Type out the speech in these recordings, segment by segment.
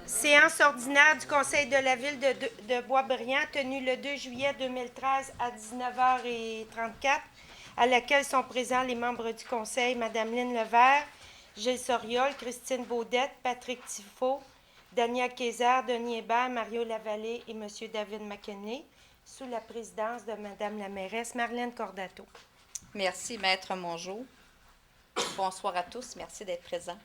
Séance ordinaire du Conseil de la Ville de Boisbriand, tenue le 2 juillet 2013 à 19h34, à laquelle sont présents les membres du Conseil, Mme Lynne Levert, Gilles Soriol, Christine Baudette, Patrick Tifo, Daniel Kayser, Denis Hébert, Mario Lavallée et M. David McKinney, sous la présidence de Mme la mairesse Marlène Cordato. Merci, Maître Mongeau. Bonsoir à tous. Merci d'être présents.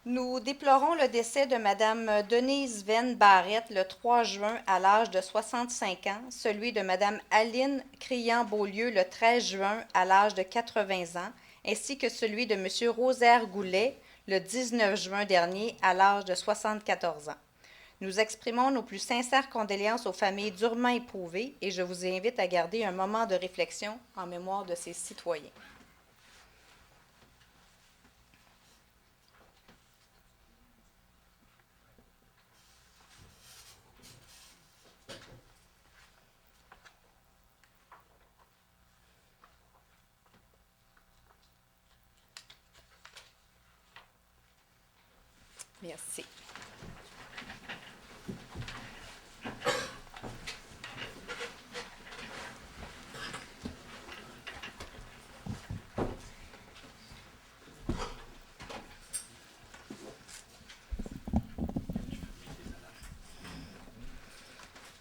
Nous déplorons le décès de Mme Denise Venn Barrette le 3 juin à l'âge de 65 ans, celui de Mme Aline Criant-Beaulieu le 13 juin à l'âge de 80 ans, ainsi que celui de M. Rosaire Goulet le 19 juin dernier à l'âge de 74 ans. Nous exprimons nos plus sincères condoléances aux familles durement éprouvées et je vous invite à garder un moment de réflexion en mémoire de ces citoyens. Merci.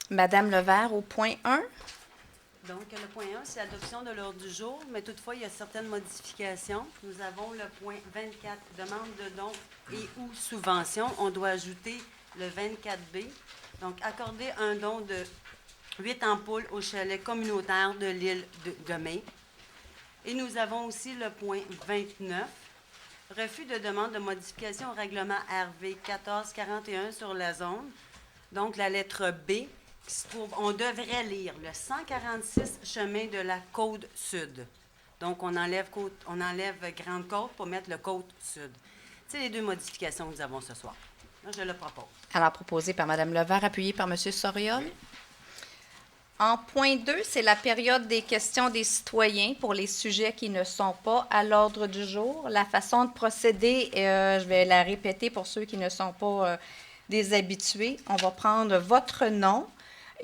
Madame Levert, au point 1. Donc, le point 1, c'est l'adoption de l'ordre du jour, mais toutefois, il y a certaines modifications. Nous avons le point 24, demande de dons et ou subventions. On doit ajouter le 24B. Donc, accorder un don de 8 ampoules au chalet communautaire de l'île de Mai. Et nous avons aussi le point 29, refus de demande de modification au règlement RV 1441 sur la zone. Donc, la lettre B. On devrait lire le 146 chemin de la Côte-Sud. Donc, on enlève Grande-Côte pour mettre le Côte-Sud. C'est les deux modifications que nous avons ce soir. Moi, je le propose. Alors, proposé par Mme Levert, appuyé par M. Soriol. Oui. En point 2, c'est la période des questions des citoyens pour les sujets qui ne sont pas à l'ordre du jour. La façon de procéder, je vais la répéter pour ceux qui ne sont pas des habitués. On va prendre votre nom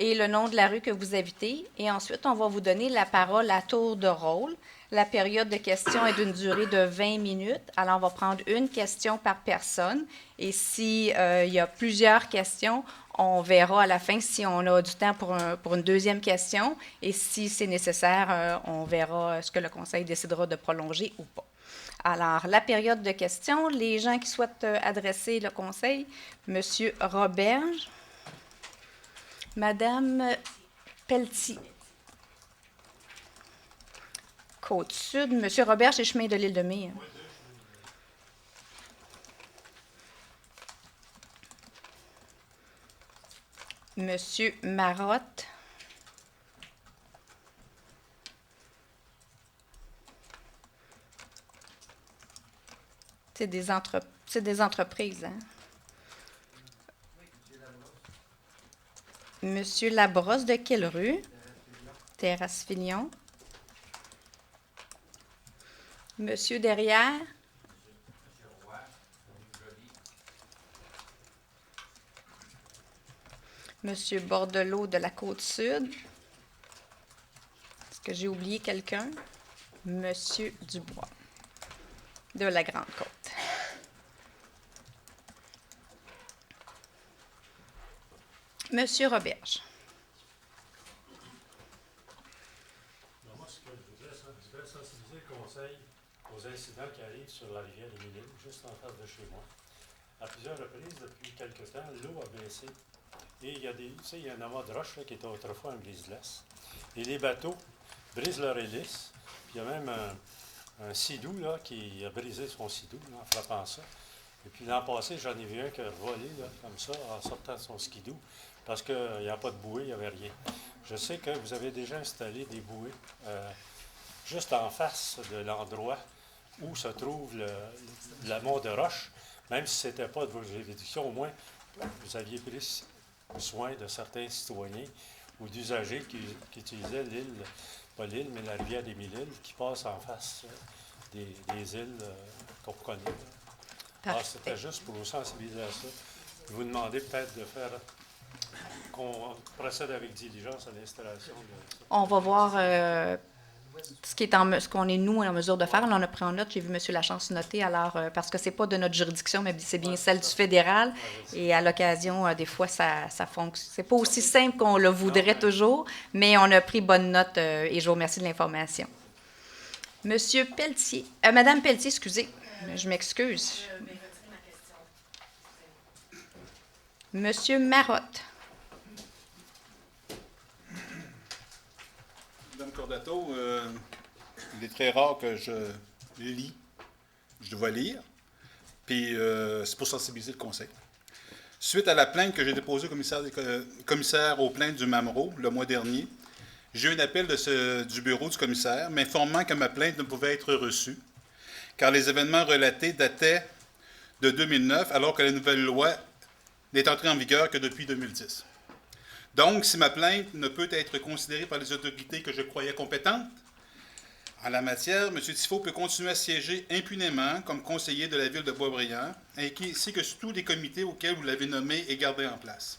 et le nom de la rue que vous habitez. Et ensuite, on va vous donner la parole à tour de rôle. La période de questions est d'une durée de 20 minutes. Alors, on va prendre une question par personne. Et s'il y a plusieurs questions, on verra à la fin si on a du temps pour une deuxième question. Et si c'est nécessaire, on verra ce que le conseil décidera de prolonger ou pas. Alors, la période de questions, les gens qui souhaitent adresser le conseil, M. Roberge. Madame Pelletier. Côte-Sud. Monsieur Robert, c'est chemin de l'île de Mai. Monsieur Marotte. C'est des entreprises, hein? Monsieur Labrosse, de quelle rue? Terrasse-Filion. Monsieur Derrière. Monsieur Bordelot de la Côte-Sud. Est-ce que j'ai oublié quelqu'un? Monsieur Dubois de la Grande-Côte. Monsieur Roberge. Moi, ce que je voudrais sensibiliser le conseil aux incidents qui arrivent sur la rivière des Mille-Îles, juste en face de chez moi. À plusieurs reprises, depuis quelque temps, l'eau a baissé. Et il y a il y a un amas de roche là, qui était autrefois un brise-glace. Et les bateaux brisent leur hélice. Puis il y a même un sidou là, qui a brisé son sidou là, en frappant ça. Et puis l'an passé, j'en ai vu un qui a volé là, comme ça en sortant de son skidoo parce qu'il n'y a pas de bouée, il n'y avait rien. Je sais que vous avez déjà installé des bouées juste en face de l'endroit où se trouve l'amont de roche. Même si ce n'était pas de vos juridictions, au moins vous aviez pris soin de certains citoyens ou d'usagers qui utilisaient l'île, pas l'île, mais la rivière des Mille-Îles qui passe en face des îles qu'on connaît. Parfait. C'était juste pour vous sensibiliser à ça. Vous demandez peut-être de faire qu'on procède avec diligence à l'installation de ça. On va voir ce qu'on est, nous, en mesure de faire. Là, on a pris en note, j'ai vu M. Lachance noter, alors, parce que c'est pas de notre juridiction, mais c'est bien celle du fédéral. Et à l'occasion, des fois, ça fonctionne. C'est pas aussi simple qu'on le voudrait toujours, mais on a pris bonne note et je vous remercie de l'information. Monsieur Pelletier, Madame Pelletier, excusez, je m'excuse. Monsieur Marotte. Madame Cordato, il est très rare que je lis. Je dois lire. Puis c'est pour sensibiliser le conseil. Suite à la plainte que j'ai déposée au commissaire aux plaintes du Mamro le mois dernier, j'ai eu un appel du bureau du commissaire m'informant que ma plainte ne pouvait être reçue, car les événements relatés dataient de 2009, alors que la nouvelle loi n'est entrée en vigueur que depuis 2010. Donc, si ma plainte ne peut être considérée par les autorités que je croyais compétentes en la matière, M. Tifo peut continuer à siéger impunément comme conseiller de la ville de Boisbriand, ainsi que tous les comités auxquels vous l'avez nommé et gardé en place.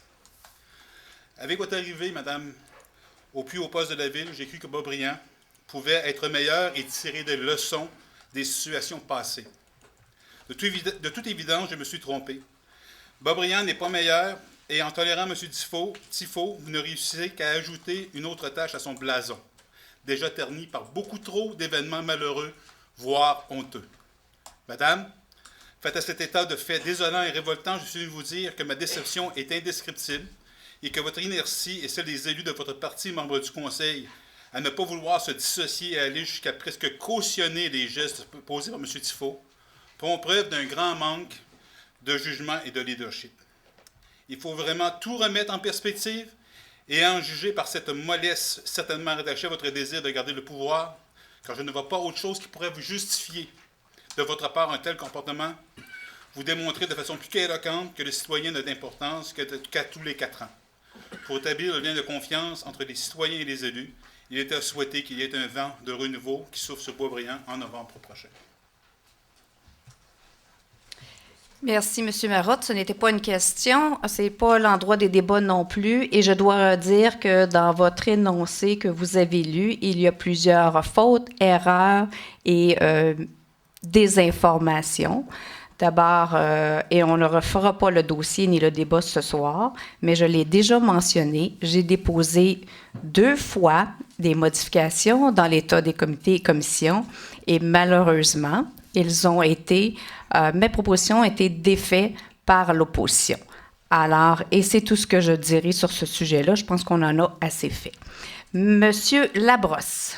Avec votre arrivée, Madame, au plus haut poste de la ville, j'ai cru que Boisbriand pouvait être meilleur et tirer des leçons des situations passées. De toute évidence, je me suis trompé. Boisbriand n'est pas meilleur, et en tolérant M. Tifo, vous ne réussissez qu'à ajouter une autre tâche à son blason, déjà terni par beaucoup trop d'événements malheureux, voire honteux. Madame, face à cet état de fait désolant et révoltant, je suis venu vous dire que ma déception est indescriptible et que votre inertie et celle des élus de votre parti, membres du Conseil, à ne pas vouloir se dissocier et aller jusqu'à presque cautionner les gestes posés par M. Tifo, font preuve d'un grand manque de jugement et de leadership. Il faut vraiment tout remettre en perspective et en juger par cette mollesse certainement rattachée à votre désir de garder le pouvoir, car je ne vois pas autre chose qui pourrait vous justifier de votre part un tel comportement. Vous démontrez de façon plus qu'éloquente que le citoyen n'a d'importance qu'à tous les 4 ans. Pour établir le lien de confiance entre les citoyens et les élus, il est à souhaiter qu'il y ait un vent de renouveau qui souffle sur Boisbriand en novembre prochain. Merci, M. Marotte. Ce n'était pas une question. Ce n'est pas l'endroit des débats non plus. Et je dois dire que dans votre énoncé que vous avez lu, il y a plusieurs fautes, erreurs et désinformations. D'abord, et on ne refera pas le dossier ni le débat ce soir, mais je l'ai déjà mentionné, j'ai déposé 2 fois des modifications dans l'état des comités et commissions et malheureusement, mes propositions ont été défaites par l'opposition. Alors, et c'est tout ce que je dirais sur ce sujet-là. Je pense qu'on en a assez fait. Monsieur Labrosse.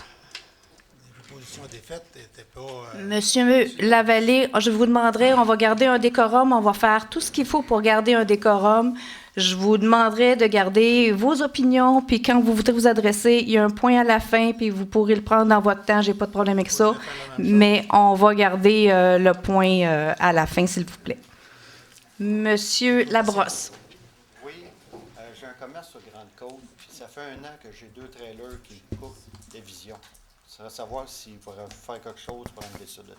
Les propositions défaites n'étaient pas... Monsieur Lavallée, je vous demanderai, on va garder un décorum, on va faire tout ce qu'il faut pour garder un décorum. Je vous demanderai de garder vos opinions, puis quand vous voudrez vous adresser, il y a un point à la fin, puis vous pourrez le prendre dans votre temps, j'ai pas de problème avec ça, mais on va garder le point à la fin, s'il vous plaît. Monsieur Labrosse. Oui, j'ai un commerce sur Grande-Côte, puis ça fait 1 an que j'ai 2 trailers qui coupent des visions. Ça serait savoir s'il faudrait faire quelque chose pour enlever ça de là.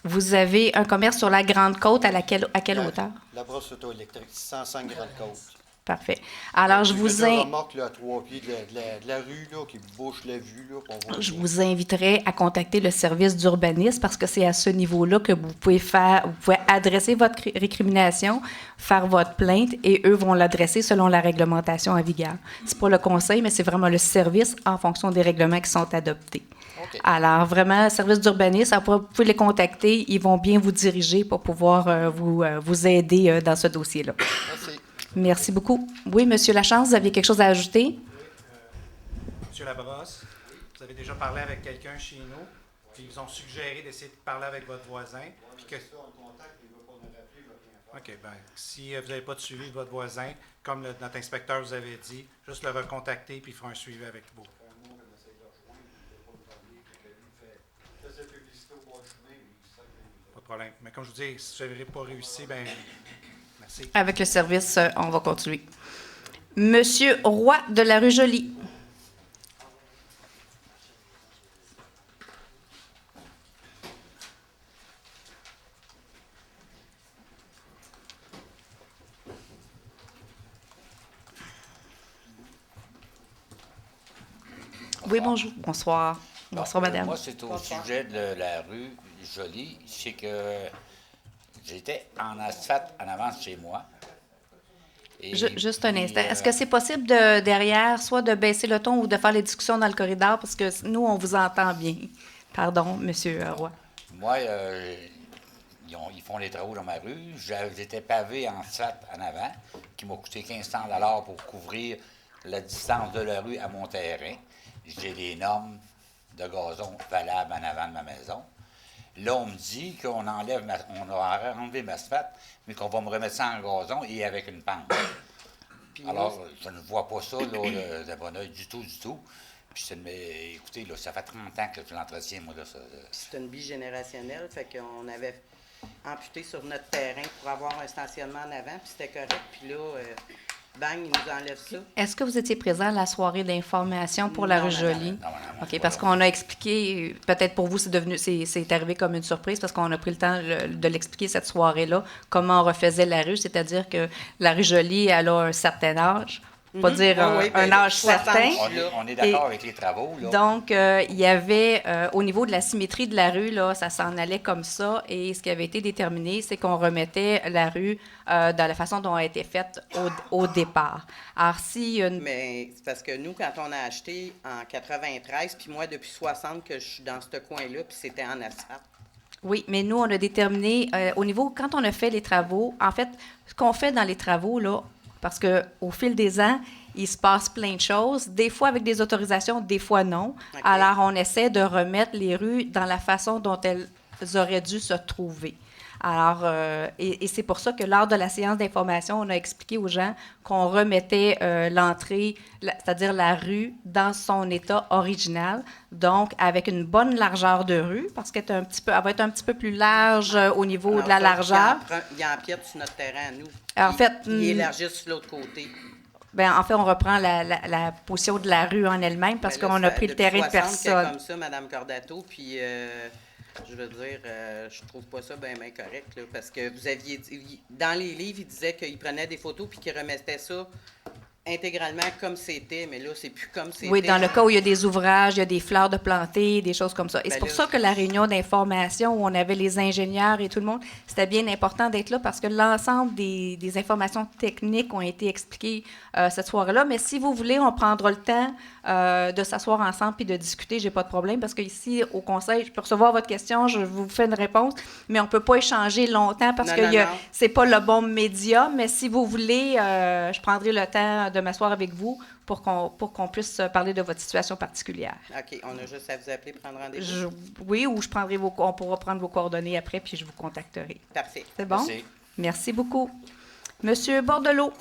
Vous avez un commerce sur la Grande-Côte, à quelle hauteur? La brosse auto-électrique, 605 Grande-Côte. Parfait. Alors, je vous une remorque là, à 3 pieds de la rue là, qui bouche la vue. Là, je vous inviterai à contacter le service d'urbanisme parce que c'est à ce niveau-là que vous pouvez adresser votre récrimination, faire votre plainte et eux vont l'adresser selon la réglementation en vigueur. C'est pas le conseil, mais c'est vraiment le service en fonction des règlements qui sont adoptés. Okay. Alors, vraiment, service d'urbanisme, vous pouvez les contacter, ils vont bien vous diriger pour pouvoir vous aider dans ce dossier-là. Merci. Merci beaucoup. Oui, M. Lachance, vous aviez quelque chose à ajouter? Oui, M. Labrosse, vous avez déjà parlé avec quelqu'un chez nous, puis ils ont suggéré d'essayer de parler avec votre voisin. Puis que... OK, bien, si vous n'avez pas de suivi de votre voisin, comme notre inspecteur vous avait dit, juste le recontacter, puis il fera un suivi avec vous. Pas de problème. Mais comme je vous dis, si vous n'avez pas réussi, bien... Merci. Avec le service, on va continuer. Monsieur Roy de la rue Joly. Oui, bonjour. Bonsoir. Bonsoir, madame. Moi, c'est au sujet de la rue Jolie. C'est que j'étais en asphalte en avant de chez moi. Et Juste un puis, instant. Est-ce que c'est possible de, derrière, soit de baisser le ton ou de faire les discussions dans le corridor? Parce que nous, on vous entend bien. Pardon, Monsieur Roy. Moi, ils font les travaux dans ma rue. J'étais pavé en asphalte en avant, qui m'a coûté 15 $ pour couvrir la distance de la rue à mon terrain. J'ai des normes de gazon valables en avant de ma maison. Là, on me dit qu'on a enlevé ma asphalte, mais qu'on va me remettre ça en gazon et avec une pente. Alors, je ne vois pas ça là, de bon oeil du tout. Puis, écoutez, là, ça fait 30 ans que je l'entretiens, moi. Là, c'est une bigénérationnelle, fait qu'on avait amputé sur notre terrain pour avoir un stationnement en avant, puis c'était correct. Puis là, bang, ils nous enlèvent ça. Est-ce que vous étiez présent à la soirée d'information pour la Non, rue madame. Jolie? Non, OK, parce qu'on a expliqué, peut-être pour vous, c'est arrivé comme une surprise parce qu'on a pris le temps de l'expliquer cette soirée-là, comment on refaisait la rue, c'est-à-dire que la rue Jolie, elle a un certain âge. Pas dire un âge 60. certain. On est d'accord avec les travaux. Là. Donc, il y avait, au niveau de la symétrie de la rue, là, ça s'en allait comme ça. Et ce qui avait été déterminé, c'est qu'on remettait la rue dans la façon dont elle a été faite au départ. Alors, si Mais c'est parce que nous, quand on a acheté en 93, puis moi, depuis 60 que je suis dans ce coin-là, puis c'était en asphalte. Oui, mais nous, on a déterminé, au niveau, quand on a fait les travaux, en fait, ce qu'on fait dans les travaux, là, parce qu'au fil des ans, il se passe plein de choses, des fois avec des autorisations, des fois non. Okay. Alors, on essaie de remettre les rues dans la façon dont elles auraient dû se trouver. Alors, et c'est pour ça que lors de la séance d'information, on a expliqué aux gens qu'on remettait l'entrée, c'est-à-dire la rue, dans son état original, donc avec une bonne largeur de rue, parce qu'elle va être un petit peu plus large au niveau de la largeur. Ils empiètent sur notre terrain à nous. En fait, ils élargissent sur l'autre côté. Bien, en fait, on reprend la position de la rue en elle-même parce Ben là, qu'on a pris le terrain de personne. Comme ça, Mme Cordato, puis je veux dire, je trouve pas ça bien correct, là, parce que vous aviez dit, dans les livres, il disait qu'il prenait des photos puis qu'il remettait ça intégralement comme c'était, mais là, c'est plus comme c'était. Oui, dans le cas où il y a des ouvrages, il y a des fleurs de planter, des choses comme ça. Et c'est pour ça que la réunion d'information où on avait les ingénieurs et tout le monde, c'était bien important d'être là parce que l'ensemble des informations techniques ont été expliquées cette soirée-là. Mais si vous voulez, on prendra le temps de s'asseoir ensemble puis de discuter. J'ai pas de problème parce qu'ici, au conseil, je peux recevoir votre question, je vous fais une réponse, mais on peut pas échanger longtemps parce que c'est pas le bon média. Mais si vous voulez, je prendrai le temps de m'asseoir avec vous pour qu'on puisse parler de votre situation particulière. OK. On a juste à vous appeler, prendre rendez-vous. Oui, ou on pourra prendre vos coordonnées après, puis je vous contacterai. Parfait. C'est bon? Merci. Merci beaucoup. Monsieur Bordelot.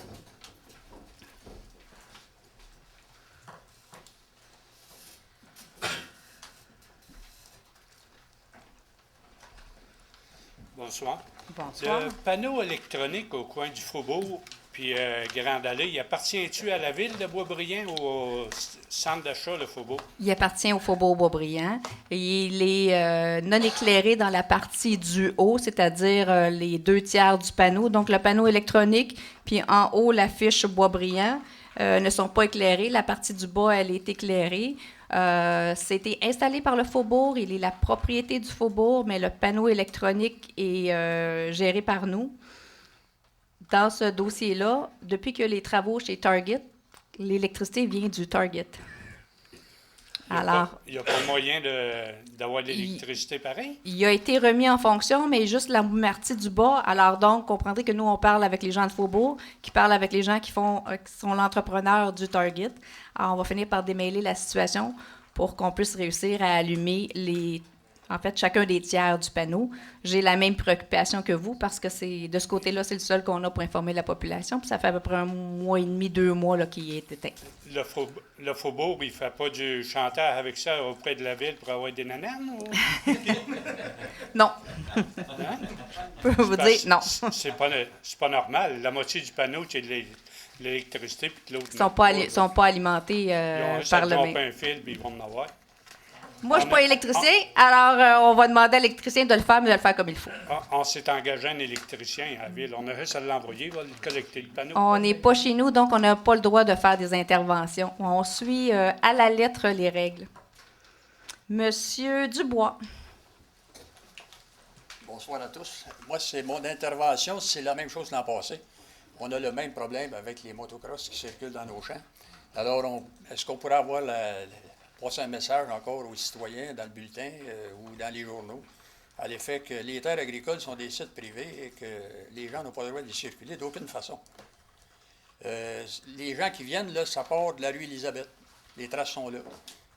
Bonsoir. Bonsoir. Le panneau électronique au coin du Faubourg puis Grande Allée, il appartient-tu à la ville de Boisbriand ou au centre d'achat Le Faubourg? Il appartient au Faubourg Boisbriand et il est non éclairé dans la partie du haut, c'est-à-dire les 2/3 du panneau. Donc, le panneau électronique, puis en haut, l'affiche Boisbriand ne sont pas éclairés. La partie du bas, elle est éclairée. C'était installé par le Faubourg. Il est la propriété du Faubourg, mais le panneau électronique est géré par nous. Dans ce dossier-là, depuis que les travaux chez Target, l'électricité vient du Target. Il n'y a pas moyen d'avoir de l'électricité pareil? Il a été remis en fonction, mais juste la partie du bas. Alors donc, comprendrez que nous, on parle avec les gens de Faubourg, qui parlent avec les gens qui sont l'entrepreneur du Target. Alors, on va finir par démêler la situation pour qu'on puisse réussir à allumer chacun des tiers du panneau. J'ai la même préoccupation que vous parce que c'est de ce côté-là, c'est le seul qu'on a pour informer la population. Puis ça fait à peu près 1 mois et demi, 2 mois là, qu'il est éteint. Le Faubourg, il ne fait pas du chantage avec ça auprès de la ville pour avoir des nananes? Ou... Non. Hein? Je peux vous dire non. C'est pas normal. La moitié du panneau, c'est de l'électricité, puis l'autre... Ils ne sont pas alimentés par le... Ils ont un fil, puis ils vont en avoir. Moi, je ne suis pas électricien, alors on va demander à l'électricien de le faire, mais de le faire comme il faut. On s'est engagé un électricien à la ville. On a juste à l'envoyer, il va le collecter, le panneau. On n'est pas chez nous, donc on n'a pas le droit de faire des interventions. On suit à la lettre les règles. Monsieur Dubois. Bonsoir à tous. Moi, c'est mon intervention, c'est la même chose l'an passé. On a le même problème avec les motocross qui circulent dans nos champs. Alors, est-ce qu'on pourrait avoir passer un message encore aux citoyens dans le bulletin ou dans les journaux à l'effet que les terres agricoles sont des sites privés et que les gens n'ont pas le droit d'y circuler d'aucune façon. Les gens qui viennent, là, ça part de la rue Élisabeth. Les traces sont là.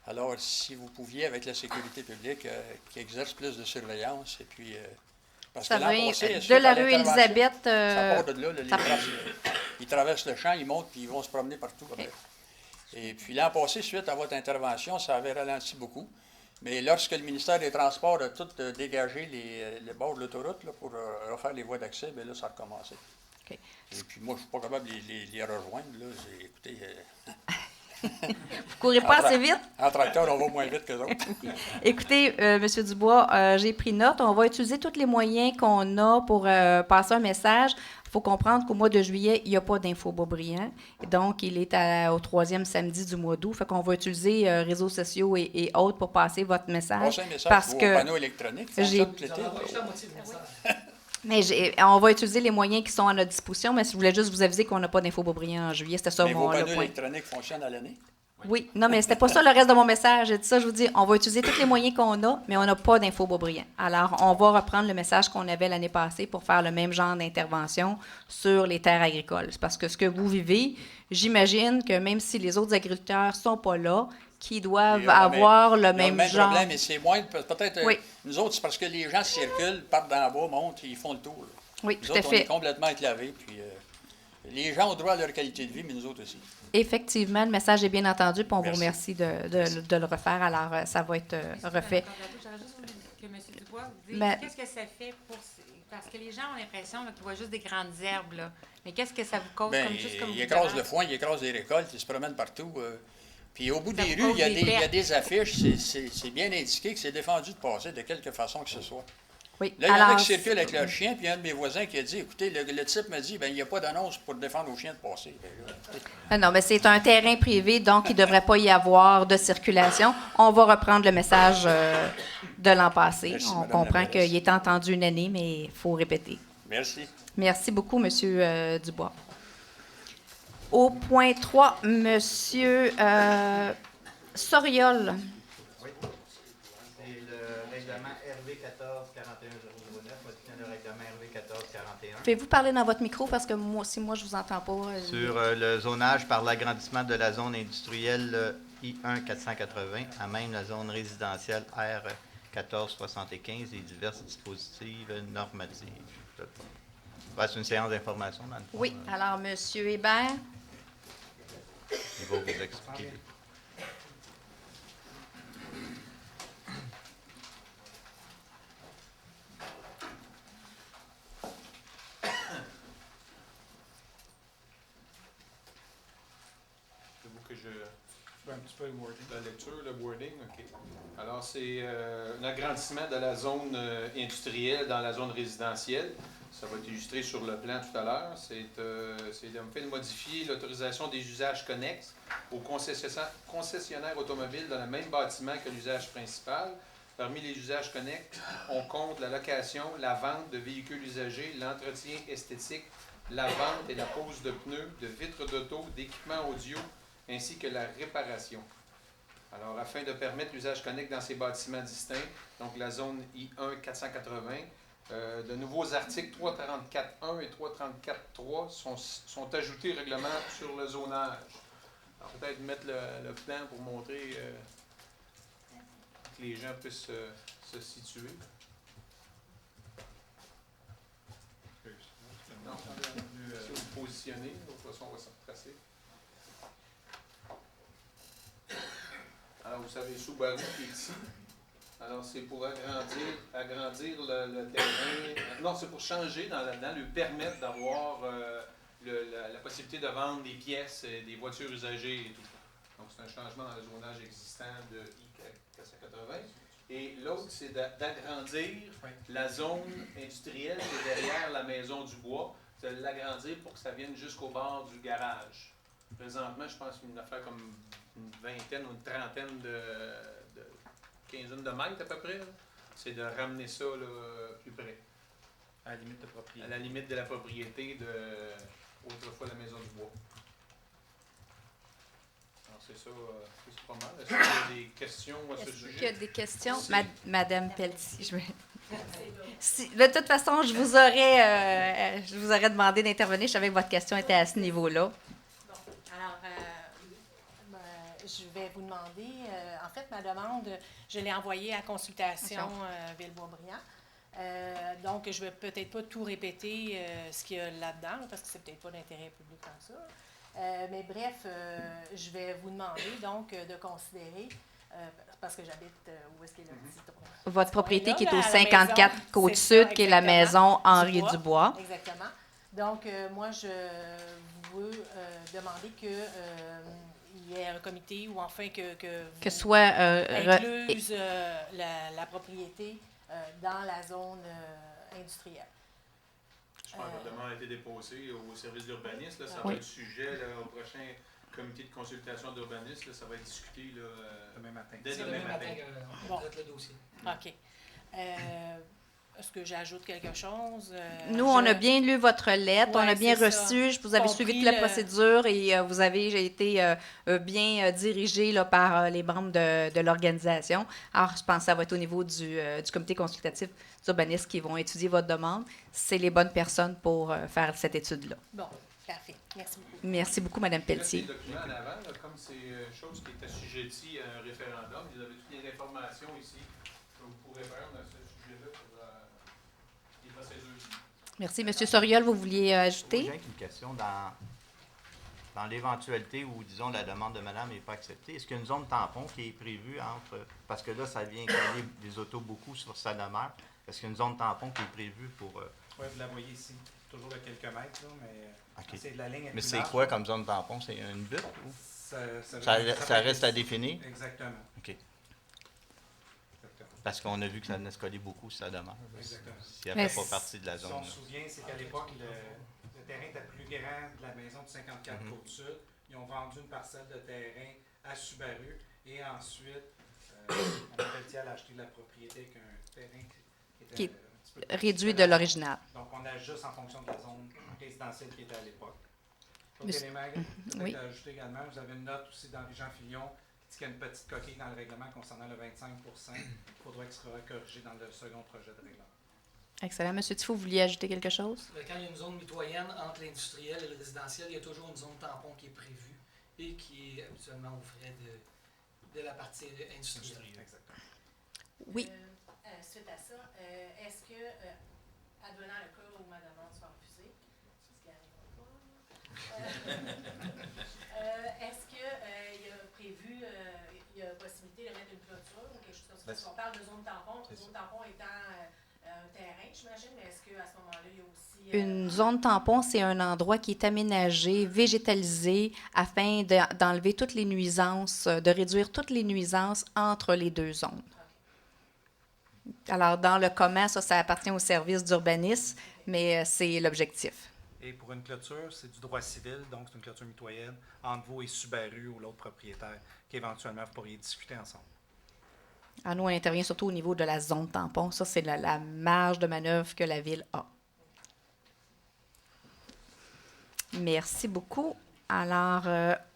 Alors, si vous pouviez, avec la sécurité publique, qui exerce plus de surveillance, et puis... parce Ça que l'an vient passé, de la rue Élisabeth. ça part de là, les traces, ils traversent le champ, ils montent, puis ils vont se promener partout. Okay. Et puis l'an passé, suite à votre intervention, ça avait ralenti beaucoup. Mais lorsque le ministère des Transports a tout dégagé les bords de l'autoroute pour refaire les voies d'accès, bien là, ça a recommencé. Okay. Et puis moi, je ne suis pas capable de les rejoindre. Là. Écoutez... Vous courez pas assez vite? En tracteur, on va moins vite que d'autres. Écoutez, M. Dubois, j'ai pris note. On va utiliser tous les moyens qu'on a pour passer un message. Il faut comprendre qu'au mois de juillet, il n'y a pas d'info Boisbriand. Donc, il est au 3e samedi du mois d'août. Fait qu'on va utiliser réseaux sociaux et autres pour passer votre message. Passer un message parce que panneau électronique. Mais on va utiliser les moyens qui sont à notre disposition, mais je voulais juste vous aviser qu'on n'a pas d'info Boisbriand en juillet. C'était ça mais mon vos le panneaux point. électroniques fonctionnent à l'année? Oui, non, mais c'était pas ça le reste de mon message. J'ai dit ça, je vous dis, on va utiliser tous les moyens qu'on a, mais on n'a pas d'info Boisbriand. Alors, on va reprendre le message qu'on avait l'année passée pour faire le même genre d'intervention sur les terres agricoles. C'est parce que ce que vous vivez, j'imagine que même si les autres agriculteurs ne sont pas là, qui doivent avoir le même genre. Problème, et c'est moins, peut-être, oui. Nous autres, c'est parce que les gens circulent, partent d'en bas, montent, ils font le tour. Là. Oui, nous tout à autres, fait. On est complètement éclavés, puis les gens ont droit à leur qualité de vie, mais nous autres aussi. Effectivement, le message est bien entendu, puis on vous remercie de le refaire. Alors, ça va être refait. J'aurais juste voulu que M. Dubois vous dise qu'est-ce que ça fait pour... Parce que les gens ont l'impression qu'ils voient juste des grandes herbes, là. Mais qu'est-ce que ça vous cause comme ils écrasent le foin, ils écrasent les récoltes, ils se promènent partout. Puis au bout des rues, il y a des affiches, c'est bien indiqué que c'est défendu de passer de quelque façon que ce soit. Oui. Là, il y en a qui circulent avec leur chien, puis un de mes voisins qui a dit, écoutez, le type m'a dit, il n'y a pas d'annonce pour défendre aux chiens de passer. Non, mais c'est un terrain privé, donc il ne devrait pas y avoir de circulation. On va reprendre le message de l'an passé. Merci, on comprend qu'il est entendu une année, mais il faut répéter. Merci. Merci beaucoup, M. Dubois. Au point 3, M. Soriol. Oui. C'est le règlement RV 14-41-009, modifiant le règlement RV 14-41. Pouvez-vous parler dans votre micro parce que moi, si moi je vous entends pas. Sur le zonage par l'agrandissement de la zone industrielle I1 480 à même la zone résidentielle R 1475 et diverses dispositifs normatives. C'est une séance d'information dans le fond. Oui. Alors, M. Hébert. Il va vous expliquer. Que je fais un petit peu la lecture, le wording, OK. Alors, c'est un agrandissement de la zone industrielle dans la zone résidentielle. Ça va être illustré sur le plan tout à l'heure. C'est en fait de modifier l'autorisation des usages connexes aux concessionnaires automobiles dans le même bâtiment que l'usage principal. Parmi les usages connexes, on compte la location, la vente de véhicules usagés, l'entretien esthétique, la vente et la pose de pneus, de vitres d'auto, d'équipements audio, ainsi que la réparation. Alors, afin de permettre l'usage connexe dans ces bâtiments distincts, donc la zone I1 480, de nouveaux articles 334.1 et 334.3 sont ajoutés au règlement sur le zonage. Alors, peut-être mettre le plan pour montrer que les gens puissent se situer. Non, si vous vous positionnez, de toute façon, on va se retracer. Alors, vous savez, Subaru qui est ici. Alors, c'est pour agrandir le terrain. Non, c'est pour changer là-dedans, lui permettre d'avoir la possibilité de vendre des pièces, des voitures usagées et tout. Donc, c'est un changement dans le zonage existant de I480. 480. Et l'autre, c'est d'agrandir la zone industrielle qui est derrière la maison du bois, de l'agrandir pour que ça vienne jusqu'au bord du garage. Présentement, je pense qu'une affaire comme une vingtaine ou une trentaine de quinzaine de mètres à peu près, là. C'est de ramener ça là, plus près. À la limite de propriété. À la limite de la propriété de autrefois la maison du bois. Alors c'est ça, c'est pas mal. Est-ce qu'il y a des questions à ce sujet? Est-ce qu'il y a des questions? Madame Pelletier, de toute façon, je vous aurais demandé d'intervenir. Je savais que votre question était à ce niveau-là. Bon, alors, je vais vous demander, en fait, ma demande, je l'ai envoyée à consultation Villebois-Briand. Donc, je ne vais peut-être pas tout répéter ce qu'il y a là-dedans, parce que c'est peut-être pas d'intérêt public comme ça. Mais bref, je vais vous demander donc de considérer, parce que j'habite où est-ce qu'il y a le petit trou. Votre propriété qui est au 54 Côte-Sud, qui est la maison Henri Dubois. Exactement. Donc, moi, je veux demander qu'il y ait un comité ou enfin que soit incluse la propriété dans la zone industrielle. Je pense que la demande a été déposée au service d'urbanisme. Ça va être sujet là, au prochain comité de consultation d'urbanisme. Ça va être discuté là, demain matin. Dès demain matin. On traite le dossier. OK. Est-ce que j'ajoute quelque chose? Nous, on a bien lu votre lettre, on a bien reçu, vous avez suivi toute la procédure et vous avez été bien dirigé là, par les membres de l'organisation. Alors, je pense que ça va être au niveau du comité consultatif d'urbanisme qui vont étudier votre demande. C'est les bonnes personnes pour faire cette étude-là. Bon, parfait. Merci beaucoup. Merci beaucoup, Mme Pelletier. Les documents en avant, là, comme c'est une chose qui est assujettie à un référendum, vous avez toutes les informations ici que vous pourrez faire dans ce sujet-là pour les procédures. Merci. M. Soriol, vous vouliez ajouter? J'ai une question. Dans l'éventualité où, disons, la demande de madame n'est pas acceptée, est-ce qu'il y a une zone tampon qui est prévue entre... Parce que là, ça vient caler des autos beaucoup sur sa demeure. Est-ce qu'il y a une zone tampon qui est prévue pour... Oui, vous la voyez ici. Toujours de quelques mètres, là, mais okay. c'est de la ligne. Mais c'est quoi comme zone tampon? C'est une butte? Ou? Ça reste à définir? Exactement. OK. Parce qu'on a vu que ça venait se coller beaucoup sur sa demeure. Exactement. Si elle ne fait pas partie de la zone. Si on se souvient, c'est qu'à l'époque, le terrain était plus grand de la maison de 54 Côte-Sud. Ils ont vendu une parcelle de terrain à Subaru et ensuite, Mme Pelletier a acheté la propriété avec un terrain qui était un petit peu réduit de l'original. Donc, on ajuste en fonction de la zone résidentielle qui était à l'époque. Monsieur... Peut-être ajouter également, vous avez une note aussi d'Henri-Jean Fillon qui dit qu'il y a une petite coquille dans le règlement concernant le 25 Il faudra que ce soit corrigé dans le second projet de règlement. Excellent. Monsieur Tifo, vous vouliez ajouter quelque chose? Quand il y a une zone mitoyenne entre l'industriel et le résidentiel, il y a toujours une zone tampon qui est prévue et qui est habituellement aux frais de la partie industrielle. Exactement. Oui. Suite à ça, est-ce que, advenant le cas où ma demande soit refusée, ce qui n'arrivera pas, est-ce qu'il y a prévu, il y a possibilité de mettre une clôture ou quelque chose comme ça? Parce qu'on parle de zone tampon étant un terrain, j'imagine, mais est-ce qu'à ce moment-là, il y a aussi... Une zone tampon, c'est un endroit qui est aménagé, végétalisé, afin d'enlever toutes les nuisances, de réduire toutes les nuisances entre les deux zones. Alors, dans le comment, ça appartient au service d'urbanisme, mais c'est l'objectif. Et pour une clôture, c'est du droit civil, donc c'est une clôture mitoyenne entre vous et Subaru ou l'autre propriétaire, qu'éventuellement vous pourriez discuter ensemble. Alors, nous, on intervient surtout au niveau de la zone tampon. Ça, c'est la marge de manœuvre que la Ville a. Merci beaucoup. Alors,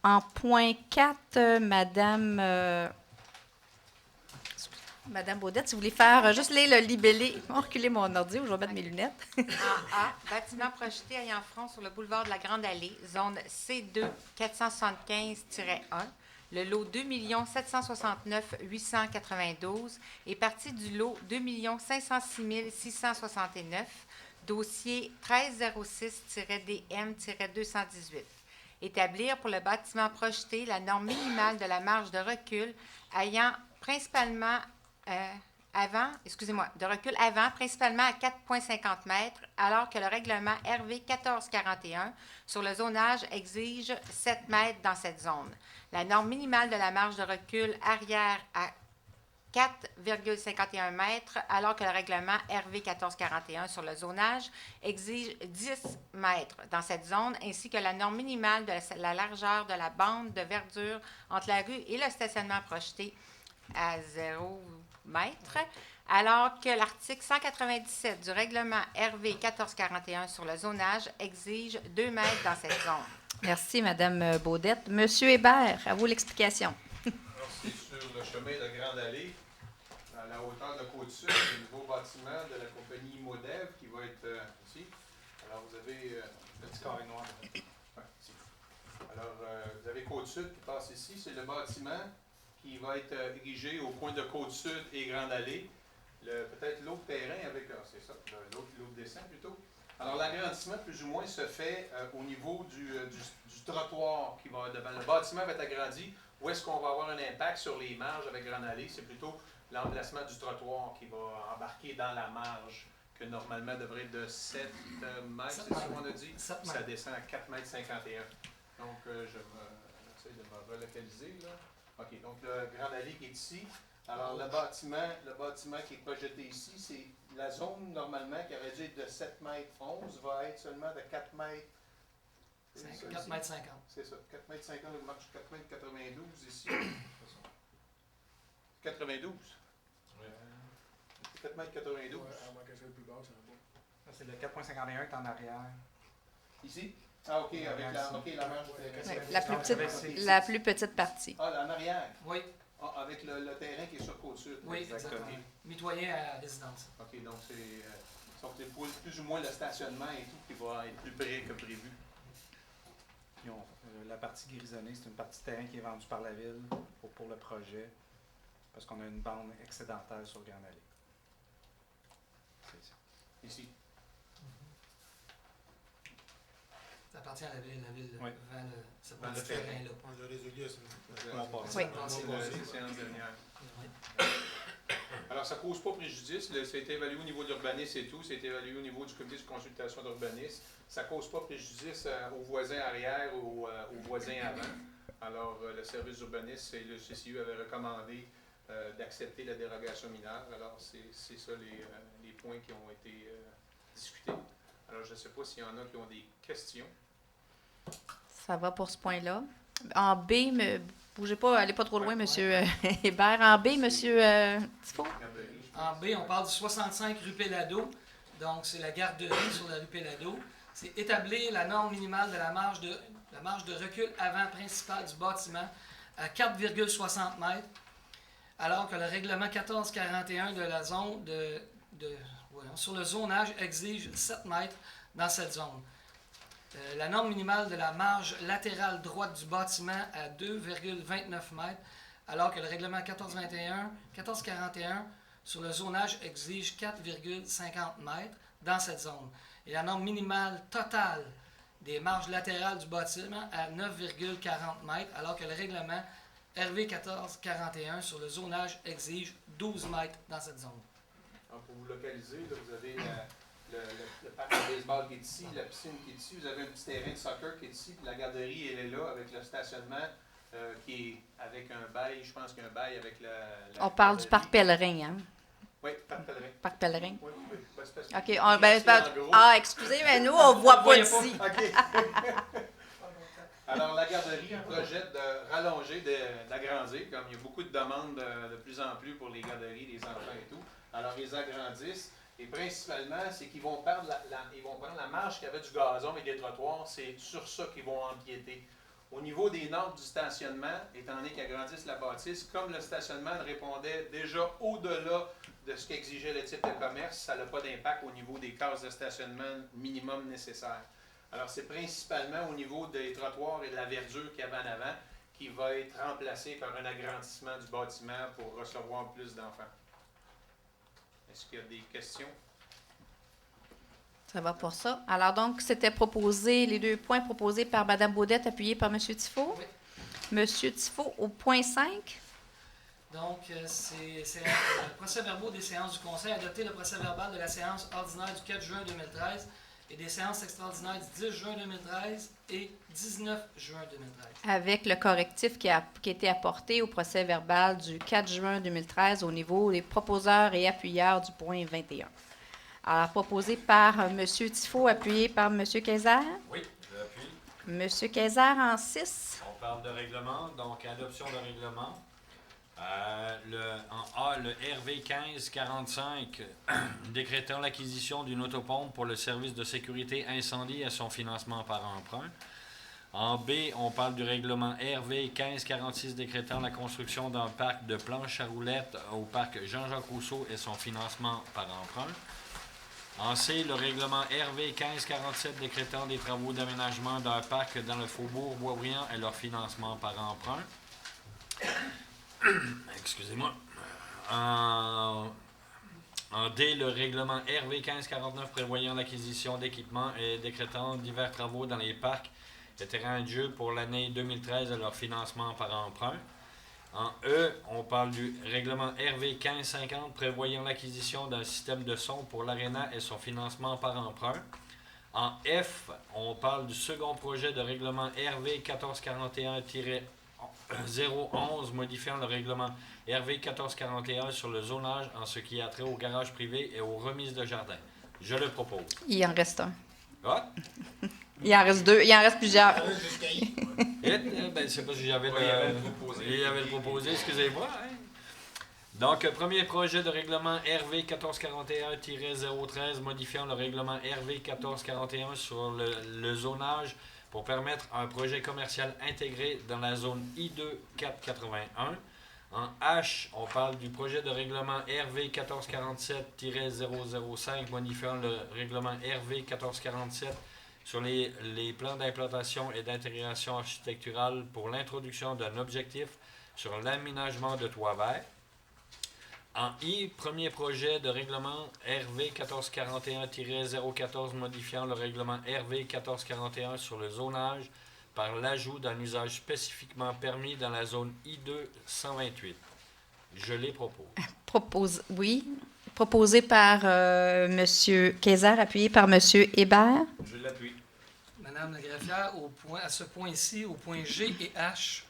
en point 4, Madame Baudette, si vous voulez faire juste le libellé. Reculer mon ordi ou je vais mettre mes lunettes. En A, bâtiment projeté ayant front sur le boulevard de la Grande Allée, zone C2 475-1. Le lot 2 769 892 est parti du lot 2 506 669, dossier 1306-DM-218. Établir pour le bâtiment projeté la norme minimale de la marge de recul ayant principalement de recul avant, principalement à 4,50 mètres, alors que le règlement RV 1441 sur le zonage exige 7 mètres dans cette zone. La norme minimale de la marge de recul arrière 4,51 mètres, alors que le règlement RV 1441 sur le zonage exige 10 mètres dans cette zone, ainsi que la norme minimale de la largeur de la bande de verdure entre la rue et le stationnement projeté à 0 mètre, alors que l'article 197 du règlement RV 1441 sur le zonage exige 2 mètres dans cette zone. Merci, Mme Baudette. Monsieur Hébert, à vous l'explication. Alors, c'est sur le chemin de Grande Allée, à la hauteur de Côte-Sud, le nouveau bâtiment de la compagnie Modev qui va être ici. Alors, vous avez Le petit carré noir. ouais, ici. Alors, vous avez Côte-Sud qui passe ici. C'est le bâtiment qui va être érigé au coin de Côte-Sud et Grande Allée. Peut-être l'autre terrain avec... c'est ça, l'autre dessin plutôt. Alors, l'agrandissement, plus ou moins, se fait au niveau du trottoir qui va devant. Le bâtiment va être agrandi. Où est-ce qu'on va avoir un impact sur les marges avec Grande Allée? C'est plutôt l'emplacement du trottoir qui va embarquer dans la marge, que normalement devrait être de 7 mètres, c'est ça qu'on a dit? Ça descend à 4,51 mètres. Donc, j'essaie de me relocaliser, là. OK, donc le Grande Allée qui est ici. Alors, le bâtiment qui est projeté ici, c'est la zone, normalement, qui aurait dû être de 7 mètres 11, va être seulement de 4 mètres... 4 mètres 50. C'est ça, 4 mètres 50, il marche 4 mètres 92 ici. 92. 4 mètres 92. Ça, c'est le 4,51 qui est en arrière. Ici? Ah, OK, avec la marge. Oui, la plus petite partie. Ah, en arrière? Oui. Ah, avec le terrain qui est sur Côte-Sud. Oui, exactement. Mitoyen à résidence. OK, donc c'est plus ou moins le stationnement et tout qui va être plus près que prévu. La partie grisonnée, c'est une partie de terrain qui est vendue par la ville pour le projet, parce qu'on a une bande excédentaire sur Grande Allée. C'est ça. Ici. Ça appartient à la ville. La ville oui. vend ce petit terrain-là. On l'a résolu Oui. Séance dernière. Alors, ça ne cause pas préjudice. Ça a été évalué au niveau de l'urbanisme et tout. Ça a été évalué au niveau du comité de consultation d'urbanisme. Ça ne cause pas préjudice aux voisins arrière ou aux voisins avant. Alors, le service d'urbanisme et le CCU avaient recommandé d'accepter la dérogation mineure. Alors, c'est ça les points qui ont été discutés. Alors, je ne sais pas s'il y en a qui ont des questions. Ça va pour ce point-là. En B, bougez pas, allez pas trop loin, monsieur Hébert. En B, monsieur Tifo. En B, on parle du 65 rue Pellado. Donc, c'est la garderie sur la rue Pellado. C'est établir la norme minimale de la marge de recul avant principale du bâtiment à 4,60 mètres, alors que le règlement 1441 de la zone sur le zonage exige 7 mètres dans cette zone. La norme minimale de la marge latérale droite du bâtiment à 2,29 mètres, alors que le règlement 1441 sur le zonage exige 4,50 mètres dans cette zone. Et la norme minimale totale des marges latérales du bâtiment à 9,40 mètres, alors que le règlement RV 1441 sur le zonage exige 12 mètres dans cette zone. Alors, pour vous localiser, là, vous avez le parc de baseball qui est ici, la piscine qui est ici, vous avez un petit terrain de soccer qui est ici, puis la garderie, elle est là, avec le stationnement qui est avec un bail, je pense qu'il y a un bail avec la On parle du parc Pèlerin, hein? Oui, parc Pèlerin. Parc Pèlerin. Oui, oui. Ben, c'est OK, excusez, mais nous, on ne voit pas d'ici. Alors, la garderie projette de rallonger, d'agrandir, comme il y a beaucoup de demandes de plus en plus pour les garderies, les enfants et tout. Alors, ils agrandissent. Et principalement, c'est qu'ils vont prendre la marge qu'il y avait du gazon et des trottoirs, c'est sur ça qu'ils vont empiéter. Au niveau des normes du stationnement, étant donné qu'ils agrandissent la bâtisse, comme le stationnement répondait déjà au-delà de ce qu'exigeait le type de commerce, ça n'a pas d'impact au niveau des cases de stationnement minimum nécessaires. Alors, c'est principalement au niveau des trottoirs et de la verdure qu'il y avait en avant qui va être remplacé par un agrandissement du bâtiment pour recevoir plus d'enfants. Est-ce qu'il y a des questions? Ça va pour ça. Alors donc, c'était proposé, les 2 points proposés par Mme Baudette, appuyés par M. Tifo. Oui. M. Tifo, au point 5. Donc, c'est le procès-verbal des séances du Conseil. Adopter le procès-verbal de la séance ordinaire du 4 juin 2013 et des séances extraordinaires du 10 juin 2013 et 19 juin 2013. Avec le correctif qui a été apporté au procès-verbal du 4 juin 2013 au niveau des proposeurs et appuyeurs du point 21. Alors, proposé par M. Tifo, appuyé par M. Kayser. Oui, j'appuie. M. Kayser en 6. On parle de règlement, donc adoption de règlement. En A, le RV 1545, décrétant l'acquisition d'une autopompe pour le service de sécurité incendie et son financement par emprunt. En B, on parle du règlement RV 1546, décrétant la construction d'un parc de planches à roulettes au parc Jean-Jacques Rousseau et son financement par emprunt. En C, le règlement RV 1547, décrétant des travaux d'aménagement d'un parc dans le faubourg Boisbriand et leur financement par emprunt. Excusez-moi. En D, le règlement RV 1549 prévoyant l'acquisition d'équipements et décrétant divers travaux dans les parcs et terrains de jeu pour l'année 2013 et leur financement par emprunt. En E, on parle du règlement RV 1550 prévoyant l'acquisition d'un système de son pour l'aréna et son financement par emprunt. En F, on parle du second projet de règlement RV 1441-011 modifiant le règlement RV 1441 sur le zonage en ce qui a trait aux garages privés et aux remises de jardins. Je le propose. Il en reste un. Ah? Il en reste deux. Il en reste plusieurs. C'est parce que j'avais le proposé, excusez-moi. Hein? Donc, premier projet de règlement RV 1441-013 modifiant le règlement RV 1441 sur le zonage pour permettre un projet commercial intégré dans la zone I2 481. En H, on parle du projet de règlement RV 1447-005 modifiant le règlement RV 1447 sur les plans d'implantation et d'intégration architecturale pour l'introduction d'un objectif sur l'aménagement de toits verts. En I, premier projet de règlement RV 1441-014 modifiant le règlement RV 1441 sur le zonage par l'ajout d'un usage spécifiquement permis dans la zone I2 128. Je les propose. Proposé par M. Kayser, appuyé par M. Hébert. Je l'appuie. Madame la greffière, à ce point-ci, au point G et H,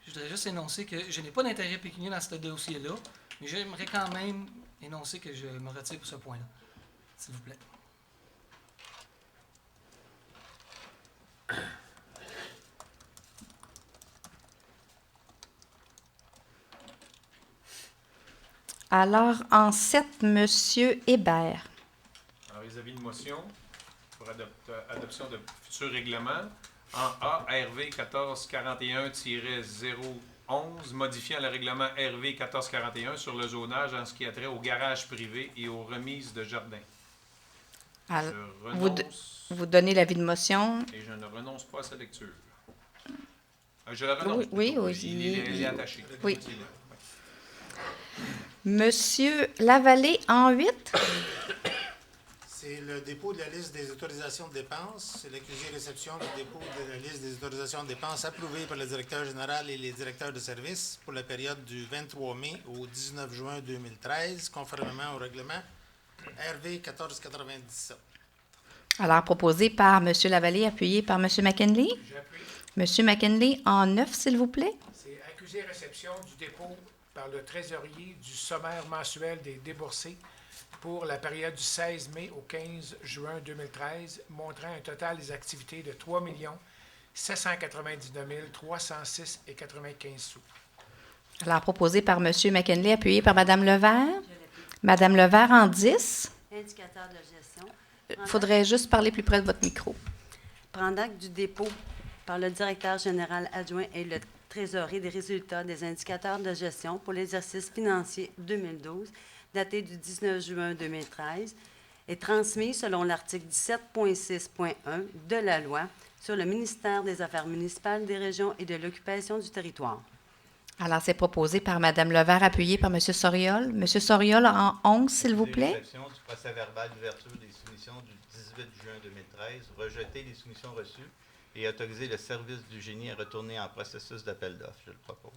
je voudrais juste énoncer que je n'ai pas d'intérêt pécuniaire dans ce dossier-là, mais j'aimerais quand même énoncer que je me retire pour ce point-là. S'il vous plaît. Alors, en 7, M. Hébert. Alors, les avis de motion pour adoption de futurs règlements. En A, RV 1441-011, modifiant le règlement RV 1441 sur le zonage en ce qui a trait aux garages privés et aux remises de jardins. Alors, Je renonce, vous donnez l'avis de motion. et je ne renonce pas à sa lecture. Je le renonce. Oui, plutôt. oui. Il est attaché. Oui. Monsieur Lavallée, en 8. C'est le dépôt de la liste des autorisations de dépenses. C'est l'accusé-réception du dépôt de la liste des autorisations de dépenses approuvées par le directeur général et les directeurs de service pour la période du 23 mai au 19 juin 2013, conformément au règlement RV 1497. Alors, proposé par M. Lavallée, appuyé par M. McKinley. J'appuie. M. McKinley, en 9, s'il vous plaît. C'est accusé-réception du dépôt par le trésorier du sommaire mensuel des déboursés pour la période du 16 mai au 15 juin 2013, montrant un total des activités de 3 799 306,95 sous. Alors, proposé par M. McKinley, appuyé par Mme Levert. Mme Levert, en 10. Indicateur de gestion. Il faudrait juste parler plus près de votre micro. Prendre acte du dépôt par le directeur général adjoint et le trésorier des résultats des indicateurs de gestion pour l'exercice financier 2012, daté du 19 juin 2013, est transmis selon l'article 17.6.1 de la loi sur le ministère des Affaires municipales, des régions et de l'occupation du territoire. Alors, c'est proposé par Mme Levert, appuyé par M. Soriol. M. Soriol, en 11, s'il vous plaît. Réception du procès-verbal d'ouverture des soumissions du 18 juin 2013, rejeter les soumissions reçues et autoriser le service du génie à retourner en processus d'appel d'offres. Je le propose.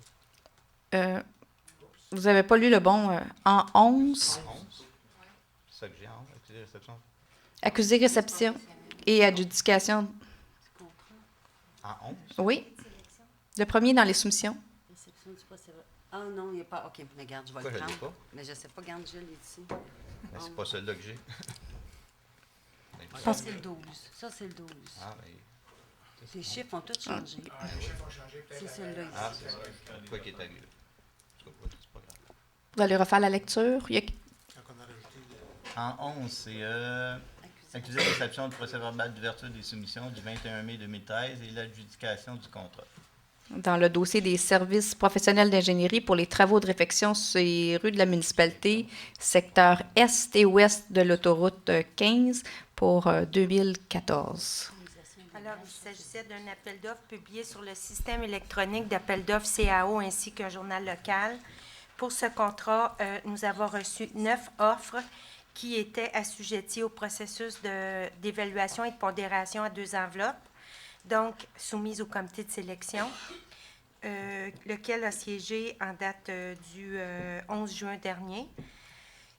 Vous n'avez pas lu le bon en 11. En 11? C'est ça que j'ai en 11, accusé réception. Accusé, réception et adjudication. En 11? Oui. Le premier dans les soumissions. Réception du procès. Ah non, il n'y a pas. OK, mais regarde, je vais Pourquoi le je l'ai prendre. pas? Mais je ne sais pas, regarde, je l'ai ici. Ben, c'est pas celui-là que j'ai. Ça, c'est le 12. Ça, c'est le 12. Ah, ben, Les chiffres ont tous changé. Ah, les chiffres ont changé. C'est celui-là ici. Ah, c'est ça. Quoi qui est arrivé? En tout cas, c'est pas grave. Vous allez refaire la lecture. Il y a- En 11, c'est accusé de réception de procès-verbal d'ouverture des soumissions du 21 mai 2013 et l'adjudication du contrat. Dans le dossier des services professionnels d'ingénierie pour les travaux de réfection sur les rues de la municipalité, secteur est et ouest de l'autoroute 15 pour 2014. Alors, il s'agissait d'un appel d'offres publié sur le système électronique d'appel d'offres CAO ainsi qu'un journal local. Pour ce contrat, nous avons reçu 9 offres qui étaient assujetties au processus d'évaluation et de pondération à 2 enveloppes, donc soumises au comité de sélection, lequel a siégé en date du 11 juin dernier.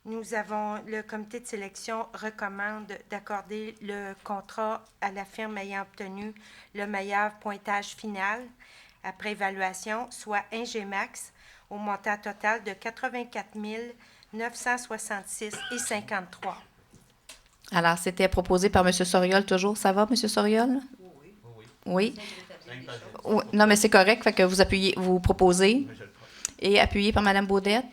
Le comité de sélection recommande d'accorder le contrat à la firme ayant obtenu le meilleur pointage final après évaluation, soit Ingemax, au montant total de 84 966,53 $. Alors, c'était proposé par M. Soriol toujours. Ça va, M. Soriol? Oui. Oui. Non, mais c'est correct. Fait que vous proposez. Et appuyé par Mme Baudette?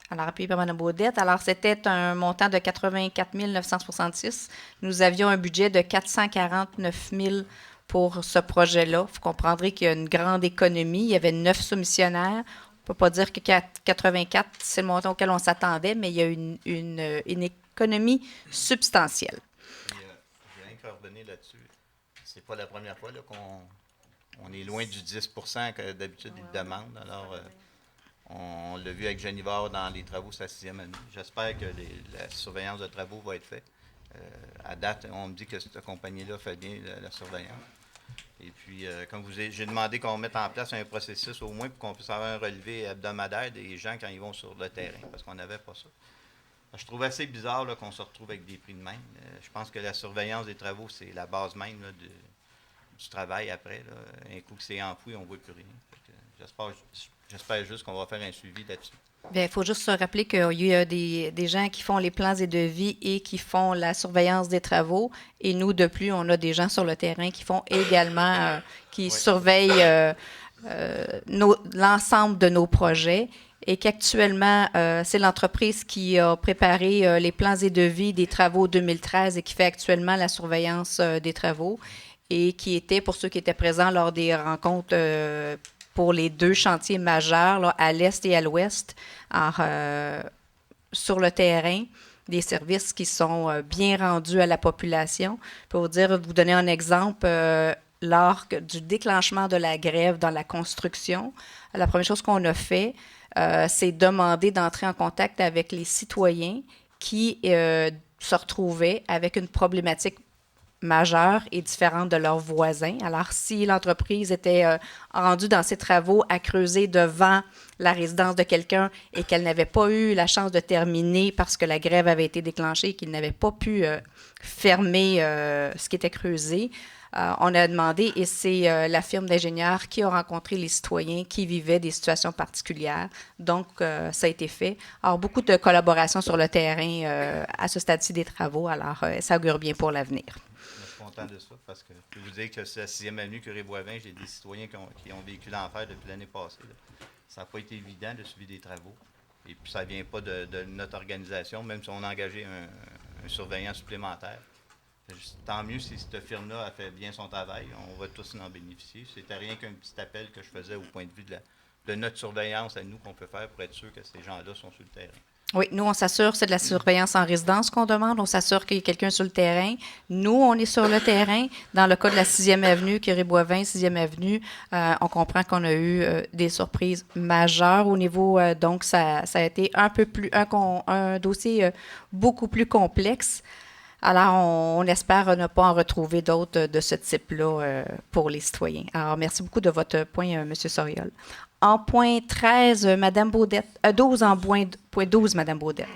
Alors, appuyé par Mme Baudette. Alors, c'était un montant de 84 966. Nous avions un budget de 449 000 pour ce projet-là. Vous comprendrez qu'il y a une grande économie. Il y avait 9 soumissionnaires. On ne peut pas dire que 84, c'est le montant auquel on s'attendait, mais il y a une économie substantielle. Je vais rien que revenir là-dessus. C'est pas la première fois là, qu'on est loin du 10 que d'habitude ils demandent. Alors, on l'a vu avec Genivard dans les travaux, c'est la 6e année. J'espère que la surveillance de travaux va être faite. À date, on me dit que cette compagnie-là fait bien la surveillance. Et puis, comme j'ai demandé qu'on mette en place un processus au moins pour qu'on puisse avoir un relevé hebdomadaire des gens quand ils vont sur le terrain, parce qu'on n'avait pas ça. Je trouve assez bizarre là, qu'on se retrouve avec des prix de même. Je pense que la surveillance des travaux, c'est la base même là, du travail après. Là. Un coup que c'est enfoui, on ne voit plus rien. J'espère juste qu'on va faire un suivi là-dessus. Bien, il faut juste se rappeler qu'il y a des gens qui font les plans et devis et qui font la surveillance des travaux. Et nous, de plus, on a des gens sur le terrain qui font également, qui surveillent l'ensemble de nos projets. Et qu'actuellement, c'est l'entreprise qui a préparé les plans et devis des travaux 2013 et qui fait actuellement la surveillance des travaux et qui était, pour ceux qui étaient présents lors des rencontres pour les 2 chantiers majeurs, là, à l'est et à l'ouest, sur le terrain, des services qui sont bien rendus à la population. Pour vous donner un exemple, lors du déclenchement de la grève dans la construction, la première chose qu'on a fait, c'est demander d'entrer en contact avec les citoyens qui se retrouvaient avec une problématique majeure et différente de leurs voisins. Alors, si l'entreprise était rendue dans ses travaux à creuser devant la résidence de quelqu'un et qu'elle n'avait pas eu la chance de terminer parce que la grève avait été déclenchée et qu'il n'avait pas pu fermer ce qui était creusé, on a demandé, et c'est la firme d'ingénieurs qui a rencontré les citoyens qui vivaient des situations particulières. Donc, ça a été fait. Alors, beaucoup de collaboration sur le terrain à ce stade-ci des travaux. Alors, ça augure bien pour l'avenir. Je suis content de ça parce que je peux vous dire que c'est la 6e avenue Curie-Boivin. J'ai des citoyens qui ont vécu l'enfer depuis l'année passée. Là. Ça n'a pas été évident de suivre des travaux. Et puis, ça ne vient pas de notre organisation, même si on a engagé un surveillant supplémentaire. Tant mieux si cette firme-là a fait bien son travail. On va tous en bénéficier. C'était rien qu'un petit appel que je faisais au point de vue de notre surveillance à nous qu'on peut faire pour être sûr que ces gens-là sont sur le terrain. Oui, nous, on s'assure, c'est de la surveillance en résidence qu'on demande. On s'assure qu'il y a quelqu'un sur le terrain. Nous, on est sur le terrain. Dans le cas de la 6e avenue, Curie-Boivin, 6e avenue, on comprend qu'on a eu des surprises majeures au niveau. Donc, ça a été un peu plus un dossier beaucoup plus complexe. Alors, on espère ne pas en retrouver d'autres de ce type-là pour les citoyens. Alors, merci beaucoup de votre point, M. Soriol. En point 13, Mme Baudette. 12 en point 12, Mme Baudette.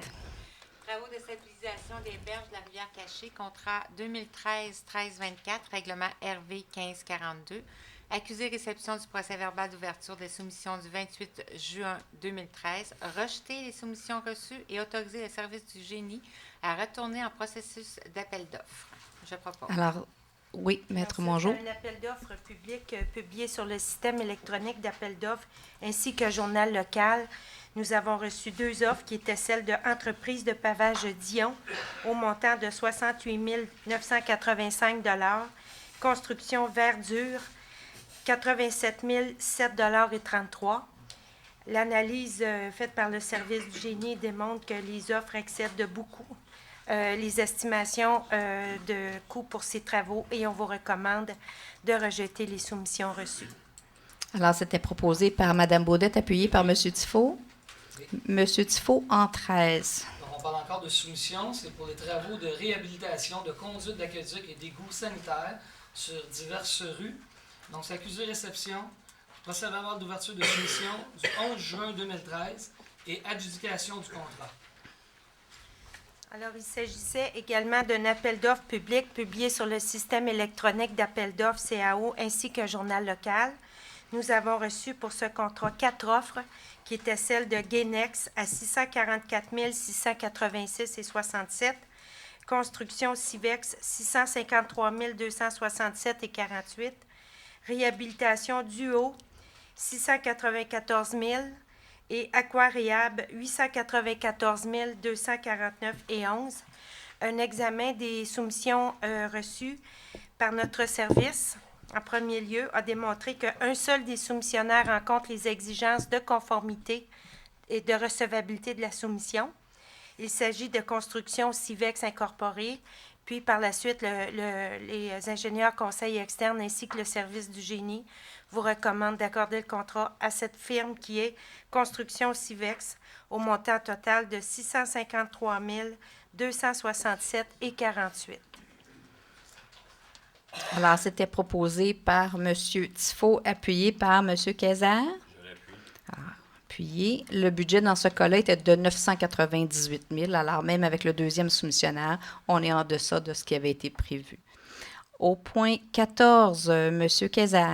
Travaux de l'utilisation des berges de la rivière Cachée, contrat 2013-1324, règlement RV 1542. Accusé réception du procès-verbal d'ouverture des soumissions du 28 juin 2013. Rejeter les soumissions reçues et autoriser le service du génie à retourner en processus d'appel d'offres. Je propose. Alors, oui, Maître Mongeau. C'est un appel d'offres public publié sur le système électronique d'appel d'offres ainsi qu'un journal local. Nous avons reçu 2 offres qui étaient celles de Entreprise de pavage Dion au montant de 68 985 $. Construction Verdure, 87 007,33 $. L'analyse faite par le service du génie démontre que les offres excèdent de beaucoup les estimations de coûts pour ces travaux et on vous recommande de rejeter les soumissions reçues. Alors, c'était proposé par Mme Baudette, appuyé par M. Tifo. M. Tifo en 13. Donc, on parle encore de soumission. C'est pour les travaux de réhabilitation de conduites d'aqueduc et d'égouts sanitaires sur diverses rues. Donc, c'est accusé-réception, procès-verbal d'ouverture de soumission du 11 juin 2013 et adjudication du contrat. Alors, il s'agissait également d'un appel d'offres public publié sur le système électronique d'appel d'offres CAO ainsi qu'un journal local. Nous avons reçu pour ce contrat 4 offres qui étaient celles de Ganex à 644 686,67 $, Construction Civex 653 267,48 $, Réhabilitation Duo 694 000 $ et Aquaréhab 894 249,11 $. Un examen des soumissions reçues par notre service, en premier lieu, a démontré qu'un seul des soumissionnaires rencontre les exigences de conformité et de recevabilité de la soumission. Il s'agit de Construction Civex Incorporée, puis par la suite, les ingénieurs conseils externes ainsi que le service du génie vous recommandent d'accorder le contrat à cette firme qui est Construction Civex au montant total de 653 267,48 $. Alors, c'était proposé par M. Tifo, appuyé par M. Kayser. Appuyé. Le budget dans ce cas-là était de 998 000 $. Alors, même avec le deuxième soumissionnaire, on est en deçà de ce qui avait été prévu. Au point 14, M. Kayser.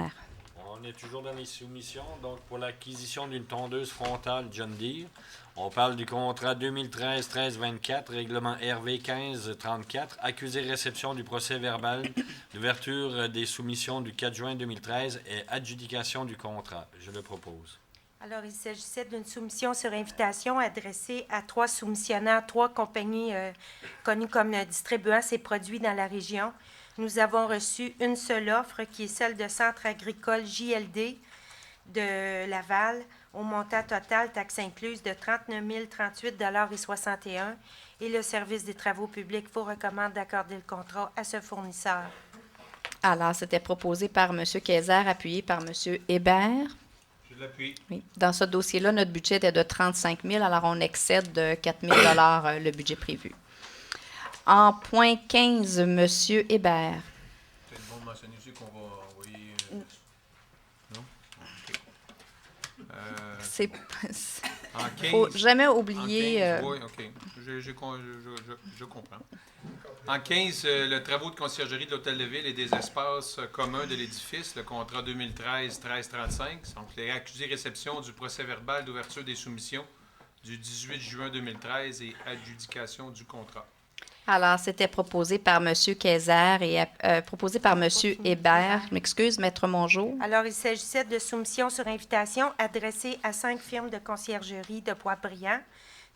On est toujours dans les soumissions. Donc, pour l'acquisition d'une tondeuse frontale John Deere, on parle du contrat 2013-13-24, règlement RV 15-34, accusé-réception du procès-verbal d'ouverture des soumissions du 4 juin 2013 et adjudication du contrat. Je le propose. Alors, il s'agissait d'une soumission sur invitation adressée à 3 soumissionnaires, 3 compagnies connues comme distribuant ces produits dans la région. Nous avons reçu une seule offre qui est celle de Centre agricole JLD de Laval au montant total, taxes incluses, de 39 038,61 $ et le service des travaux publics vous recommande d'accorder le contrat à ce fournisseur. Alors, c'était proposé par M. Kayser, appuyé par M. Hébert. Je l'appuie. Oui. Dans ce dossier-là, notre budget était de 35 000 $, alors on excède de 4 000 $ le budget prévu. En point 15, M. Hébert. C'est bon de mentionner aussi qu'on va envoyer... Non? OK. Il ne faut jamais oublier... En 15, oui, OK. Je comprends. En 15, le travaux de conciergerie de l'Hôtel de Ville et des espaces communs de l'édifice, le contrat 2013-1335, donc les accusés-réception du procès-verbal d'ouverture des soumissions du 18 juin 2013 et adjudication du contrat. Alors, c'était proposé par M. Kayser et proposé par M. Hébert. Je m'excuse, Maître Mongeau. Alors, il s'agissait de soumissions sur invitation adressées à 5 firmes de conciergerie de Boisbriand.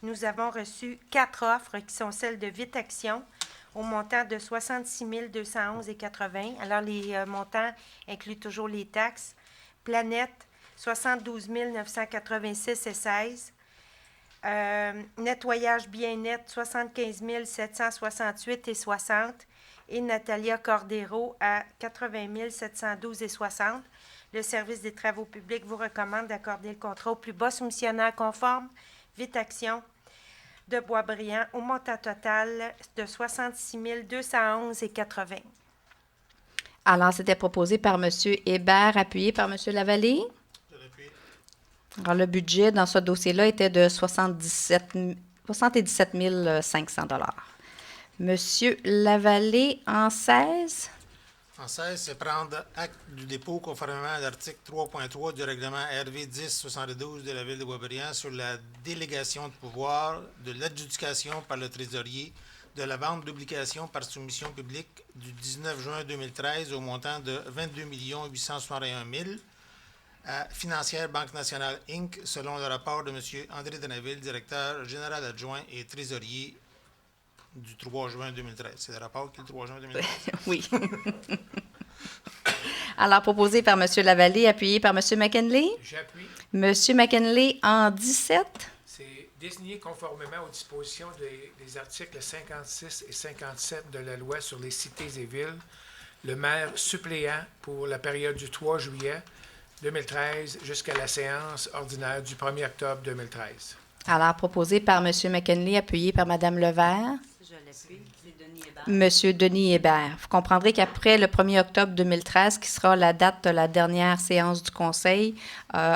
Nous avons reçu 4 offres qui sont celles de Vite Action au montant de 66 211,80 $. Alors, les montants incluent toujours les taxes. Planète, 72 986,16 $. Nettoyage Bien-être, 75 768,60 $. Et Natalia Cordero à 80 712,60 $. Le service des travaux publics vous recommande d'accorder le contrat au plus bas soumissionnaire conforme, Vite Action de Boisbriand, au montant total de 66 211,80 $. Alors, c'était proposé par M. Hébert, appuyé par M. Lavallée. Alors, le budget dans ce dossier-là était de 77 77 500 $. Monsieur Lavallée, en 16. En 16, c'est prendre acte du dépôt conformément à l'article 3.3 du règlement RV 1072 de la Ville de Boisbriand sur la délégation de pouvoir de l'adjudication par le trésorier de la vente d'obligations par soumission publique du 19 juin 2013 au montant de 22 861 000 à Financière Banque Nationale Inc., selon le rapport de M. André Denaville, directeur général adjoint et trésorier du 3 juin 2013. C'est le rapport qui est le 3 juin 2013? Oui. Alors, proposé par M. Lavallée, appuyé par M. McKinley. J'appuie. M. McKinley, en 17. C'est désigné conformément aux dispositions des articles 56 et 57 de la loi sur les cités et villes, le maire suppléant pour la période du 3 juillet 2013 jusqu'à la séance ordinaire du 1er octobre 2013. Alors, proposé par M. McKinley, appuyé par Mme Levert. Je l'appuie. C'est Denis Hébert. Monsieur Denis Hébert. Vous comprendrez qu'après le 1er octobre 2013, qui sera la date de la dernière séance du Conseil,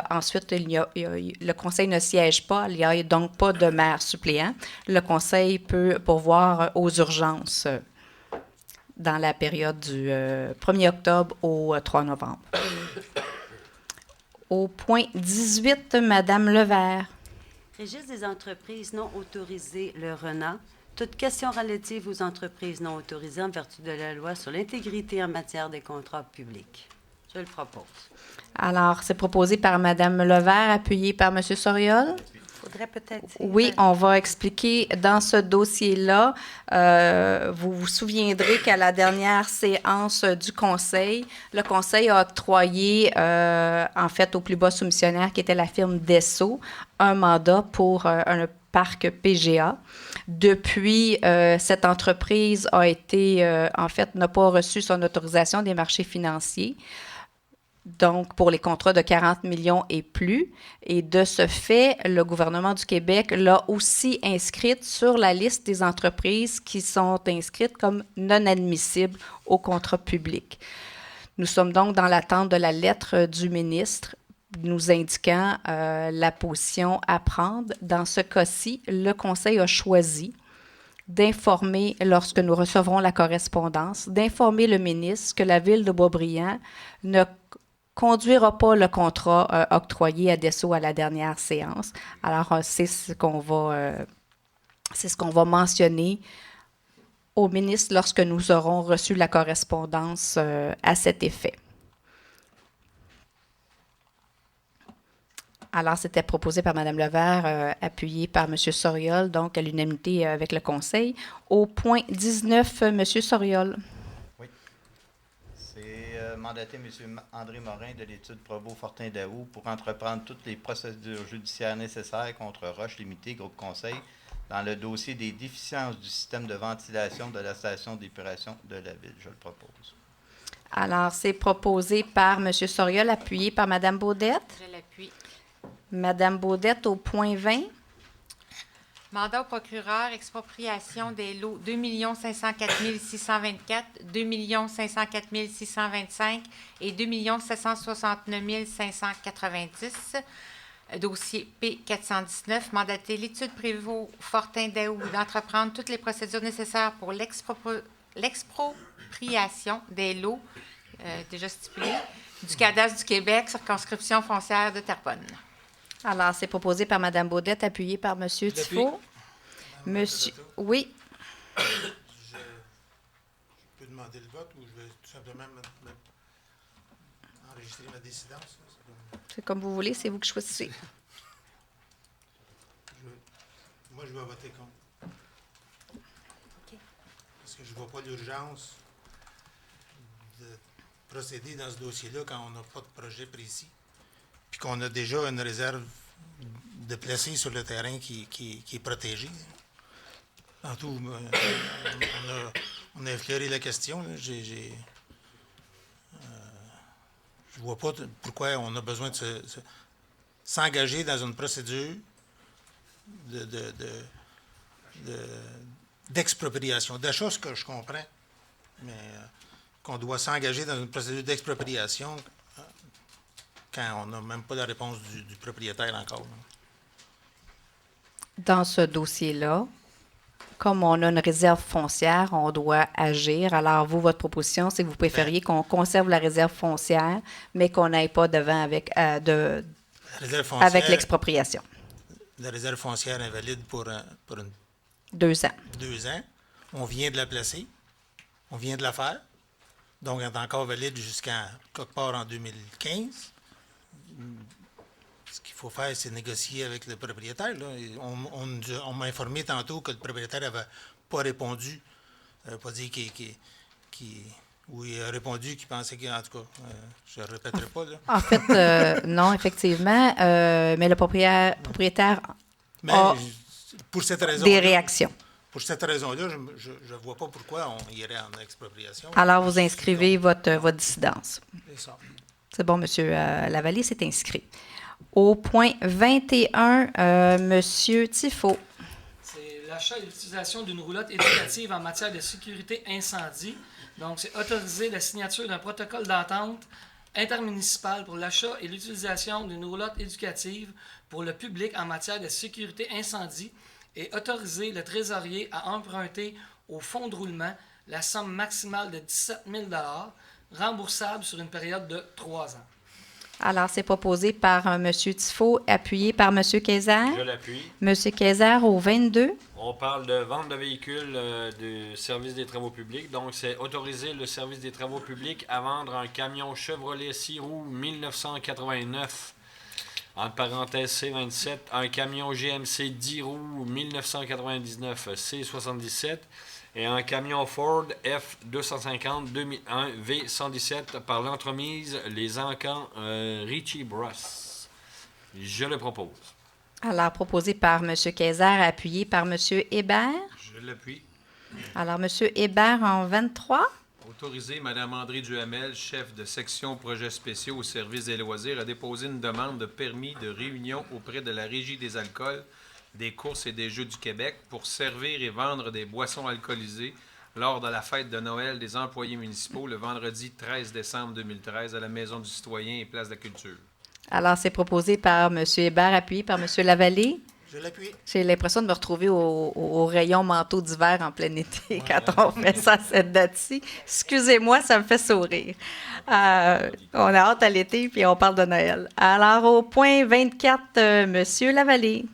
ensuite, le Conseil ne siège pas, il n'y a donc pas de maire suppléant. Le Conseil peut pourvoir aux urgences dans la période du 1er octobre au 3 novembre. Au point 18, Mme Levert. Registre des entreprises non autorisées, le RENA. Toute question relative aux entreprises non autorisées en vertu de la loi sur l'intégrité en matière des contrats publics. Je le propose. Alors, c'est proposé par Mme Levert, appuyé par M. Soriol. Faudrait peut-être dire, Oui, on va expliquer dans ce dossier-là. Vous vous souviendrez qu'à la dernière séance du Conseil, le Conseil a octroyé, en fait, au plus bas soumissionnaire, qui était la firme Dessau, un mandat pour un parc PGA. Depuis, cette entreprise a été, en fait, n'a pas reçu son autorisation des marchés financiers. Donc, pour les contrats de 40 millions et plus. Et de ce fait, le gouvernement du Québec l'a aussi inscrite sur la liste des entreprises qui sont inscrites comme non admissibles au contrat public. Nous sommes donc dans l'attente de la lettre du ministre nous indiquant la position à prendre. Dans ce cas-ci, le Conseil a choisi d'informer, lorsque nous recevrons la correspondance, d'informer le ministre que la Ville de Boisbriand ne conduira pas le contrat octroyé à Dessau à la dernière séance. Alors, c'est ce qu'on va mentionner au ministre lorsque nous aurons reçu la correspondance à cet effet. Alors, c'était proposé par Mme Levert, appuyé par M. Soriol, donc à l'unanimité avec le Conseil. Au point 19, M. Soriol. Mandater M. André Morin de l'étude Provost-Fortin-Daou pour entreprendre toutes les procédures judiciaires nécessaires contre Roche Limité, Groupe Conseil, dans le dossier des déficiences du système de ventilation de la station d'épuration de la Ville. Je le propose. Alors, c'est proposé par M. Soriol, appuyé par Mme Baudette. Je l'appuie. Mme Baudette au point 20. Mandat au procureur, expropriation des lots 2 504 624, 2 504 625 et 2 769 590. Dossier P419, mandater l'étude Prévost-Fortin-Daou d'entreprendre toutes les procédures nécessaires pour l'expropriation des lots, déjà stipulés, du cadastre du Québec, circonscription foncière de Terrebonne. Alors, c'est proposé par Mme Baudette, appuyé par M. Tifo. Monsieur, oui. Je peux demander le vote ou je vais tout simplement enregistrer ma décidence? C'est comme vous voulez, c'est vous qui choisissez. Moi, je vais voter contre. Parce que je ne vois pas d'urgence de procéder dans ce dossier-là quand on n'a pas de projet précis. Puis qu'on a déjà une réserve de placer sur le terrain qui est protégée. En tout, on a effleuré la question. Je ne vois pas pourquoi on a besoin de s'engager dans une procédure d'expropriation. D'achat, ce que je comprends, mais qu'on doit s'engager dans une procédure d'expropriation quand on n'a même pas la réponse du propriétaire encore. Dans ce dossier-là, comme on a une réserve foncière, on doit agir. Alors, vous, votre proposition, c'est que vous préfériez qu'on conserve la réserve foncière, mais qu'on n'aille pas devant avec, Réserve foncière, avec l'expropriation. La réserve foncière invalide pour 2 ans. 2 ans. On vient de la placer. On vient de la faire. Donc, elle est encore valide jusqu'à quelque part en 2015. Ce qu'il faut faire, c'est négocier avec le propriétaire. Là. On m'a informé tantôt que le propriétaire n'avait pas répondu. Pas dit ou il a répondu qu'il pensait qu'en tout cas, je ne le répéterai pas. Là. En fait, non, effectivement, mais le propriétaire a pour cette raison des réactions. Pour cette raison-là, je ne vois pas pourquoi on irait en expropriation. Alors, vous inscrivez votre dissidence. C'est ça. C'est bon, M. Lavallée, c'est inscrit. Au point 21, M. Tifo. C'est l'achat et l'utilisation d'une roulotte éducative en matière de sécurité incendie. Donc, c'est autoriser la signature d'un protocole d'entente intermunicipal pour l'achat et l'utilisation d'une roulotte éducative pour le public en matière de sécurité incendie et autoriser le trésorier à emprunter au fonds de roulement la somme maximale de 17 000 remboursable sur une période de 3 ans. Alors, c'est proposé par M. Tifo, appuyé par M. Kayser. Je l'appuie. M. Kayser au 22. On parle de vente de véhicules du service des travaux publics. Donc, c'est autoriser le service des travaux publics à vendre un camion Chevrolet 6 roues 1989, entre parenthèses C27, un camion GMC 10 roues 1999 C77 et un camion Ford F250 2001 V117 par l'entremise Les Encans Ritchie Bros. Je le propose. Alors, proposé par M. Kayser, appuyé par M. Hébert. Je l'appuie. Alors, M. Hébert en 23. Autoriser Mme André Duhamel, chef de section projets spéciaux au service des loisirs, à déposer une demande de permis de réunion auprès de la Régie des alcools, des courses et des jeux du Québec pour servir et vendre des boissons alcoolisées lors de la fête de Noël des employés municipaux le vendredi 13 décembre 2013 à la Maison du Citoyen et Place de la Culture. Alors, c'est proposé par M. Hébert, appuyé par M. Lavallée. Je l'appuie. J'ai l'impression de me retrouver au rayon manteau d'hiver en plein été quand on fait ça à cette date-ci. Excusez-moi, ça me fait sourire. On a hâte à l'été, puis on parle de Noël. Alors, au point 24, M. Lavallée.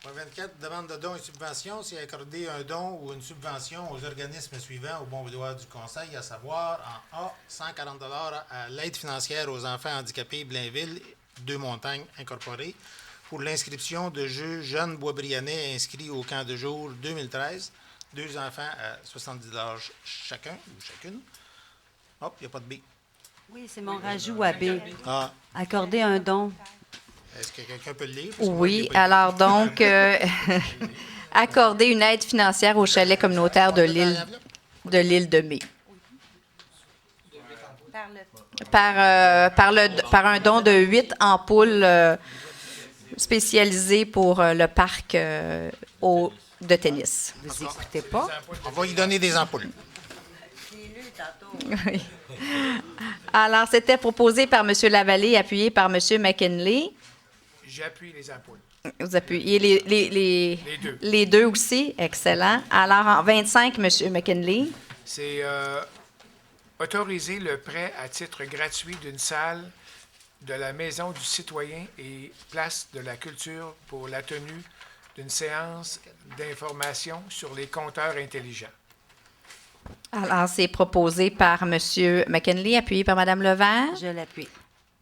Point 24, demande de dons et subventions. C'est accorder un don ou une subvention aux organismes suivants au bon vouloir du Conseil, à savoir en A, 140 $ à l'aide financière aux enfants handicapés Blainville, Deux-Montagnes incorporées, pour l'inscription de jeunes boisbriannais inscrits au camp de jour 2013. 2 enfants à 70 $ chacun ou chacune. Hop, il n'y a pas de B. Oui, c'est mon rajout à B. Ah. Accorder un don. Est-ce que quelqu'un peut le lire? Oui, alors donc, accorder une aide financière au chalet communautaire de l'île de Mai. Par un don de 8 ampoules spécialisées pour le parc de tennis. Vous n'écoutez pas? On va y donner des ampoules. Oui. Alors, c'était proposé par M. Lavallée, appuyé par M. McKinley. J'appuie les ampoules. Vous appuyez les deux aussi. Excellent. Alors, en 25, M. McKinley. C'est autoriser le prêt à titre gratuit d'une salle de la Maison du Citoyen et Place de la Culture pour la tenue d'une séance d'information sur les compteurs intelligents. Alors, c'est proposé par M. McKinley, appuyé par Mme Levert. Je l'appuie.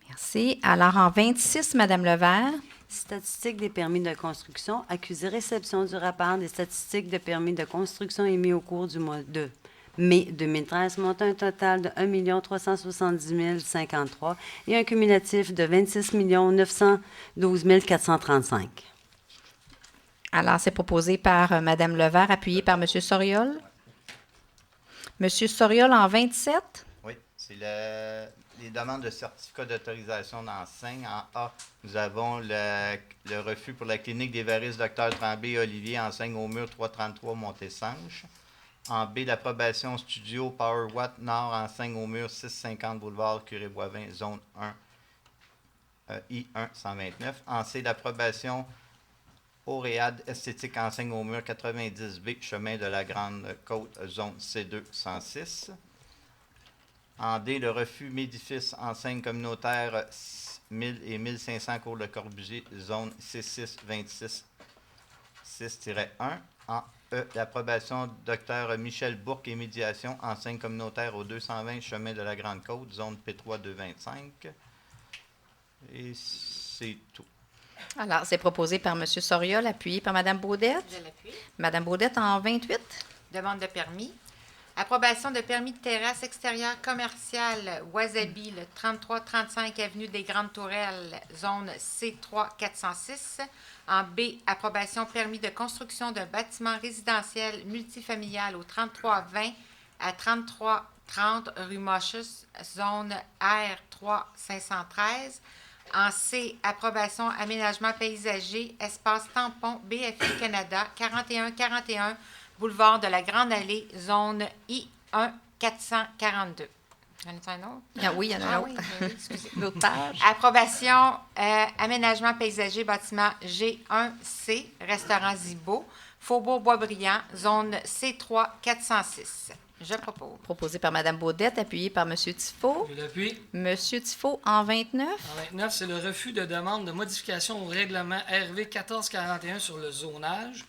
Merci. Alors, en 26, Mme Levert. Statistiques des permis de construction. Accusé réception du rapport des statistiques de permis de construction émis au cours du mois de mai 2013, montant un total de 1 370 053 et un cumulatif de 26 912 435. Alors, c'est proposé par Mme Levert, appuyé par M. Soriol. M. Soriol en 27. Oui, c'est les demandes de certificat d'autorisation d'enseigne. En A, nous avons le refus pour la clinique des varices Dr Tremblay et Olivier, enseigne au mur 333 Montésange. En B, l'approbation studio PowerWatt Nord, enseigne au mur 650 boulevard Curé-Boivin, zone 1, I1 129. En C, l'approbation Auréade Esthétique Enseigne au mur 90B, chemin de la Grande Côte, zone C2 106. En D, le refus Médifice Enseigne communautaire 1000 et 1500 Cours de Corbusier, zone C626 6-1. En E, l'approbation du Dr Michel Bourque et médiation, enseigne communautaire au 220 chemin de la Grande Côte, zone P3 225. Et c'est tout. Alors, c'est proposé par M. Soriol, appuyé par Mme Baudette. Je l'appuie. Mme Baudette en 28. Demande de permis. Approbation de permis de terrasse extérieure commerciale Wasabi, le 33-35 avenue des Grandes Tourelles, zone C3 406. En B, approbation permis de construction d'un bâtiment résidentiel multifamilial au 3320 à 3330 rue Moschus, zone R3 513. En C, approbation aménagement paysager, espace tampon BFI Canada, 4141 boulevard de la Grande Allée, zone I1 442. Y en a un autre? Ah oui, il y en a un autre. Oui, oui, excusez. L'autre page. Approbation aménagement paysager bâtiment G1C, restaurant Zibo, Faubourg Boisbriand, zone C3 406. Je propose. Proposé par Mme Baudette, appuyé par M. Tifo. Je l'appuie. M. Tifo en 29. En 29, c'est le refus de demande de modification au règlement RV 1441 sur le zonage.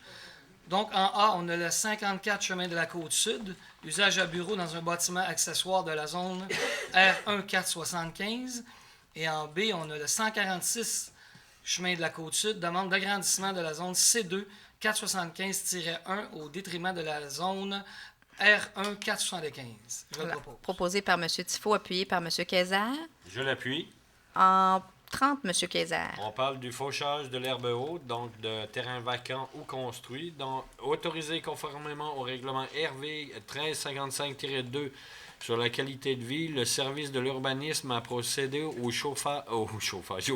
Donc, en A, on a le 54 chemin de la Côte-Sud, usage à bureau dans un bâtiment accessoire de la zone R1 475. Et en B, on a le 146 chemin de la Côte-Sud, demande d'agrandissement de la zone C2 475-1 au détriment de la zone R1 475. Je le propose. Proposé par M. Tifo, appuyé par M. Kayser. Je l'appuie. En 30, M. Kayser. On parle du fauchage de l'herbe haute, donc de terrain vacant ou construit, donc autorisé conformément au règlement RV 1355-2 sur la qualité de vie. Le service de l'urbanisme a procédé au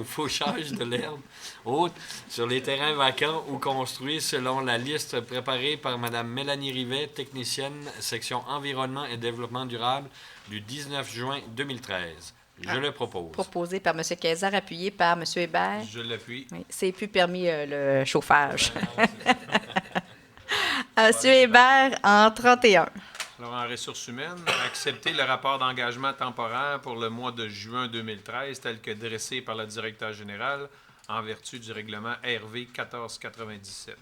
fauchage de l'herbe haute sur les terrains vacants ou construits selon la liste préparée par Mme Mélanie Rivet, technicienne, section environnement et développement durable du 19 juin 2013. Je le propose. Proposé par M. Kayser, appuyé par M. Hébert. Je l'appuie. Oui, c'est plus permis le chauffage. M. Hébert en 31. Alors, en ressources humaines, accepter le rapport d'engagement temporaire pour le mois de juin 2013 tel que dressé par le directeur général en vertu du règlement RV 1497.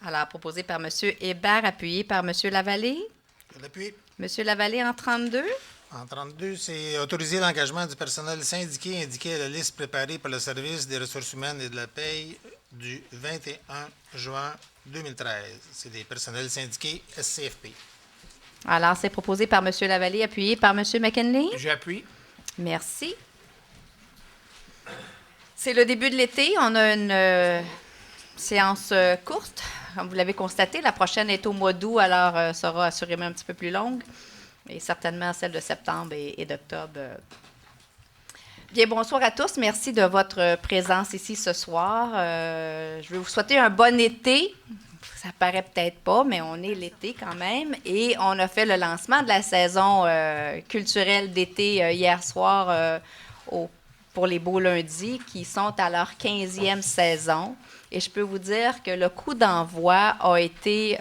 Alors, proposé par M. Hébert, appuyé par M. Lavallée. Je l'appuie. M. Lavallée en 32. En 32, c'est autoriser l'engagement du personnel syndiqué indiqué à la liste préparée par le service des ressources humaines et de la paye du 21 juin 2013. C'est des personnels syndiqués SCFP. Alors, c'est proposé par M. Lavallée, appuyé par M. McKinley. J'appuie. Merci. C'est le début de l'été. On a une séance courte. Comme vous l'avez constaté, la prochaine est au mois d'août, alors sera assurément un petit peu plus longue. Et certainement celle de septembre et d'octobre. Bien, bonsoir à tous. Merci de votre présence ici ce soir. Je vais vous souhaiter un bon été. Ça paraît peut-être pas, mais on est l'été quand même. Et on a fait le lancement de la saison culturelle d'été hier soir pour les Beaux Lundis, qui sont à leur 15e saison. Et je peux vous dire que le coup d'envoi a été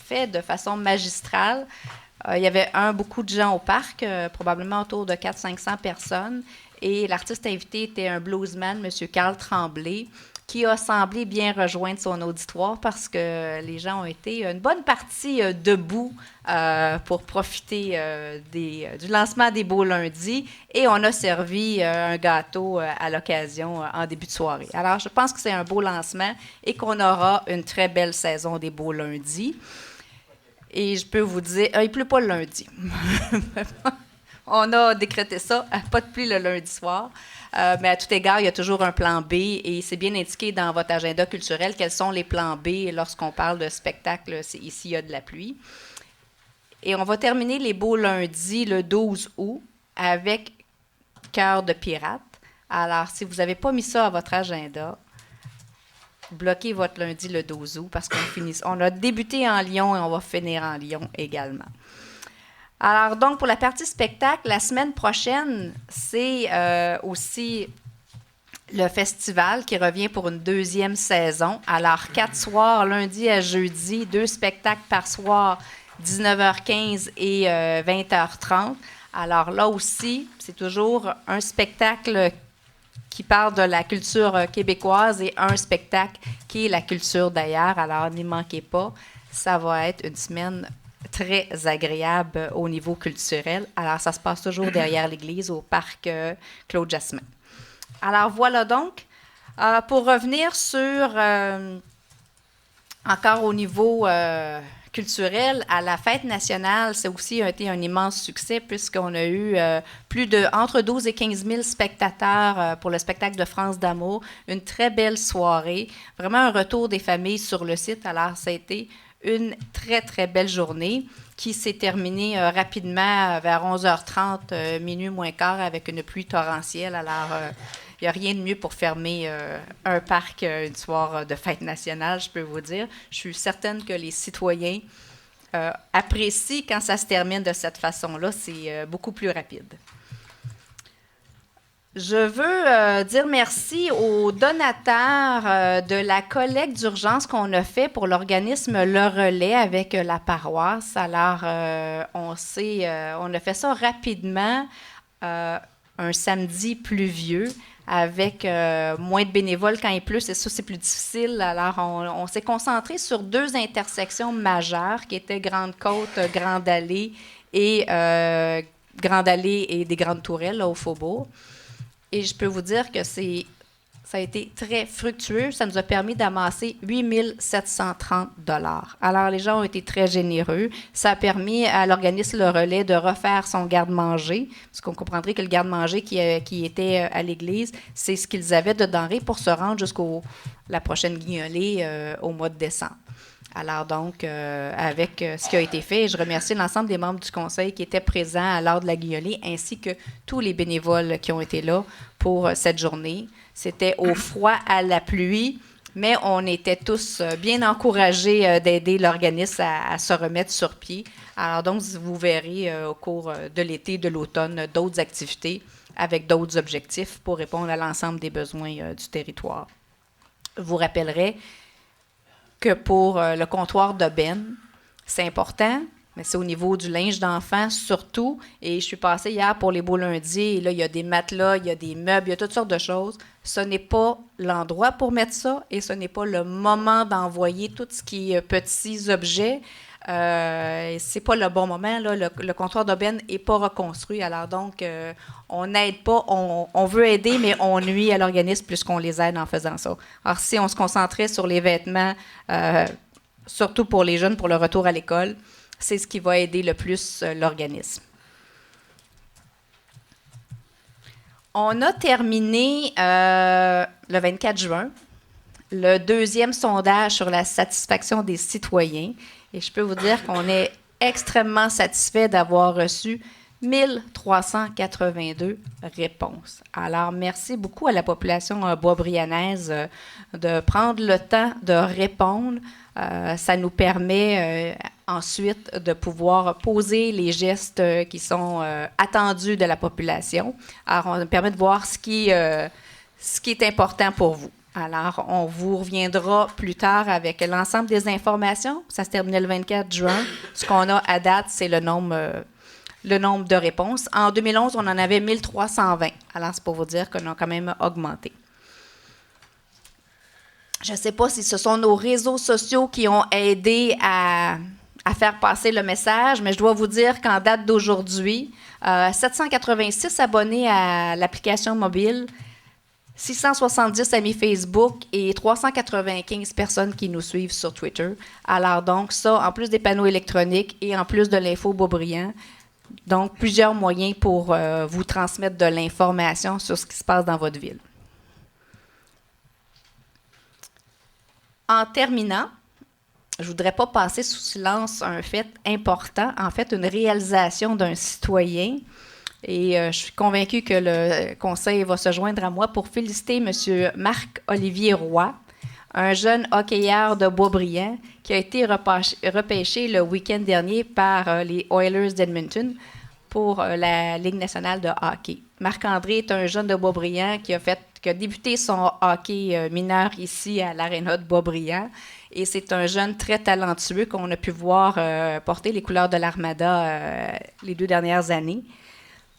fait de façon magistrale. Il y avait beaucoup de gens au parc, probablement autour de 400-500 personnes. Et l'artiste invité était un bluesman, M. Carl Tremblay, qui a semblé bien rejoindre son auditoire parce que les gens ont été une bonne partie debout pour profiter du lancement des Beaux Lundis. Et on a servi un gâteau à l'occasion en début de soirée. Alors, je pense que c'est un beau lancement et qu'on aura une très belle saison des Beaux Lundis. Et je peux vous dire, il ne pleut pas le lundi. On a décrété ça, pas de pluie le lundi soir. Mais à tout égard, il y a toujours un plan B et c'est bien indiqué dans votre agenda culturel quels sont les plans B lorsqu'on parle de spectacle ici, il y a de la pluie. Et on va terminer les Beaux Lundis le 12 août avec Cœur de pirate. Alors, si vous n'avez pas mis ça à votre agenda, bloquez votre lundi le 12 août parce on a débuté en Lyon et on va finir en Lyon également. Alors, donc, pour la partie spectacle, la semaine prochaine, c'est aussi le festival qui revient pour une deuxième saison. Alors, 4 soirs, lundi à jeudi, 2 spectacles par soir, 19h15 et 20h30. Alors là aussi, c'est toujours un spectacle qui parle de la culture québécoise et un spectacle qui est la culture d'ailleurs. Alors, n'y manquez pas, ça va être une semaine très agréable au niveau culturel. Alors, ça se passe toujours derrière l'église au parc Claude Jasmin. Alors, voilà donc. Pour revenir sur, encore au niveau culturel, à la fête nationale, ça aussi a été un immense succès puisqu'on a eu entre 12 et 15 000 spectateurs pour le spectacle de France d'amour. Une très belle soirée. Vraiment un retour des familles sur le site. Alors, ça a été une très, très belle journée qui s'est terminée rapidement vers 11h30, minuit moins quart, avec une pluie torrentielle. Alors, il n'y a rien de mieux pour fermer un parc une soirée de fête nationale, je peux vous dire. Je suis certaine que les citoyens apprécient quand ça se termine de cette façon-là. C'est beaucoup plus rapide. Je veux dire merci aux donateurs de la collecte d'urgence qu'on a fait pour l'organisme Le Relais avec la paroisse. Alors, on a fait ça rapidement un samedi pluvieux avec moins de bénévoles quand il pleut. C'est ça, c'est plus difficile. Alors, on s'est concentré sur 2 intersections majeures qui étaient Grande-Côte, Grande-Allée et des Grandes Tourelles là, au Faubourg. Et je peux vous dire que ça a été très fructueux. Ça nous a permis d'amasser 8 730 $. Alors, les gens ont été très généreux. Ça a permis à l'organisme Le Relais de refaire son garde-manger, parce qu'on comprendrait que le garde-manger qui était à l'église, c'est ce qu'ils avaient de denrées pour se rendre jusqu'à la prochaine guignolée au mois de décembre. Alors donc, avec ce qui a été fait, je remercie l'ensemble des membres du conseil qui étaient présents à l'heure de la guignolée, ainsi que tous les bénévoles qui ont été là pour cette journée. C'était au froid, à la pluie, mais on était tous bien encouragés d'aider l'organisme à se remettre sur pied. Alors donc, vous verrez au cours de l'été, de l'automne, d'autres activités avec d'autres objectifs pour répondre à l'ensemble des besoins du territoire. Je vous rappellerai que pour le comptoir de Ben, c'est important, mais c'est au niveau du linge d'enfant surtout. Et je suis passée hier pour les beaux lundis, et là, il y a des matelas, il y a des meubles, il y a toutes sortes de choses. Ce n'est pas l'endroit pour mettre ça et ce n'est pas le moment d'envoyer tout ce qui est petits objets. C'est pas le bon moment. Là. Le comptoir d'aubaine n'est pas reconstruit. Alors donc, on n'aide pas. On veut aider, mais on nuit à l'organisme plus qu'on les aide en faisant ça. Alors, si on se concentrait sur les vêtements, surtout pour les jeunes, pour le retour à l'école, c'est ce qui va aider le plus l'organisme. On a terminé le 24 juin le 2e sondage sur la satisfaction des citoyens. Et je peux vous dire qu'on est extrêmement satisfait d'avoir reçu 1382 réponses. Alors, merci beaucoup à la population boisbrianaise de prendre le temps de répondre. Ça nous permet ensuite de pouvoir poser les gestes qui sont attendus de la population. Alors, on nous permet de voir ce qui est important pour vous. Alors, on vous reviendra plus tard avec l'ensemble des informations. Ça se terminait le 24 juin. Ce qu'on a à date, c'est le nombre de réponses. En 2011, on en avait 1320. Alors, c'est pour vous dire qu'on a quand même augmenté. Je ne sais pas si ce sont nos réseaux sociaux qui ont aidé à faire passer le message, mais je dois vous dire qu'en date d'aujourd'hui, 786 abonnés à l'application mobile, 670 amis Facebook et 395 personnes qui nous suivent sur Twitter. Alors donc, ça, en plus des panneaux électroniques et en plus de l'info Beaubriand, donc plusieurs moyens pour vous transmettre de l'information sur ce qui se passe dans votre ville. En terminant, je ne voudrais pas passer sous silence un fait important, en fait une réalisation d'un citoyen. Et je suis convaincue que le conseil va se joindre à moi pour féliciter M. Marc-Olivier Roy, un jeune hockeyeur de Boisbriand qui a été repêché le week-end dernier par les Oilers d'Edmonton pour la Ligue nationale de hockey. Marc-André est un jeune de Boisbriand qui a fait qui a débuté son hockey mineur ici à l'Aréna de Boisbriand. Et c'est un jeune très talentueux qu'on a pu voir porter les couleurs de l'Armada les 2 dernières années.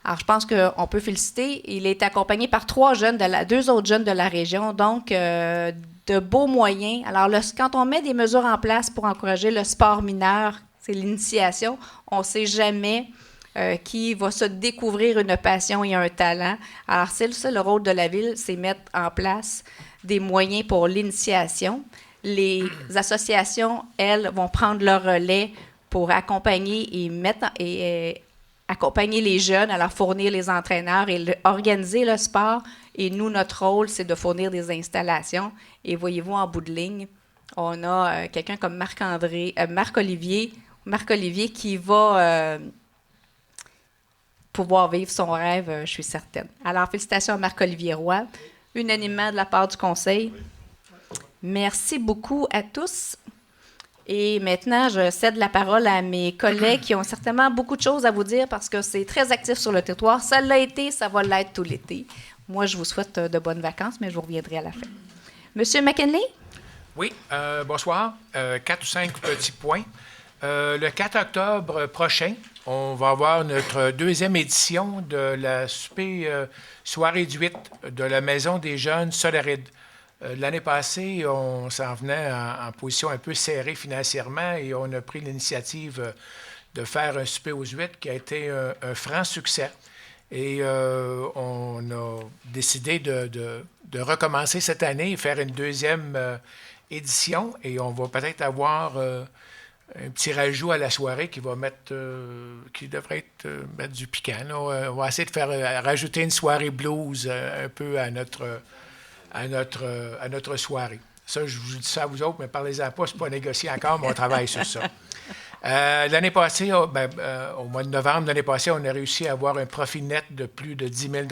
Alors, je pense qu'on peut féliciter. Il est accompagné par 2 autres jeunes de la région, donc de beaux moyens. Alors, quand on met des mesures en place pour encourager le sport mineur, c'est l'initiation, on ne sait jamais qui va se découvrir une passion et un talent. Alors, c'est ça le rôle de la Ville, c'est mettre en place des moyens pour l'initiation. Les associations, elles, vont prendre le relais pour accompagner et accompagner les jeunes, à leur fournir les entraîneurs et organiser le sport. Et nous, notre rôle, c'est de fournir des installations. Et voyez-vous, en bout de ligne, on a quelqu'un comme Marc-Olivier qui va pouvoir vivre son rêve, je suis certaine. Alors, félicitations à Marc-Olivier Roy, unanimement de la part du Conseil. Merci beaucoup à tous. Et maintenant, je cède la parole à mes collègues qui ont certainement beaucoup de choses à vous dire parce que c'est très actif sur le territoire. Ça l'a été, ça va l'être tout l'été. Moi, je vous souhaite de bonnes vacances, mais je vous reviendrai à la fin. Monsieur McKinley? Oui, bonsoir. 4 ou 5 petits points. Le 4 octobre prochain, on va avoir notre 2e édition de la soirée du 8 de la Maison des jeunes Solarides. L'année passée, on s'en venait en position un peu serrée financièrement et on a pris l'initiative de faire un souper aux 8 qui a été un franc succès. Et on a décidé de recommencer cette année et faire une 2e édition. Et on va peut-être avoir un petit rajout à la soirée qui va qui devrait mettre du piquant. Là. On va essayer de faire rajouter une soirée blues un peu à notre soirée. Ça, je vous dis ça à vous autres, mais parlez-en pas, c'est pas négocié encore, mais on travaille sur ça. L'année passée, au mois de novembre l'année passée, on a réussi à avoir un profit net de plus de 10 000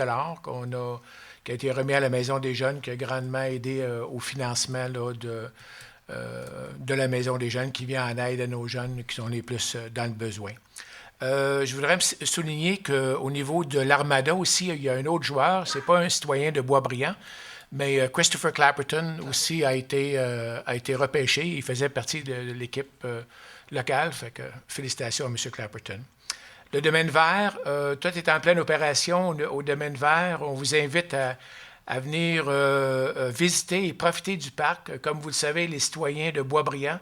qui a été remis à la Maison des jeunes, qui a grandement aidé au financement là, de la Maison des jeunes, qui vient en aide à nos jeunes qui sont les plus dans le besoin. Je voudrais souligner qu'au niveau de l'Armada aussi, il y a un autre joueur, c'est pas un citoyen de Boisbriand, mais Christopher Clapperton aussi a été repêché. Il faisait partie de l'équipe locale. Fait que félicitations à M. Clapperton. Le domaine vert, tout est en pleine opération au domaine vert. On vous invite à venir visiter et profiter du parc. Comme vous le savez, les citoyens de Boisbriand,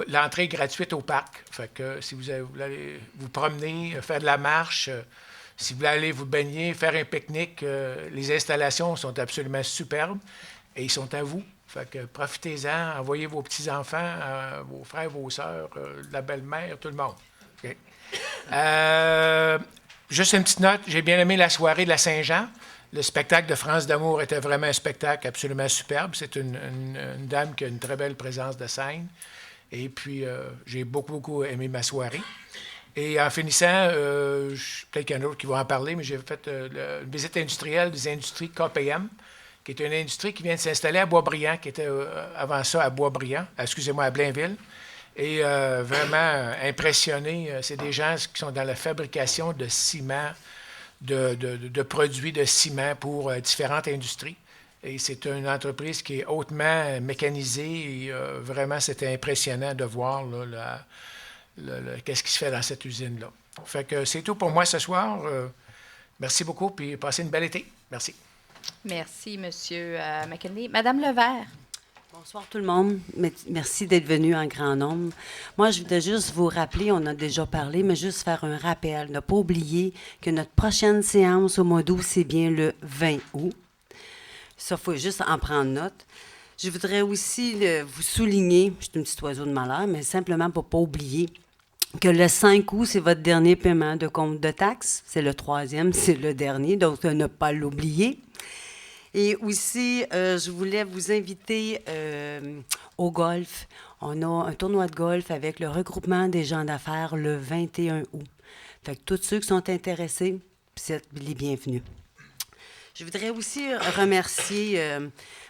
l'entrée est gratuite au parc. Fait que si vous allez vous promener, faire de la marche, si vous voulez aller vous baigner, faire un pique-nique, les installations sont absolument superbes et ils sont à vous. Fait que profitez-en, envoyez vos petits-enfants, vos frères, vos sœurs, la belle-mère, tout le monde. Okay. Juste une petite note, j'ai bien aimé la soirée de la Saint-Jean. Le spectacle de France d'Amour était vraiment un spectacle absolument superbe. C'est une dame qui a une très belle présence de scène. Et puis, j'ai beaucoup aimé ma soirée. Et en finissant, peut-être qu'il y en a d'autres qui vont en parler, mais j'ai fait une visite industrielle des industries KPM, qui est une industrie qui vient de s'installer à Boisbriand, qui était avant ça à à Blainville. Et vraiment impressionné. C'est des gens qui sont dans la fabrication de ciment, de produits de ciment pour différentes industries. Et c'est une entreprise qui est hautement mécanisée. Et, vraiment, c'était impressionnant de voir là, qu'est-ce qui se fait dans cette usine-là. Fait que c'est tout pour moi ce soir. Merci beaucoup, puis passez une belle été. Merci. Merci, M. McKinley. Madame Levert. Bonsoir tout le monde. Merci d'être venu en grand nombre. Moi, je voudrais juste vous rappeler, on a déjà parlé, mais juste faire un rappel. Ne pas oublier que notre prochaine séance au mois d'août, c'est bien le 20 août. Ça, il faut juste en prendre note. Je voudrais aussi vous souligner, je suis un petit oiseau de malheur, mais simplement pour ne pas oublier que le 5 août, c'est votre dernier paiement de compte de taxes. C'est le 3e, c'est le dernier, donc ne pas l'oublier. Et aussi, je voulais vous inviter au golf. On a un tournoi de golf avec le regroupement des gens d'affaires le 21 août. Fait que tous ceux qui sont intéressés, vous êtes les bienvenus. Je voudrais aussi remercier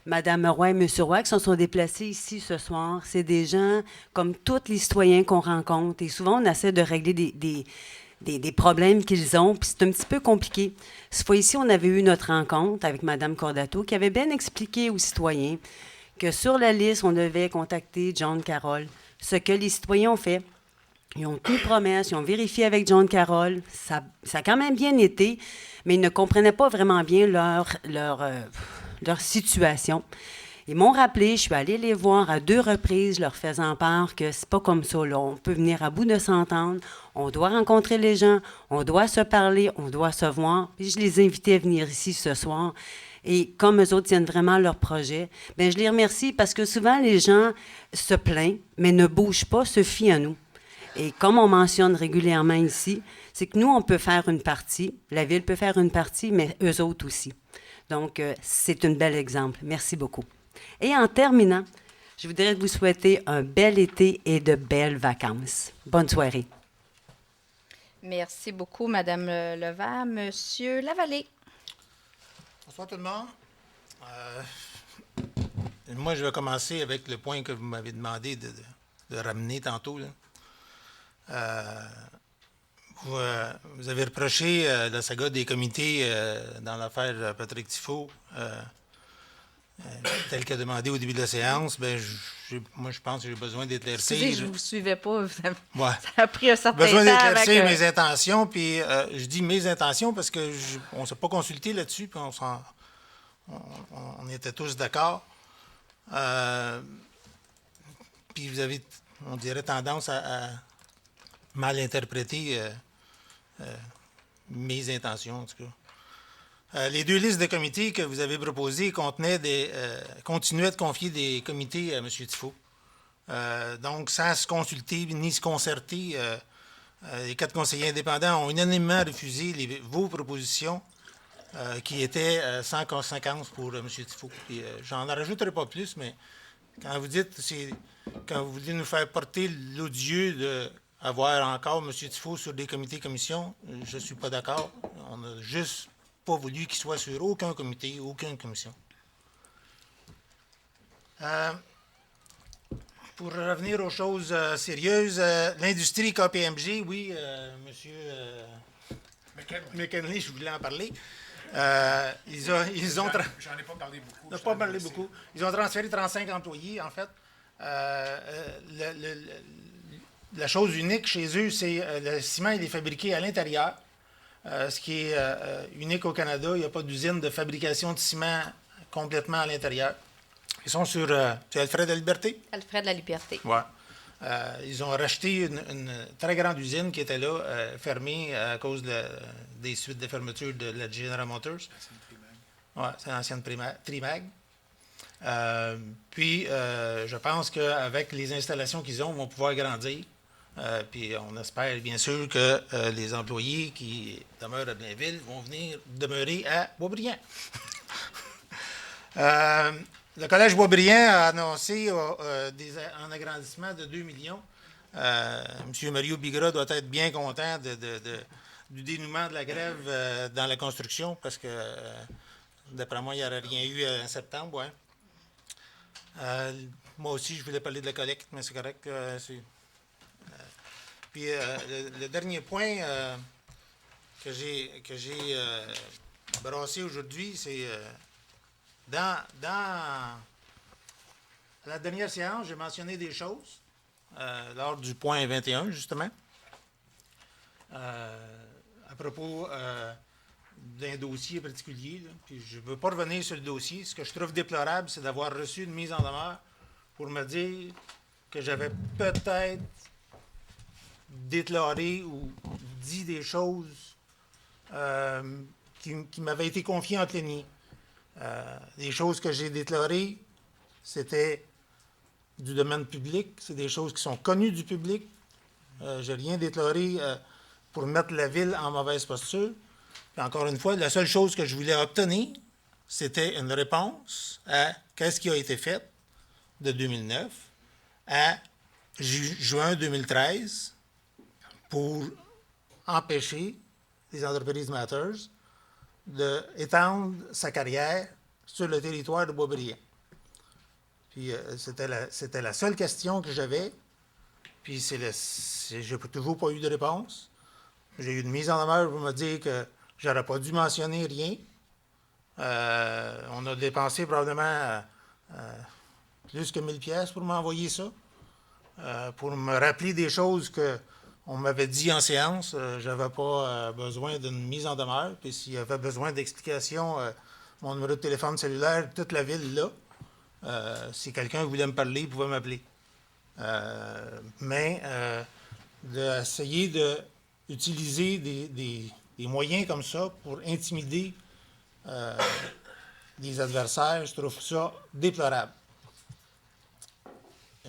Mme Roy et M. Roy qui se sont déplacés ici ce soir. C'est des gens comme tous les citoyens qu'on rencontre. Et souvent, on essaie de régler des problèmes qu'ils ont, puis c'est un petit peu compliqué. Cette fois-ci, on avait eu notre rencontre avec Mme Cordato, qui avait bien expliqué aux citoyens que sur la liste, on devait contacter John Carroll. Ce que les citoyens ont fait, ils ont tenu promesse, ils ont vérifié avec John Carroll, ça a quand même bien été, mais ils ne comprenaient pas vraiment bien leur situation. Ils m'ont rappelé, je suis allée les voir à 2 reprises, leur faisant part que c'est pas comme ça, là. On peut venir à bout de s'entendre, on doit rencontrer les gens, on doit se parler, on doit se voir. Puis je les ai invités à venir ici ce soir. Et comme eux autres tiennent vraiment leur projet, bien, je les remercie parce que souvent les gens se plaignent, mais ne bougent pas, se fient à nous. Et comme on mentionne régulièrement ici, c'est que nous, on peut faire une partie, la Ville peut faire une partie, mais eux autres aussi. Donc, c'est un bel exemple. Merci beaucoup. Et en terminant, je voudrais vous souhaiter un bel été et de belles vacances. Bonne soirée. Merci beaucoup, Madame Levert. Monsieur Lavallée. Bonsoir tout le monde. Moi, je vais commencer avec le point que vous m'avez demandé de ramener tantôt, là. Vous avez reproché la saga des comités dans l'affaire Patrick Tifo, tel qu'a demandé au début de la séance. Moi, je pense que j'ai besoin d'éclaircir. Excusez, je ne vous suivais pas. Ça Ouais. a pris un certain temps. Besoin d'éclaircir mes intentions. Puis je dis mes intentions parce qu'on ne s'est pas consulté là-dessus, puis on était tous d'accord. Puis vous avez, on dirait, tendance à mal interpréter mes intentions, en tout cas. Les 2 listes de comités que vous avez proposées continuaient de confier des comités à M. Tifo. Donc, sans se consulter ni se concerter, les 4 conseillers indépendants ont unanimement refusé vos propositions qui étaient sans conséquence pour M. Tifo. J'en rajouterai pas plus, mais quand vous voulez nous faire porter l'odieux d'avoir encore M. Tifo sur des comités commissions, je ne suis pas d'accord. On n'a juste pas voulu qu'il soit sur aucun comité, aucune commission. Pour revenir aux choses sérieuses, l'industrie KPMG, oui, M. McKinley, je voulais en parler. J'en ai pas parlé beaucoup. On n'a pas parlé beaucoup. Ils ont transféré 35 employés, en fait. La chose unique chez eux, c'est le ciment, il est fabriqué à l'intérieur. Ce qui est unique au Canada, il n'y a pas d'usine de fabrication de ciment complètement à l'intérieur. Ils sont sur... c'est Alfred la Liberté? Alfred la Liberté. Oui. Ils ont racheté une très grande usine qui était là, fermée à cause des suites de fermeture de la General Motors. Oui, c'est l'ancienne Trimag. Puis, je pense qu'avec les installations qu'ils ont, ils vont pouvoir grandir. Puis, on espère bien sûr que les employés qui demeurent à Blainville vont venir demeurer à Boisbriand. Le Collège Boisbriand a annoncé un agrandissement de 2 millions. M. Mario Bigra doit être bien content du dénouement de la grève dans la construction parce que, d'après moi, il n'y aurait rien eu en septembre. Ouais. Moi aussi, je voulais parler de la collecte, mais c'est correct. Puis le dernier point que j'ai brassé aujourd'hui, c'est dans la dernière séance, j'ai mentionné des choses lors du point 21, justement, à propos d'un dossier particulier. Là, puis je ne veux pas revenir sur le dossier. Ce que je trouve déplorable, c'est d'avoir reçu une mise en demeure pour me dire que j'avais peut-être déclaré ou dit des choses qui m'avaient été confiées entre les nids. Les choses que j'ai déclarées, c'était du domaine public, c'est des choses qui sont connues du public. Je n'ai rien déclaré pour mettre la Ville en mauvaise posture. Puis encore une fois, la seule chose que je voulais obtenir, c'était une réponse à qu'est-ce qui a été fait de 2009 à juin 2013 pour empêcher les entreprises Matters d'étendre sa carrière sur le territoire de Boisbriand. Puis c'était la seule question que j'avais. Puis je n'ai toujours pas eu de réponse. J'ai eu une mise en demeure pour me dire que j'aurais pas dû mentionner rien. On a dépensé probablement plus que 1000 pièces pour m'envoyer ça, pour me rappeler des choses qu'on m'avait dit en séance. J'avais pas besoin d'une mise en demeure. Puis s'il y avait besoin d'explications, mon numéro de téléphone cellulaire, toute la ville là. Si quelqu'un voulait me parler, il pouvait m'appeler. Mais d'essayer d'utiliser des moyens comme ça pour intimider des adversaires, je trouve ça déplorable.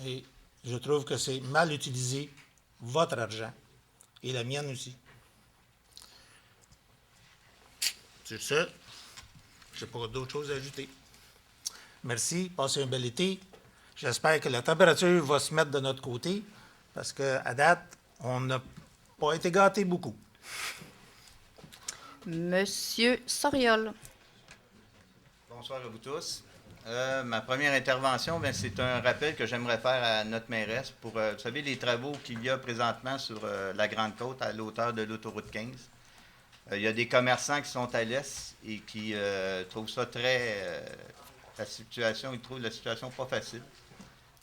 Et je trouve que c'est mal utilisé votre argent et la mienne aussi. Sur ce, je n'ai pas d'autres choses à ajouter. Merci, passez un bel été. J'espère que la température va se mettre de notre côté parce qu'à date, on n'a pas été gâtés beaucoup. Monsieur Soriol. Bonsoir à vous tous. Ma première intervention, c'est un rappel que j'aimerais faire à notre mairesse pour, vous savez, les travaux qu'il y a présentement sur la Grande Côte à l'auteur de l'autoroute 15. Il y a des commerçants qui sont à l'est et qui trouvent ça ils trouvent la situation pas facile.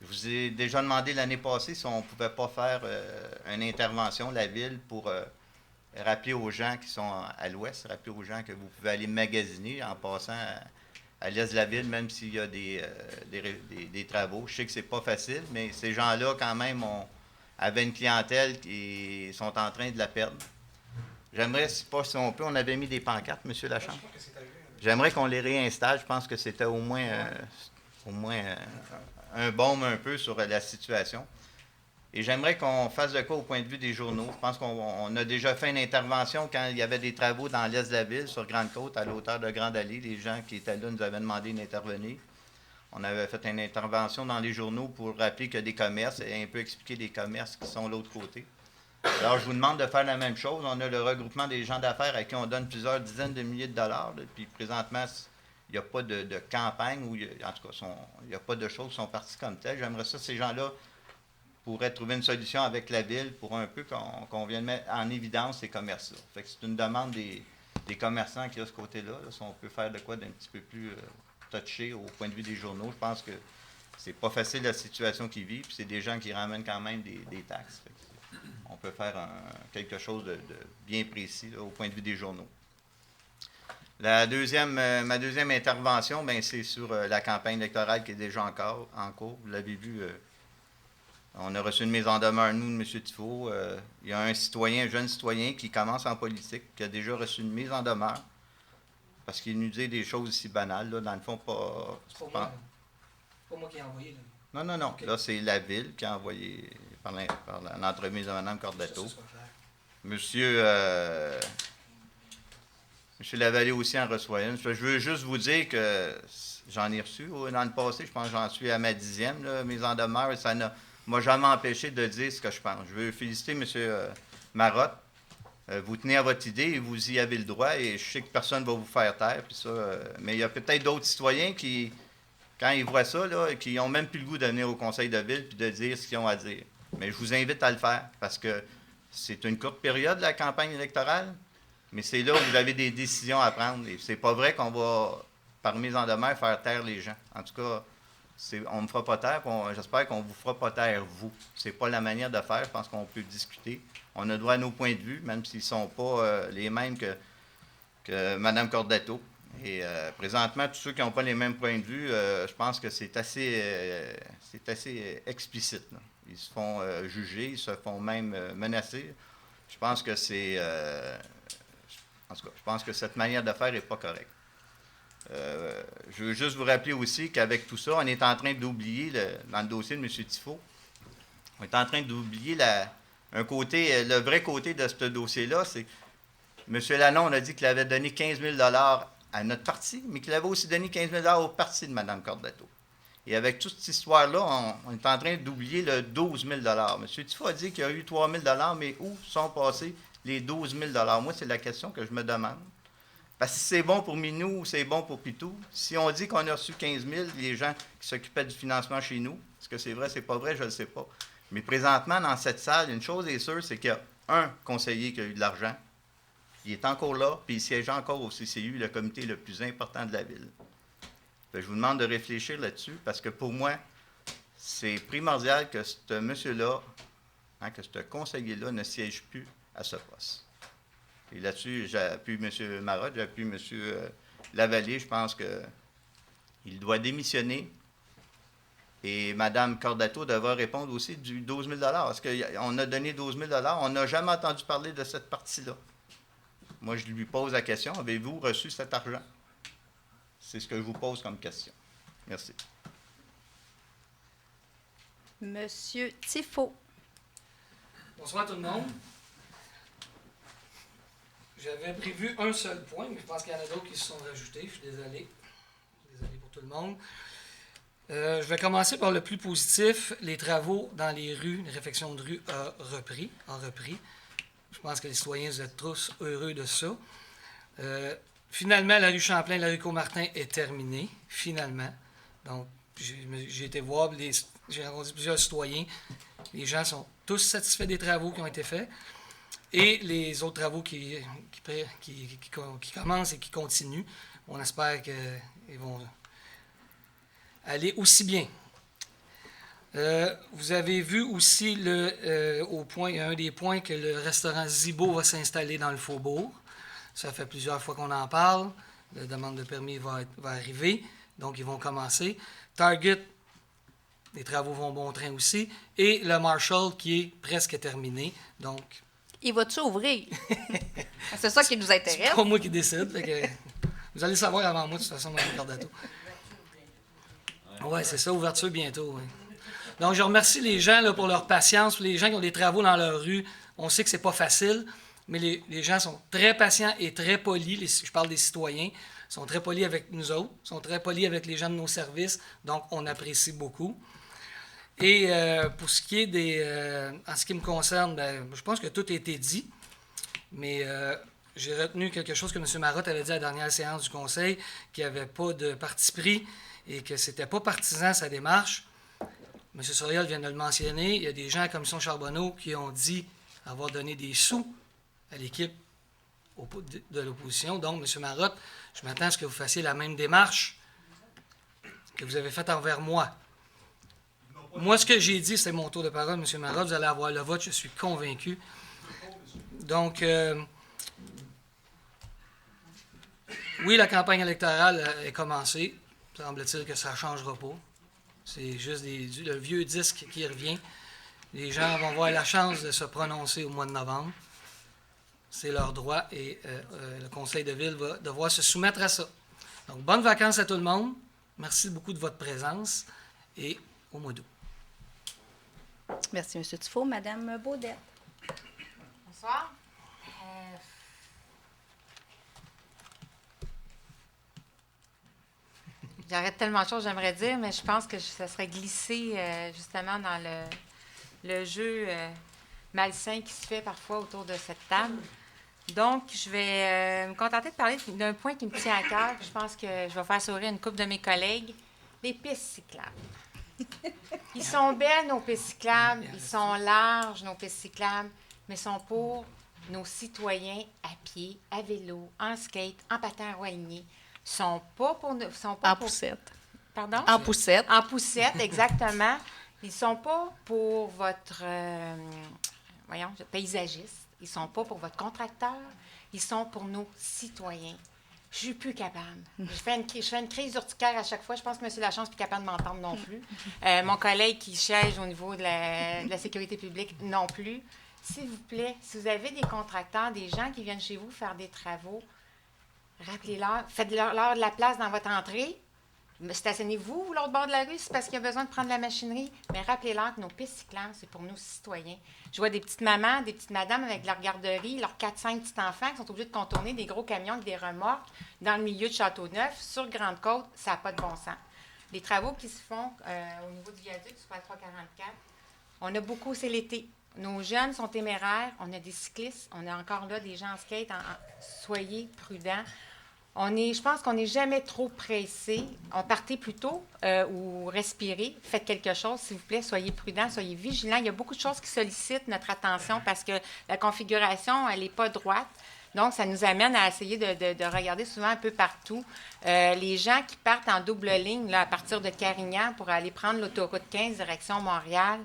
Je vous ai déjà demandé l'année passée si on ne pouvait pas faire une intervention, la ville, pour rappeler aux gens qui sont à l'ouest, rappeler aux gens que vous pouvez aller magasiner en passant à l'est de la ville, même s'il y a des travaux. Je sais que c'est pas facile, mais ces gens-là, quand même, avaient une clientèle qui sont en train de la perdre. J'aimerais, si on peut, on avait mis des pancartes, M. Lachambre. J'aimerais qu'on les réinstalle. Je pense que c'était au moins un baume un peu sur la situation. Et j'aimerais qu'on fasse de quoi au point de vue des journaux. Je pense qu'on a déjà fait une intervention quand il y avait des travaux dans l'est de la ville, sur Grande-Côte, à l'auteur de Grande Allée. Les gens qui étaient là nous avaient demandé d'intervenir. On avait fait une intervention dans les journaux pour rappeler qu'il y a des commerces et un peu expliquer les commerces qui sont de l'autre côté. Alors, je vous demande de faire la même chose. On a le regroupement des gens d'affaires à qui on donne plusieurs dizaines de milliers de dollars. Là, puis présentement, il n'y a pas de campagne, ou en tout cas, il n'y a pas de choses qui sont parties comme telles. J'aimerais ça, ces gens-là pourraient trouver une solution avec la ville pour un peu qu'on vienne mettre en évidence ces commerces-là. Fait que c'est une demande des commerçants qui a ce côté-là. Là, si on peut faire de quoi d'un petit peu plus touché au point de vue des journaux. Je pense que c'est pas facile la situation qu'ils vivent, puis c'est des gens qui ramènent quand même des taxes. On peut faire quelque chose de bien précis là, au point de vue des journaux. Ma deuxième intervention, c'est sur la campagne électorale qui est déjà en cours. Vous l'avez vu, on a reçu une mise en demeure, nous, de M. Tifo. Il y a un jeune citoyen qui commence en politique, qui a déjà reçu une mise en demeure, parce qu'il nous dit des choses aussi banales. Là, dans le fond, pas... C'est pas moi qui ai envoyé. Là. Non. Okay. Là, c'est la ville qui a envoyé... par l'entremise de Mme Cordato. Monsieur Lavallée aussi en reçoit une. Je veux juste vous dire que j'en ai reçu dans le passé. Je pense que j'en suis à ma 10e mise en demeure et ça ne m'a jamais empêché de dire ce que je pense. Je veux féliciter M. Marotte. Vous tenez à votre idée et vous y avez le droit et je sais que personne ne va vous faire taire. Puis ça, mais il y a peut-être d'autres citoyens qui, quand ils voient ça, là, qui n'ont même plus le goût de venir au conseil de ville et de dire ce qu'ils ont à dire. Mais je vous invite à le faire parce que c'est une courte période, la campagne électorale, mais c'est là où vous avez des décisions à prendre. Et c'est pas vrai qu'on va, par mise en demeure, faire taire les gens. En tout cas, on ne me fera pas taire, j'espère qu'on ne vous fera pas taire, vous. C'est pas la manière de faire, je pense qu'on peut discuter. On a droit à nos points de vue, même s'ils ne sont pas les mêmes que Mme Cordato. Et présentement, tous ceux qui n'ont pas les mêmes points de vue, je pense que c'est assez explicite. Là. Ils se font juger, ils se font même menacer. Je pense que en tout cas, je pense que cette manière de faire n'est pas correcte. Je veux juste vous rappeler aussi qu'avec tout ça, on est en train d'oublier, dans le dossier de M. Tifo, on est en train d'oublier le vrai côté de ce dossier-là, c'est M. Lalonde a dit qu'il avait donné 15 000 $ à notre parti, mais qu'il avait aussi donné 15 000 $ au parti de Mme Cordato. Et avec toute cette histoire-là, on est en train d'oublier le 12 000 $. M. Tifo a dit qu'il y a eu 3 000 $, mais où sont passés les 12 000 $? Moi, c'est la question que je me demande. Parce que si c'est bon pour Minou ou c'est bon pour Pitou, si on dit qu'on a reçu 15 000, les gens qui s'occupaient du financement chez nous, est-ce que c'est vrai, c'est pas vrai, je ne le sais pas. Mais présentement, dans cette salle, une chose est sûre, c'est qu'il y a un conseiller qui a eu de l'argent. Il est encore là, puis il siège encore au CCU, le comité le plus important de la ville. Fait que je vous demande de réfléchir là-dessus, parce que pour moi, c'est primordial que ce monsieur-là, que ce conseiller-là ne siège plus à ce poste. Et là-dessus, j'appuie M. Marotte, j'appuie M. Lavallée. Je pense qu'il doit démissionner. Et Mme Cordato devra répondre aussi du 12 000 parce qu'on a donné 12 000 on n'a jamais entendu parler de cette partie-là. Moi, je lui pose la question, avez-vous reçu cet argent? C'est ce que je vous pose comme question. Merci. Monsieur Tifo. Bonsoir tout le monde. J'avais prévu un seul point, mais je pense qu'il y en a d'autres qui se sont rajoutés. Je suis désolé. Désolé pour tout le monde. Je vais commencer par le plus positif. Les travaux dans les rues, les réfections de rue ont repris. Je pense que les citoyens, vous êtes tous heureux de ça. Finalement, la rue Champlain, la rue Comartin est terminée. Finalement. Donc, j'ai été voir, j'ai rencontré plusieurs citoyens. Les gens sont tous satisfaits des travaux qui ont été faits. Et les autres travaux qui commencent et qui continuent, on espère qu'ils vont aller aussi bien. Vous avez vu aussi un des points que le restaurant Zibo va s'installer dans le Faubourg. Ça fait plusieurs fois qu'on en parle. La demande de permis va arriver, donc ils vont commencer. Target, les travaux vont bon train aussi. Et le Marshall qui est presque terminé. Donc, il va-tu ouvrir? C'est ça qui nous intéresse. C'est pas moi qui décide. Vous allez savoir avant moi, de toute façon, dans le Cordato. Oui, c'est ça, ouverture bientôt. Oui. Donc, je remercie les gens là, pour leur patience, pour les gens qui ont des travaux dans leur rue. On sait que c'est pas facile, mais les gens sont très patients et très polis. Je parle des citoyens. Ils sont très polis avec nous autres, sont très polis avec les gens de nos services. Donc, on apprécie beaucoup. Et pour ce qui est en ce qui me concerne, je pense que tout a été dit, mais j'ai retenu quelque chose que M. Marotte avait dit à la dernière séance du Conseil, qu'il n'y avait pas de parti pris et que ce n'était pas partisan sa démarche. M. Soriol vient de le mentionner, il y a des gens à la Commission Charbonneau qui ont dit avoir donné des sous à l'équipe de l'opposition. Donc, M. Marotte, je m'attends à ce que vous fassiez la même démarche que vous avez faite envers moi. Moi, ce que j'ai dit, c'est mon tour de parole, M. Marotte. Vous allez avoir le vote, je suis convaincu. Donc, oui, la campagne électorale est commencée. Semble-t-il que ça ne changera pas. C'est juste le vieux disque qui revient. Les gens vont avoir la chance de se prononcer au mois de novembre. C'est leur droit et le Conseil de ville va devoir se soumettre à ça. Donc, bonnes vacances à tout le monde. Merci beaucoup de votre présence et au mois d'août. Merci, M. Tifo. Mme Baudette. Bonsoir. J'arrête tellement de choses, j'aimerais dire, mais je pense que ça serait glissé justement dans le jeu malsain qui se fait parfois autour de cette table. Donc, je vais me contenter de parler d'un point qui me tient à cœur. Je pense que je vais faire sourire une couple de mes collègues. Les pistes cyclables. Ils sont belles, nos pistes cyclables. Ils sont larges, nos pistes cyclables. Mais sont pour nos citoyens à pied, à vélo, en skate, en patin à roigné. Sont pas pour... En poussette. Pardon? En poussette. En poussette, exactement. Ils sont pas pour votre... paysagiste. Ils sont pas pour votre contracteur. Ils sont pour nos citoyens. Je suis plus capable. Je fais une crise urticaire à chaque fois. Je pense que M. Lachance n'est plus capable de m'entendre non plus. Mon collègue qui siège au niveau de la sécurité publique non plus. S'il vous plaît, si vous avez des contracteurs, des gens qui viennent chez vous faire des travaux, rappelez-leur, faites-leur de la place dans votre entrée. Stationnez-vous l'autre bord de la rue, c'est parce qu'il y a besoin de prendre de la machinerie. Mais rappelez-leur que nos pistes cyclables, c'est pour nos citoyens. Je vois des petites mamans, des petites madames avec leur garderie, leurs 4-5 petits-enfants qui sont obligés de contourner des gros camions avec des remorques dans le milieu de Châteauneuf, sur Grande-Côte, ça n'a pas de bon sens. Les travaux qui se font au niveau du viaduc sur la 344, on a beaucoup, c'est l'été. Nos jeunes sont téméraires, on a des cyclistes, on a encore là des gens en skate. Soyez prudents. Je pense qu'on n'est jamais trop pressé. On partez plus tôt ou respirez. Faites quelque chose, s'il vous plaît. Soyez prudents, soyez vigilants. Il y a beaucoup de choses qui sollicitent notre attention parce que la configuration, elle n'est pas droite. Donc, ça nous amène à essayer de regarder souvent un peu partout. Les gens qui partent en double ligne là, à partir de Carignan pour aller prendre l'autoroute 15 direction Montréal,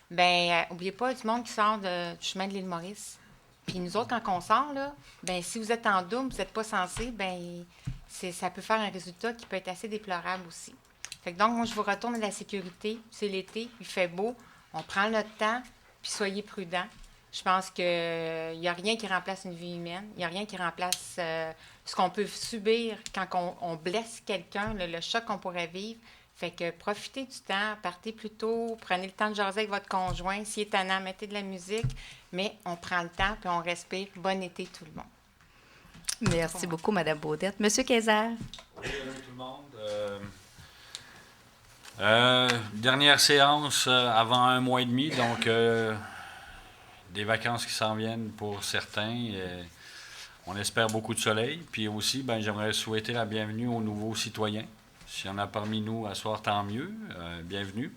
bien, n'oubliez pas du monde qui sort du chemin de l'île Maurice. Puis nous autres, quand on sort, là, ben, si vous êtes en double, vous n'êtes pas censé, ben, ça peut faire un résultat qui peut être assez déplorable aussi. Fait que donc, moi, je vous retourne à la sécurité. C'est l'été, il fait beau, on prend notre temps, puis soyez prudents. Je pense qu'il n'y a rien qui remplace une vie humaine. Il n'y a rien qui remplace ce qu'on peut subir quand on blesse quelqu'un, le choc qu'on pourrait vivre. Fait que profitez du temps, partez plus tôt, prenez le temps de jaser avec votre conjoint. S'il est tannant, mettez de la musique. Mais on prend le temps puis on respire. Bon été tout le monde. Merci beaucoup, Mme Baudette. Monsieur Kayser. Oui, tout le monde. Dernière séance avant un mois et demi, donc des vacances qui s'en viennent pour certains. On espère beaucoup de soleil. Puis aussi, j'aimerais souhaiter la bienvenue aux nouveaux citoyens. S'il y en a parmi nous à soir, tant mieux. Bienvenue.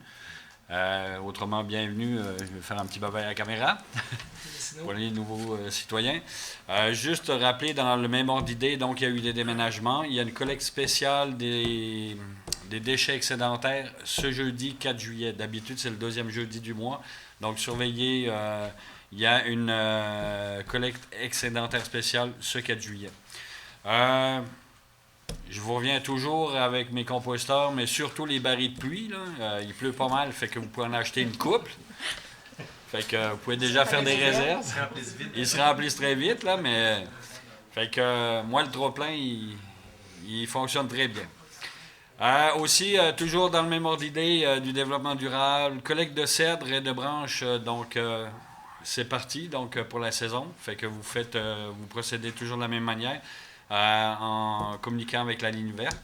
Autrement, bienvenue. Je vais faire un petit bye-bye à la caméra pour les nouveaux citoyens. Juste rappeler, dans le même ordre d'idée, donc il y a eu des déménagements. Il y a une collecte spéciale des déchets excédentaires ce jeudi 4 juillet. D'habitude, c'est le deuxième jeudi du mois. Donc, surveillez, il y a une collecte excédentaire spéciale ce 4 juillet. Je vous reviens toujours avec mes composteurs, mais surtout les barils de pluie. Là. Il pleut pas mal, fait que vous pouvez en acheter une couple. Fait que vous pouvez déjà faire des réserves. Ils se remplissent très vite, là, mais... Fait que moi, le trop-plein, il fonctionne très bien. Aussi, toujours dans le même ordre d'idée du développement durable, collecte de cèdres et de branches, donc c'est parti donc pour la saison. Fait que vous procédez toujours de la même manière. En communiquant avec la ligne verte.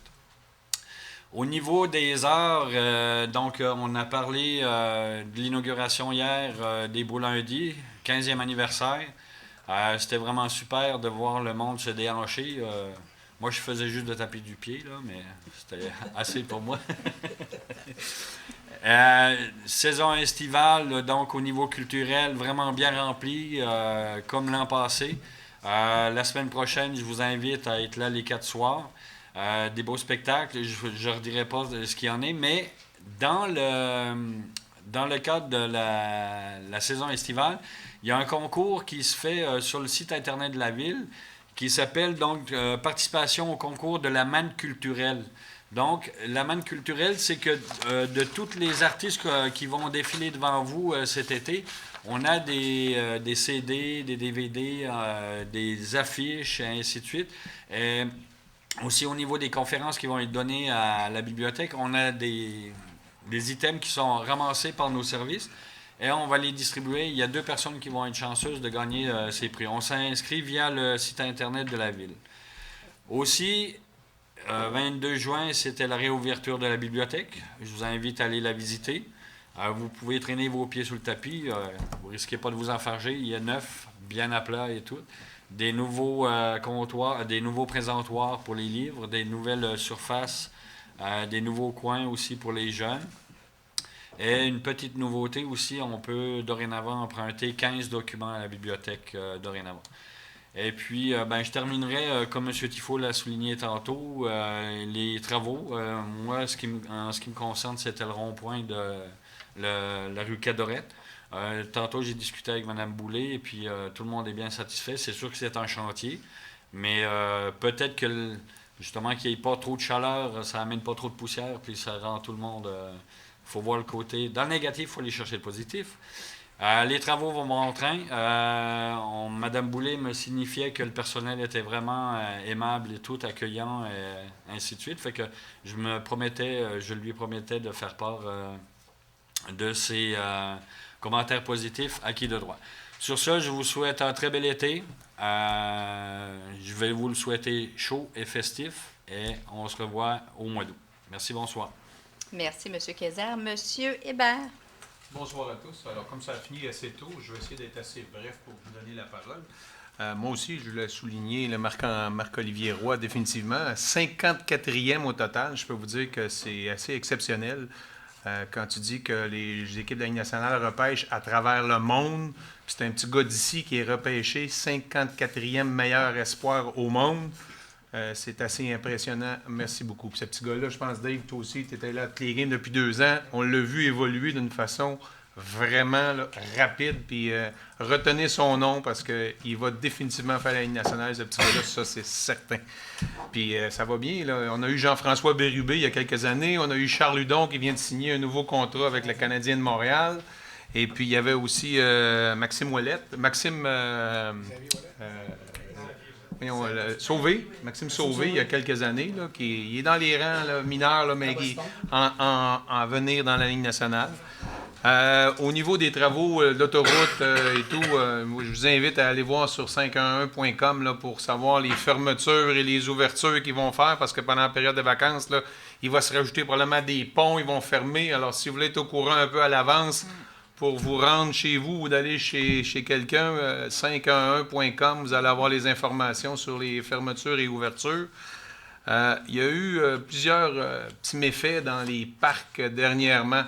Au niveau des heures, donc on a parlé de l'inauguration hier des Beaux Lundis, 15e anniversaire. C'était vraiment super de voir le monde se déhancher. Moi, je faisais juste de taper du pied, là, mais c'était assez pour moi. Saison estivale, donc au niveau culturel, vraiment bien remplie, comme l'an passé. La semaine prochaine, je vous invite à être là les 4 soirs. Des beaux spectacles, je ne redirai pas ce qu'il y en est, mais dans le cadre de la saison estivale, il y a un concours qui se fait sur le site Internet de la Ville qui s'appelle donc Participation au concours de la manne culturelle. Donc, la manne culturelle, c'est que de tous les artistes qui vont défiler devant vous cet été, on a des CD, des DVD, des affiches, et ainsi de suite. Et aussi, au niveau des conférences qui vont être données à la bibliothèque, on a des items qui sont ramassés par nos services et on va les distribuer. Il y a 2 personnes qui vont être chanceuses de gagner ces prix. On s'inscrit via le site Internet de la Ville. Aussi, 22 juin, c'était la réouverture de la bibliothèque. Je vous invite à aller la visiter. Vous pouvez traîner vos pieds sous le tapis. Vous ne risquez pas de vous enfarger. Il est neuf, bien à plat et tout. Des nouveaux comptoirs, des nouveaux présentoirs pour les livres, des nouvelles surfaces, des nouveaux coins aussi pour les jeunes. Et une petite nouveauté aussi, on peut dorénavant emprunter 15 documents à la bibliothèque dorénavant. Et puis, je terminerai, comme M. Tifo l'a souligné tantôt, les travaux. Moi, en ce qui me concerne, c'était le rond-point de la rue Cadorette. Tantôt, j'ai discuté avec Mme Boulay et puis tout le monde est bien satisfait. C'est sûr que c'est un chantier, mais peut-être que, justement, qu'il n'y ait pas trop de chaleur, ça n'amène pas trop de poussière, puis ça rend tout le monde... Il faut voir le côté... Dans le négatif, il faut aller chercher le positif. Les travaux vont bon train. Mme Boulay me signifiait que le personnel était vraiment aimable et tout, accueillant, et ainsi de suite. Fait que je lui promettais de faire part de ces commentaires positifs acquis de droit. Sur ce, je vous souhaite un très bel été. Je vais vous le souhaiter chaud et festif et on se revoit au mois d'août. Merci, bonsoir. Merci, M. Kayser. M. Hébert. Bonsoir à tous. Alors, comme ça a fini assez tôt, je vais essayer d'être assez bref pour vous donner la parole. Moi aussi, je voulais souligner le Marc-Olivier Roy, définitivement. 54e au total. Je peux vous dire que c'est assez exceptionnel. Quand tu dis que les équipes de la Ligue nationale repêchent à travers le monde, puis c'est un petit gars d'ici qui est repêché 54e meilleur espoir au monde, c'est assez impressionnant. Merci beaucoup. Puis ce petit gars-là, je pense, Dave, toi aussi, tu étais là à toutes les games depuis 2 ans. On l'a vu évoluer d'une façon vraiment là, rapide. Puis retenez son nom parce qu'il va définitivement faire la Ligue nationale, ce petit gars-là, ça c'est certain. Puis ça va bien. Là. On a eu Jean-François Bérubé il y a quelques années. On a eu Charles Hudon qui vient de signer un nouveau contrat avec le Canadien de Montréal. Et puis il y avait aussi Maxime Ouellette. Maxime Sauvé, il y a quelques années, là, il est dans les rangs là, mineurs, là, mais qui en venir dans la Ligue nationale. Au niveau des travaux d'autoroute et tout, je vous invite à aller voir sur 511.com là, pour savoir les fermetures et les ouvertures qu'ils vont faire, parce que pendant la période de vacances, là, il va se rajouter probablement des ponts, ils vont fermer. Alors, si vous voulez être au courant un peu à l'avance pour vous rendre chez vous ou d'aller chez quelqu'un, 511.com, vous allez avoir les informations sur les fermetures et ouvertures. Il y a eu plusieurs petits méfaits dans les parcs dernièrement.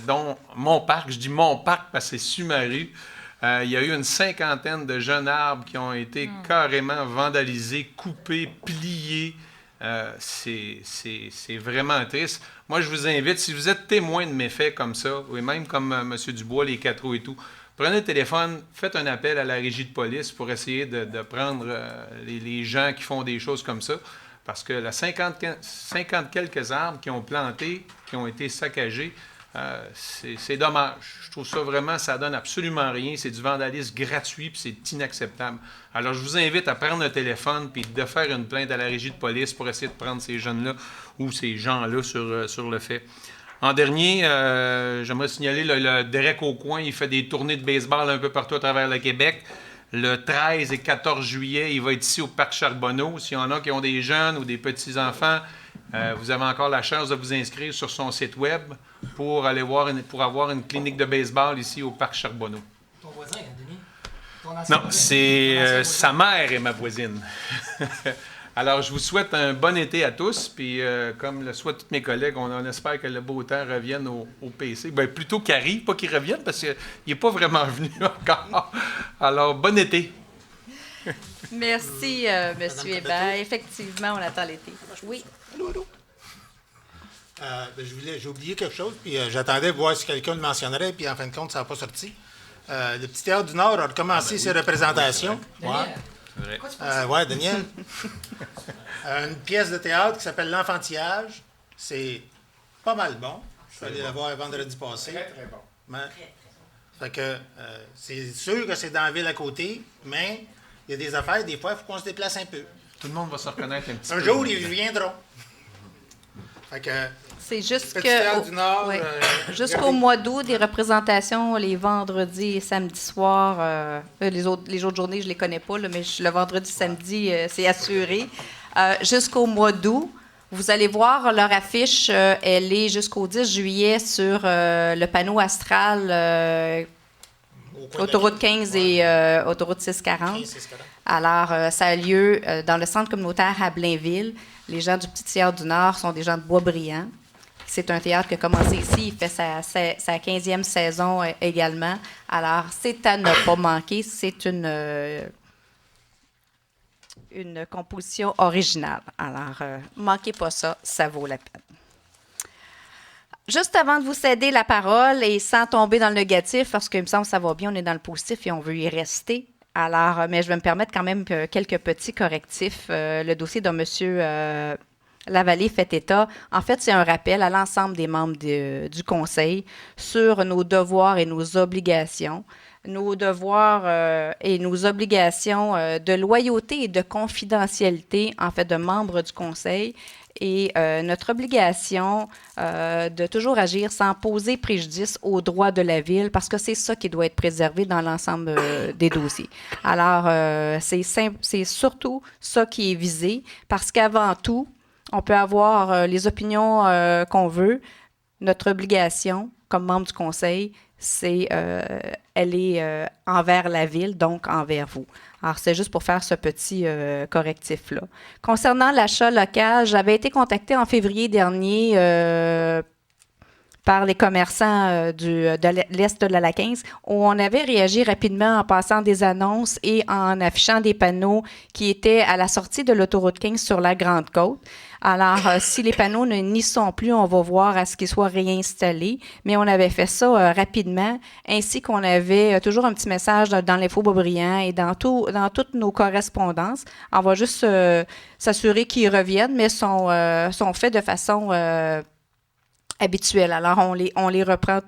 Dont mon parc, je dis mon parc parce que c'est Sumaru. Il y a eu une 50aine de jeunes arbres qui ont été carrément vandalisés, coupés, pliés. C'est vraiment triste. Moi, je vous invite, si vous êtes témoin de méfaits comme ça, ou même comme M. Dubois, les 4 roues et tout, prenez le téléphone, faites un appel à la régie de police pour essayer de prendre les gens qui font des choses comme ça. Parce que la 50 quelques arbres qui ont planté, qui ont été saccagés, c'est dommage. Je trouve ça vraiment, ça donne absolument rien. C'est du vandalisme gratuit puis c'est inacceptable. Alors, je vous invite à prendre le téléphone puis de faire une plainte à la régie de police pour essayer de prendre ces jeunes-là ou ces gens-là sur le fait. En dernier, j'aimerais signaler le Derek Aucoin, il fait des tournées de baseball un peu partout à travers le Québec. Le 13 et 14 juillet, il va être ici au Parc Charbonneau. S'il y en a qui ont des jeunes ou des petits-enfants, vous avez encore la chance de vous inscrire sur son site web pour aller voir pour avoir une clinique de baseball ici au Parc Charbonneau. Ton voisin, Denis? Ton ancien Non, c'est sa mère est ma voisine. Alors, je vous souhaite un bon été à tous. Puis, comme le souhaitent tous mes collègues, on espère que le beau temps revienne au PC. Bien, plutôt qu'il arrive, pas qu'il revienne, parce qu'il n'est pas vraiment venu encore. Alors, bon été. Merci, M. Hébert. Effectivement, on attend l'été. Oui. Allô? J'ai oublié quelque chose, puis j'attendais de voir si quelqu'un le mentionnerait, puis en fin de compte, ça n'a pas sorti. Le Petit Théâtre du Nord a recommencé ses représentations. Ouais, Daniel. Une pièce de théâtre qui s'appelle L'Enfantillage. C'est pas mal bon. Je suis allé la voir vendredi passé. Très, très bon. Fait que c'est sûr que c'est dans la ville à côté, mais il y a des affaires, des fois, il faut qu'on se déplace un peu. Tout le monde va se reconnaître un petit peu. Un jour, ils viendront. Fait que c'est juste jusqu'au mois d'août, des représentations les vendredis et samedis soirs. Les autres journées, je ne les connais pas, là, mais le vendredi, samedi, c'est assuré. Jusqu'au mois d'août, vous allez voir leur affiche, elle est jusqu'au 10 juillet sur le panneau astral Autoroute 15 et Autoroute 640. Alors, ça a lieu dans le centre communautaire à Blainville. Les gens du Petit Théâtre du Nord sont des gens de Boisbriand. C'est un théâtre qui a commencé ici. Il fait sa 15e saison également. Alors, c'est à ne pas manquer. C'est une composition originale. Alors, manquez pas ça. Ça vaut la peine. Juste avant de vous céder la parole et sans tomber dans le négatif, parce qu'il me semble que ça va bien, on est dans le positif et on veut y rester. Alors, mais je vais me permettre quand même quelques petits correctifs. Le dossier de M. Lavallée fait état. En fait, c'est un rappel à l'ensemble des membres du Conseil sur nos devoirs et nos obligations. Nos devoirs et nos obligations de loyauté et de confidentialité, en fait, de membres du Conseil. Et notre obligation de toujours agir sans poser préjudice aux droits de la Ville, parce que c'est ça qui doit être préservé dans l'ensemble des dossiers. Alors, c'est surtout ça qui est visé, parce qu'avant tout, on peut avoir les opinions qu'on veut. Notre obligation, comme membre du Conseil, elle est envers la ville, donc envers vous. Alors, c'est juste pour faire ce petit correctif-là. Concernant l'achat local, j'avais été contactée en février dernier par les commerçants de l'Est de la 15, où on avait réagi rapidement en passant des annonces et en affichant des panneaux qui étaient à la sortie de l'autoroute 15 sur la Grande Côte. Alors, si les panneaux n'y sont plus, on va voir à ce qu'ils soient réinstallés, mais on avait fait ça rapidement, ainsi qu'on avait toujours un petit message dans l'info Boisbriand et dans toutes nos correspondances. On va juste s'assurer qu'ils reviennent, mais sont faits de façon habituelle. Alors, on les reprend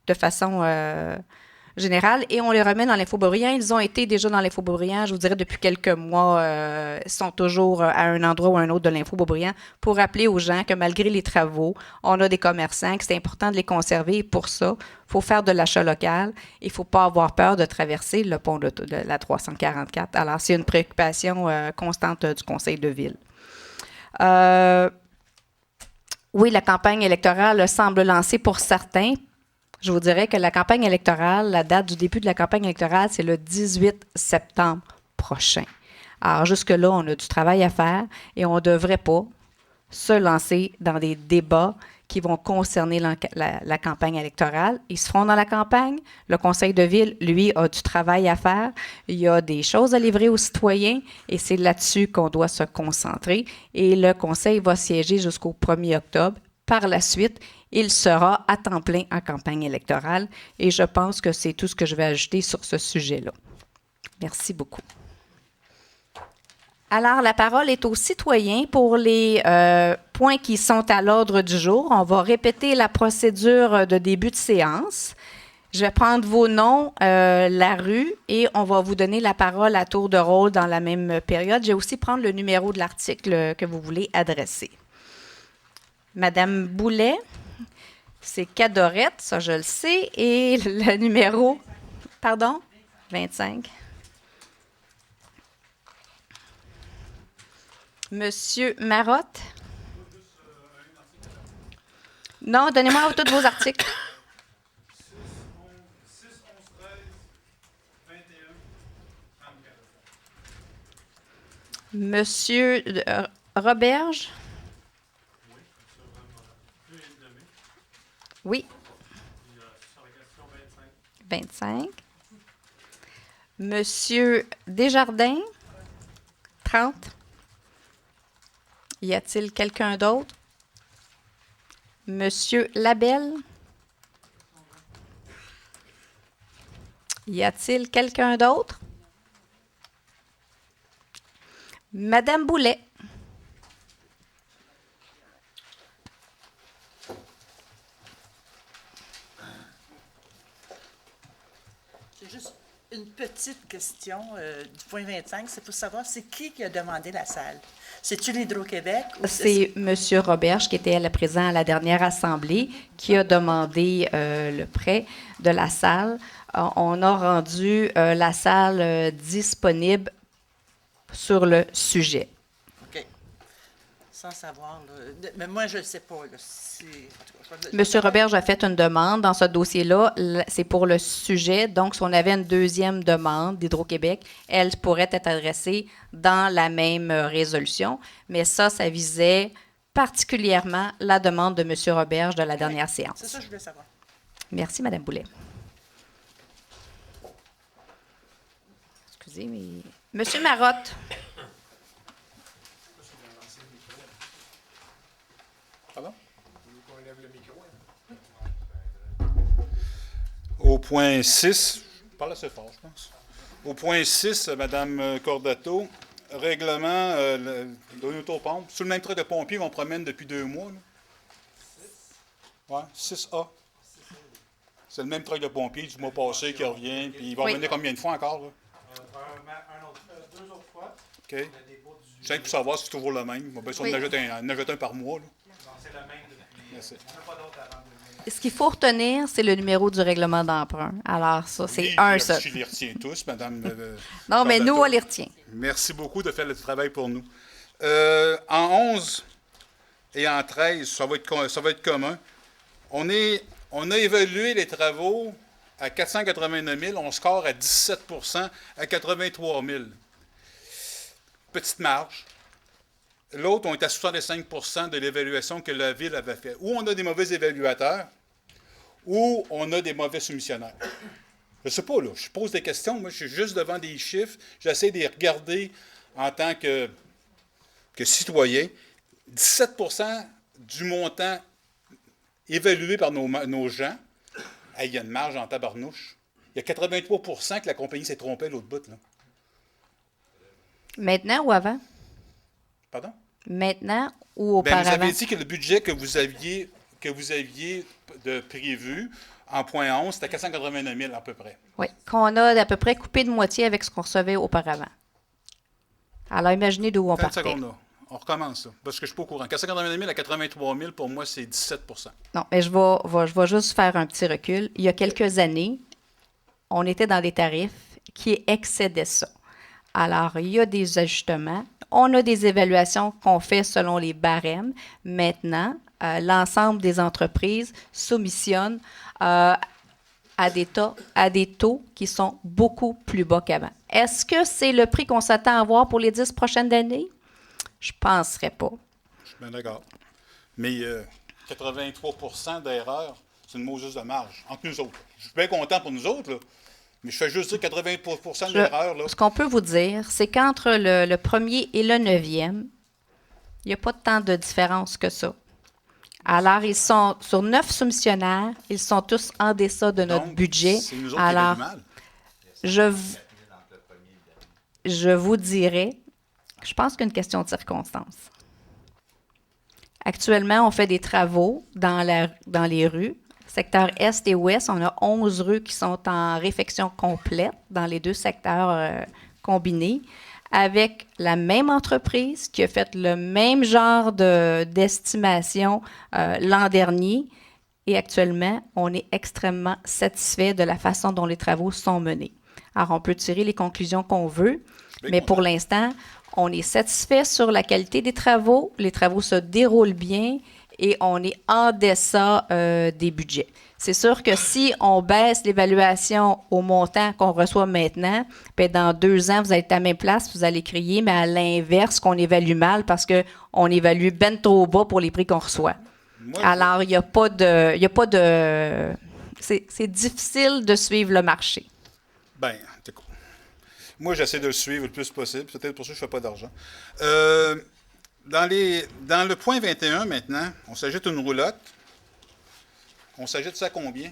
de façon générale et on les remet dans l'info Boisbriand. Ils ont été déjà dans l'info Boisbriand, je vous dirais, depuis quelques mois. Ils sont toujours à un endroit ou un autre de l'info Boisbriand pour rappeler aux gens que malgré les travaux, on a des commerçants, que c'est important de les conserver. Et pour ça, il faut faire de l'achat local et il ne faut pas avoir peur de traverser le pont de la 344. Alors, c'est une préoccupation constante du conseil de ville. Oui, la campagne électorale semble lancée pour certains. Je vous dirais que la campagne électorale, la date du début de la campagne électorale, c'est le 18 septembre prochain. Alors, jusque-là, on a du travail à faire et on ne devrait pas se lancer dans des débats qui vont concerner la campagne électorale. Ils se feront dans la campagne. Le conseil de ville, lui, a du travail à faire. Il y a des choses à livrer aux citoyens et c'est là-dessus qu'on doit se concentrer. Et le conseil va siéger jusqu'au 1er octobre. Par la suite, il sera à temps plein en campagne électorale et je pense que c'est tout ce que je vais ajouter sur ce sujet-là. Merci beaucoup. Alors, la parole est aux citoyens pour les points qui sont à l'ordre du jour. On va répéter la procédure de début de séance. Je vais prendre vos noms, la rue, et on va vous donner la parole à tour de rôle dans la même période. Je vais aussi prendre le numéro de l'article que vous voulez adresser. Madame Boulet, c'est Cadorette, ça je le sais, et le numéro, pardon, 25. Monsieur Marotte. Non, donnez-moi tous vos articles. 6, 11, 13, 21, 34. Monsieur Roberge. Oui. 25. Monsieur Desjardins. 30. Y a-t-il quelqu'un d'autre? Monsieur Labelle. Y a-t-il quelqu'un d'autre? Madame Boulet. J'ai juste une petite question du point 25. C'est pour savoir, c'est qui a demandé la salle? C'est-tu l'Hydro-Québec? C'est M. Roberge, qui était présent à la dernière assemblée, qui a demandé le prêt de la salle. On a rendu la salle disponible sur le sujet. OK. Sans savoir, là. Mais moi, je ne sais pas. Là, si... M. Roberge a fait une demande dans ce dossier-là. C'est pour le sujet. Donc, si on avait une deuxième demande d'Hydro-Québec, elle pourrait être adressée dans la même résolution. Mais ça visait particulièrement la demande de M. Roberge de la dernière séance. C'est ça que je voulais savoir. Merci, Mme Boulet. Excusez, mais... Monsieur Marotte. Pardon? Au point 6, je parle assez fort, je pense. Au point 6, Mme Cordato, règlement de l'autopompe. Sur le même truc de pompier qu'on promène depuis 2 mois. Oui, 6A. C'est le même truc de pompier du mois passé qui revient. Puis il va revenir combien de fois encore? Là? Deux autres fois. OK. Je tiens pour savoir si c'est toujours le même. On va en ajouter un par mois. Là. Non, c'est le même depuis. Merci. On n'a pas d'autre avant. Ce qu'il faut retenir, c'est le numéro du règlement d'emprunt. Alors, ça, c'est un seul. Je les retiens tous, Madame. Non, mais nous, on les retient. Merci beaucoup de faire le travail pour nous. En 11 et en 13, ça va être commun. On a évalué les travaux à 489 000, on score à 17 à 83 000. Petite marge. L'autre, on est à 65 de l'évaluation que la Ville avait faite. Ou on a des mauvais évaluateurs, ou on a des mauvais soumissionnaires. Je ne sais pas, là. Je pose des questions. Moi, je suis juste devant des chiffres. J'essaie de les regarder en tant que citoyen. 17 du montant évalué par nos gens. Hey, il y a une marge en tabarnouche. Il y a 83 que la compagnie s'est trompée à l'autre bout, là. Maintenant ou avant? Pardon? Maintenant ou Bien, auparavant? vous avez dit que le budget que vous aviez prévu en point 11, c'était 489 000 à peu près. Oui, qu'on a à peu près coupé de moitié avec ce qu'on recevait auparavant. Alors, imaginez d'où on 30 partait. secondes, là. On recommence, là, parce que je ne suis pas au courant. 489 000 à 83 000, pour moi, c'est 17 Non, mais je vais juste faire un petit recul. Il y a quelques années, on était dans des tarifs qui excédaient ça. Alors, il y a des ajustements. On a des évaluations qu'on fait selon les barèmes. Maintenant, l'ensemble des entreprises soumissionnent à des taux qui sont beaucoup plus bas qu'avant. Est-ce que c'est le prix qu'on s'attend à avoir pour les 10 prochaines années? Je ne penserais pas. Je suis bien d'accord. Mais 83 d'erreur, c'est une Moses de marge entre nous autres. Je suis bien content pour nous autres, là. Mais je fais juste dire 83 d'erreur, là. Ce qu'on peut vous dire, c'est qu'entre le premier et le 9e, il n'y a pas tant de différence que ça. Alors, ils sont sur 9 soumissionnaires, ils sont tous en deçà de notre budget. C'est nous autres Alors, qui avons je vous dirais, je pense qu'il y a une question de circonstance. Actuellement, on fait des travaux dans les rues. Secteur Est et Ouest, on a 11 rues qui sont en réfection complète dans les deux secteurs combinés, avec la même entreprise qui a fait le même genre d'estimation l'an dernier. Et actuellement, on est extrêmement satisfait de la façon dont les travaux sont menés. Alors, on peut tirer les conclusions qu'on veut, mais pour l'instant, on est satisfait sur la qualité des travaux. Les travaux se déroulent bien et on est en deçà des budgets. C'est sûr que si on baisse l'évaluation au montant qu'on reçoit maintenant, bien dans 2 ans, vous allez être à la même place, vous allez crier, mais à l'inverse, qu'on évalue mal parce qu'on évalue ben trop bas pour les prix qu'on reçoit. Alors, il n'y a pas de... C'est difficile de suivre le marché. Bien, c'est cool. Moi, j'essaie de le suivre le plus possible. Peut-être pour ça que je ne fais pas d'argent. Dans le point 21, maintenant, on s'ajoute une roulotte. On s'ajoute ça à combien?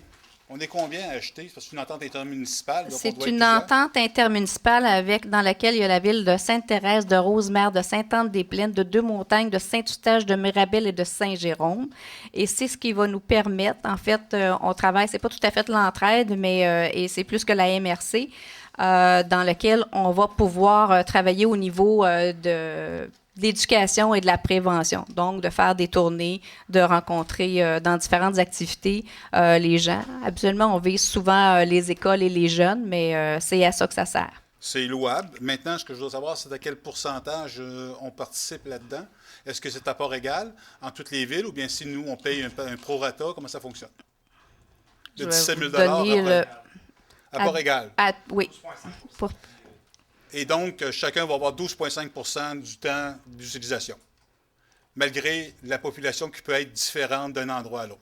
On est combien à acheter? Parce que c'est une entente intermunicipale. Donc C'est une entente intermunicipale dans laquelle il y a la ville de Sainte-Thérèse, de Rosemère, de Sainte-Anne-des-Plaines, de Deux-Montagnes, de Saint-Eustache, de Mirabel et de Saint-Jérôme. Et c'est ce qui va nous permettre, en fait, on travaille, c'est pas tout à fait l'entraide, mais et c'est plus que la MRC, dans lequel on va pouvoir travailler au niveau de l'éducation et de la prévention. Donc, de faire des tournées, de rencontrer dans différentes activités les gens. Habituellement, on vise souvent les écoles et les jeunes, mais c'est à ça que ça sert. C'est louable. Maintenant, ce que je dois savoir, c'est à quel pourcentage on participe là-dedans. Est-ce que c'est à part égal en toutes les villes ou bien si nous, on paye un prorata, comment ça fonctionne? De 17 000 à part égal. Oui. Et donc, chacun va avoir 12,5 du temps d'utilisation, malgré la population qui peut être différente d'un endroit à l'autre.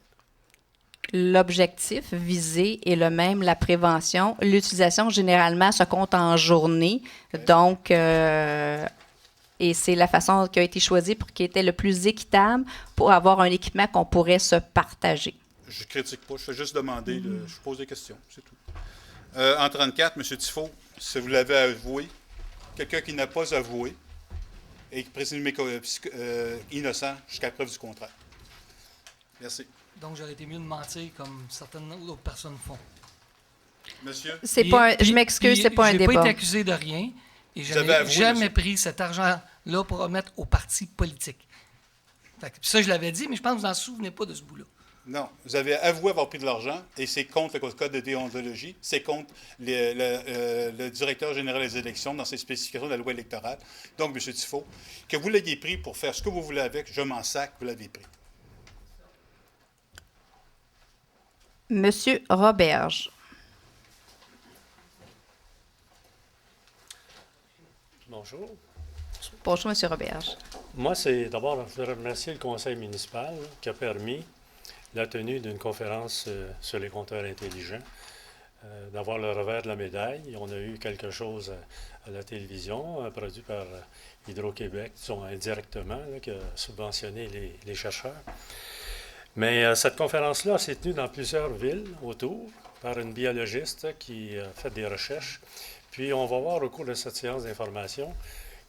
L'objectif visé est le même, la prévention. L'utilisation, généralement, se compte en journée. Donc, et c'est la façon qui a été choisie pour qui était le plus équitable pour avoir un équipement qu'on pourrait se partager. Je ne critique pas, je fais juste demander, je pose des questions, c'est tout. En 34, M. Tifo, si vous l'avez avoué, quelqu'un qui n'a pas avoué et qui est présumé innocent jusqu'à preuve du contraire. Merci. Donc, j'aurais été mieux de mentir comme certaines autres personnes font. Monsieur? Je m'excuse, c'est pas un débat. Je n'ai pas été accusé de rien et je n'ai jamais pris cet argent-là pour remettre au parti politique. Ça, je l'avais dit, mais je pense que vous n'en souvenez pas de ce bout-là. Non, vous avez avoué avoir pris de l'argent et c'est contre le code de déontologie, c'est contre le directeur général des élections dans ses spécifications de la loi électorale. Donc, M. Tifo, que vous l'ayez pris pour faire ce que vous voulez avec, je m'en sac, vous l'avez pris. Monsieur Roberge. Bonjour. Bonjour, M. Roberge. Moi, c'est d'abord, je voudrais remercier le conseil municipal qui a permis la tenue d'une conférence sur les compteurs intelligents, d'avoir le revers de la médaille. On a eu quelque chose à la télévision, produit par Hydro-Québec, disons indirectement, là, qui a subventionné les chercheurs. Mais cette conférence-là s'est tenue dans plusieurs villes autour par une biologiste qui a fait des recherches. Puis on va voir au cours de cette séance d'information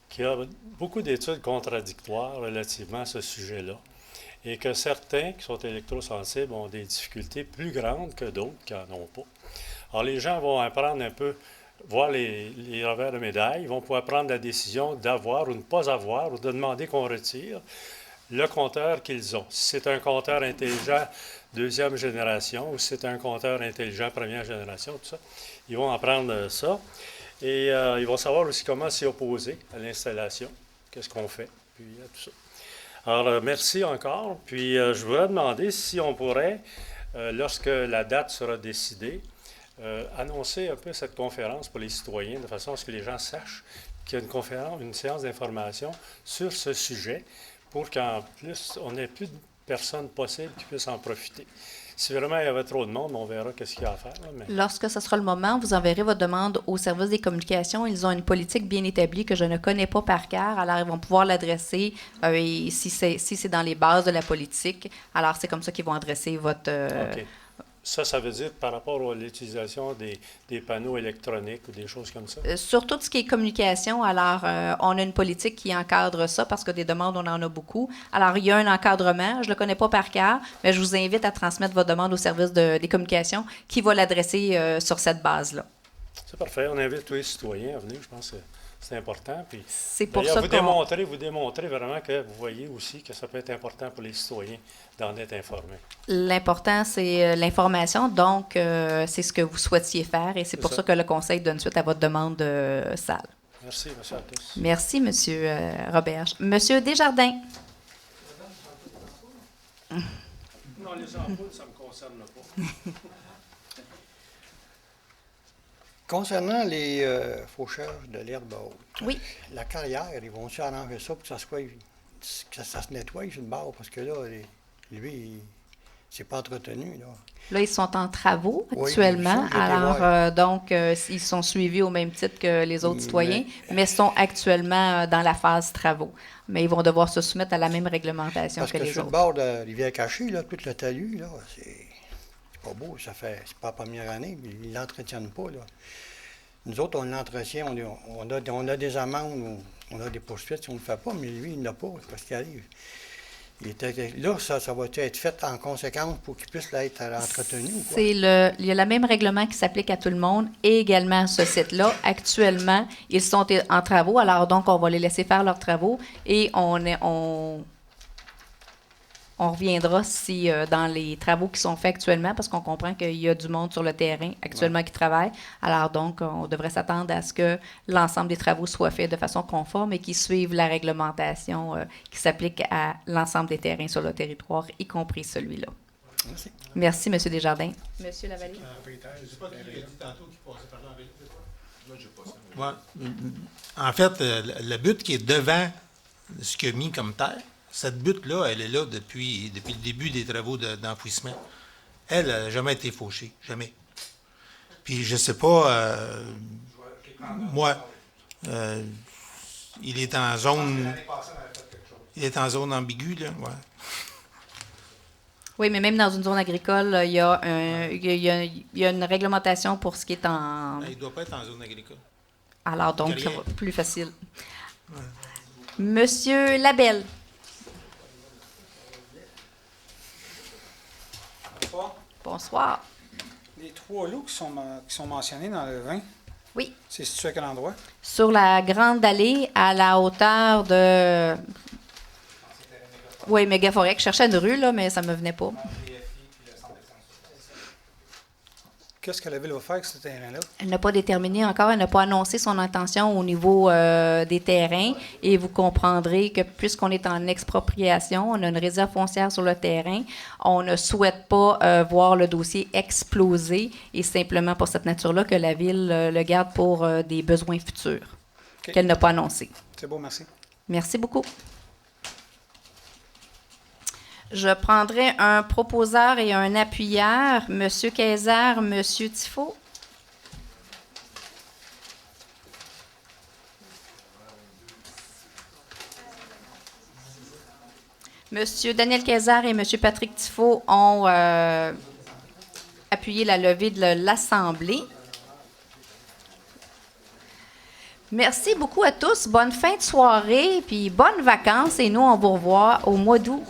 qu'il y a beaucoup d'études contradictoires relativement à ce sujet-là et que certains qui sont électrosensibles ont des difficultés plus grandes que d'autres qui n'en ont pas. Alors les gens vont apprendre un peu, voir les revers de médaille, ils vont pouvoir prendre la décision d'avoir ou ne pas avoir ou de demander qu'on retire le compteur qu'ils ont. Si c'est un compteur intelligent deuxième génération ou si c'est un compteur intelligent première génération, tout ça, ils vont apprendre ça. Et ils vont savoir aussi comment s'y opposer à l'installation, qu'est-ce qu'on fait, puis tout ça. Alors, merci encore. Puis, je voudrais demander si on pourrait, lorsque la date sera décidée, annoncer un peu cette conférence pour les citoyens, de façon à ce que les gens sachent qu'il y a une conférence, une séance d'information sur ce sujet, pour qu'en plus, on n'ait plus de personnes possibles qui puissent en profiter. Si vraiment il y avait trop de monde, on verra qu'est-ce qu'il y a à faire. Là, mais... Lorsque ce sera le moment, vous enverrez votre demande au service des communications. Ils ont une politique bien établie que je ne connais pas par cœur. Alors, ils vont pouvoir l'adresser et si c'est dans les bases de la politique. Alors, c'est comme ça qu'ils vont adresser votre... OK. Ça veut dire par rapport à l'utilisation des panneaux électroniques ou des choses comme ça? Sur tout ce qui est communication, alors on a une politique qui encadre ça parce que des demandes, on en a beaucoup. Alors, il y a un encadrement, je ne le connais pas par cœur, mais je vous invite à transmettre votre demande au service des communications qui va l'adresser sur cette base-là. C'est parfait. On invite tous les citoyens à venir, je pense que c'est important. Puis, c'est pour ça vous démontrez vraiment que vous voyez aussi que ça peut être important pour les citoyens d'en être informés. L'important, c'est l'information. Donc, c'est ce que vous souhaitiez faire et c'est pour ça que le Conseil donne suite à votre demande de salle. Merci, M. Artus. Merci, M. Roberge. M. Desjardins. Non, les ampoules, ça ne me concerne pas. Concernant les faucheurs de l'herbe haute, oui. La carrière, ils vont-tu arranger ça pour que ça se nettoie sur le bord? Parce que là, lui, c'est pas entretenu. Là, ils sont en travaux actuellement. Oui, alors, donc, ils sont suivis au même titre que les autres citoyens, mais sont actuellement dans la phase travaux. Mais ils vont devoir se soumettre à la même réglementation que les autres. Sur le bord de Rivière-Cachée, là, tout le talus, là, c'est pas beau. C'est pas la première année, mais ils ne l'entretiennent pas. Là. Nous autres, on l'entretient, on a des amendes, on a des poursuites si on ne le fait pas, mais lui, il n'a pas, parce qu'il arrive. Là, ça va être fait en conséquence pour qu'il puisse être entretenu? Il y a le même règlement qui s'applique à tout le monde et également à ce site-là. Actuellement, ils sont en travaux, alors donc on va les laisser faire leurs travaux et on reviendra si dans les travaux qui sont faits actuellement, parce qu'on comprend qu'il y a du monde sur le terrain actuellement qui travaille. Alors donc, on devrait s'attendre à ce que l'ensemble des travaux soient faits de façon conforme et qu'ils suivent la réglementation qui s'applique à l'ensemble des terrains sur le territoire, y compris celui-là. Merci. Merci, M. Desjardins. M. Lavallée. Je ne sais pas qui a dit tantôt qui passait par là en vélo, c'est quoi? Moi, je n'ai pas ça. En fait, le but qui est devant ce qu'il a mis comme terre, cette butte-là, elle est là depuis le début des travaux d'enfouissement. Elle n'a jamais été fauchée, jamais. Puis je ne sais pas, moi, il est en zone ambiguë, là, ouais. Oui, mais même dans une zone agricole, il y a une réglementation pour ce qui est en... Il ne doit pas être en zone agricole. Alors donc, ça va plus facile. Ouais. Monsieur Labelle. Bonsoir. Les 3 lots qui sont mentionnés dans le 20, oui. C'est situé à quel endroit? Sur la Grande Allée, à la hauteur de... Oui, Mégaforêt. Je cherchais une rue, là, mais ça ne me venait pas. Qu'est-ce que la Ville va faire avec ce terrain-là? Elle n'a pas déterminé encore, elle n'a pas annoncé son intention au niveau des terrains. Et vous comprendrez que puisqu'on est en expropriation, on a une réserve foncière sur le terrain, on ne souhaite pas voir le dossier exploser. Et c'est simplement pour cette nature-là que la Ville le garde pour des besoins futurs. qu'elle n'a pas annoncées. C'est beau, merci. Merci beaucoup. Je prendrai un proposeur et un appuyeur, M. Kayser, M. Tifo. M. Daniel Kayser et M. Patrick Tifo ont appuyé la levée de l'Assemblée. Merci beaucoup à tous. Bonne fin de soirée, puis bonnes vacances. Et nous, on vous revoit au mois d'août.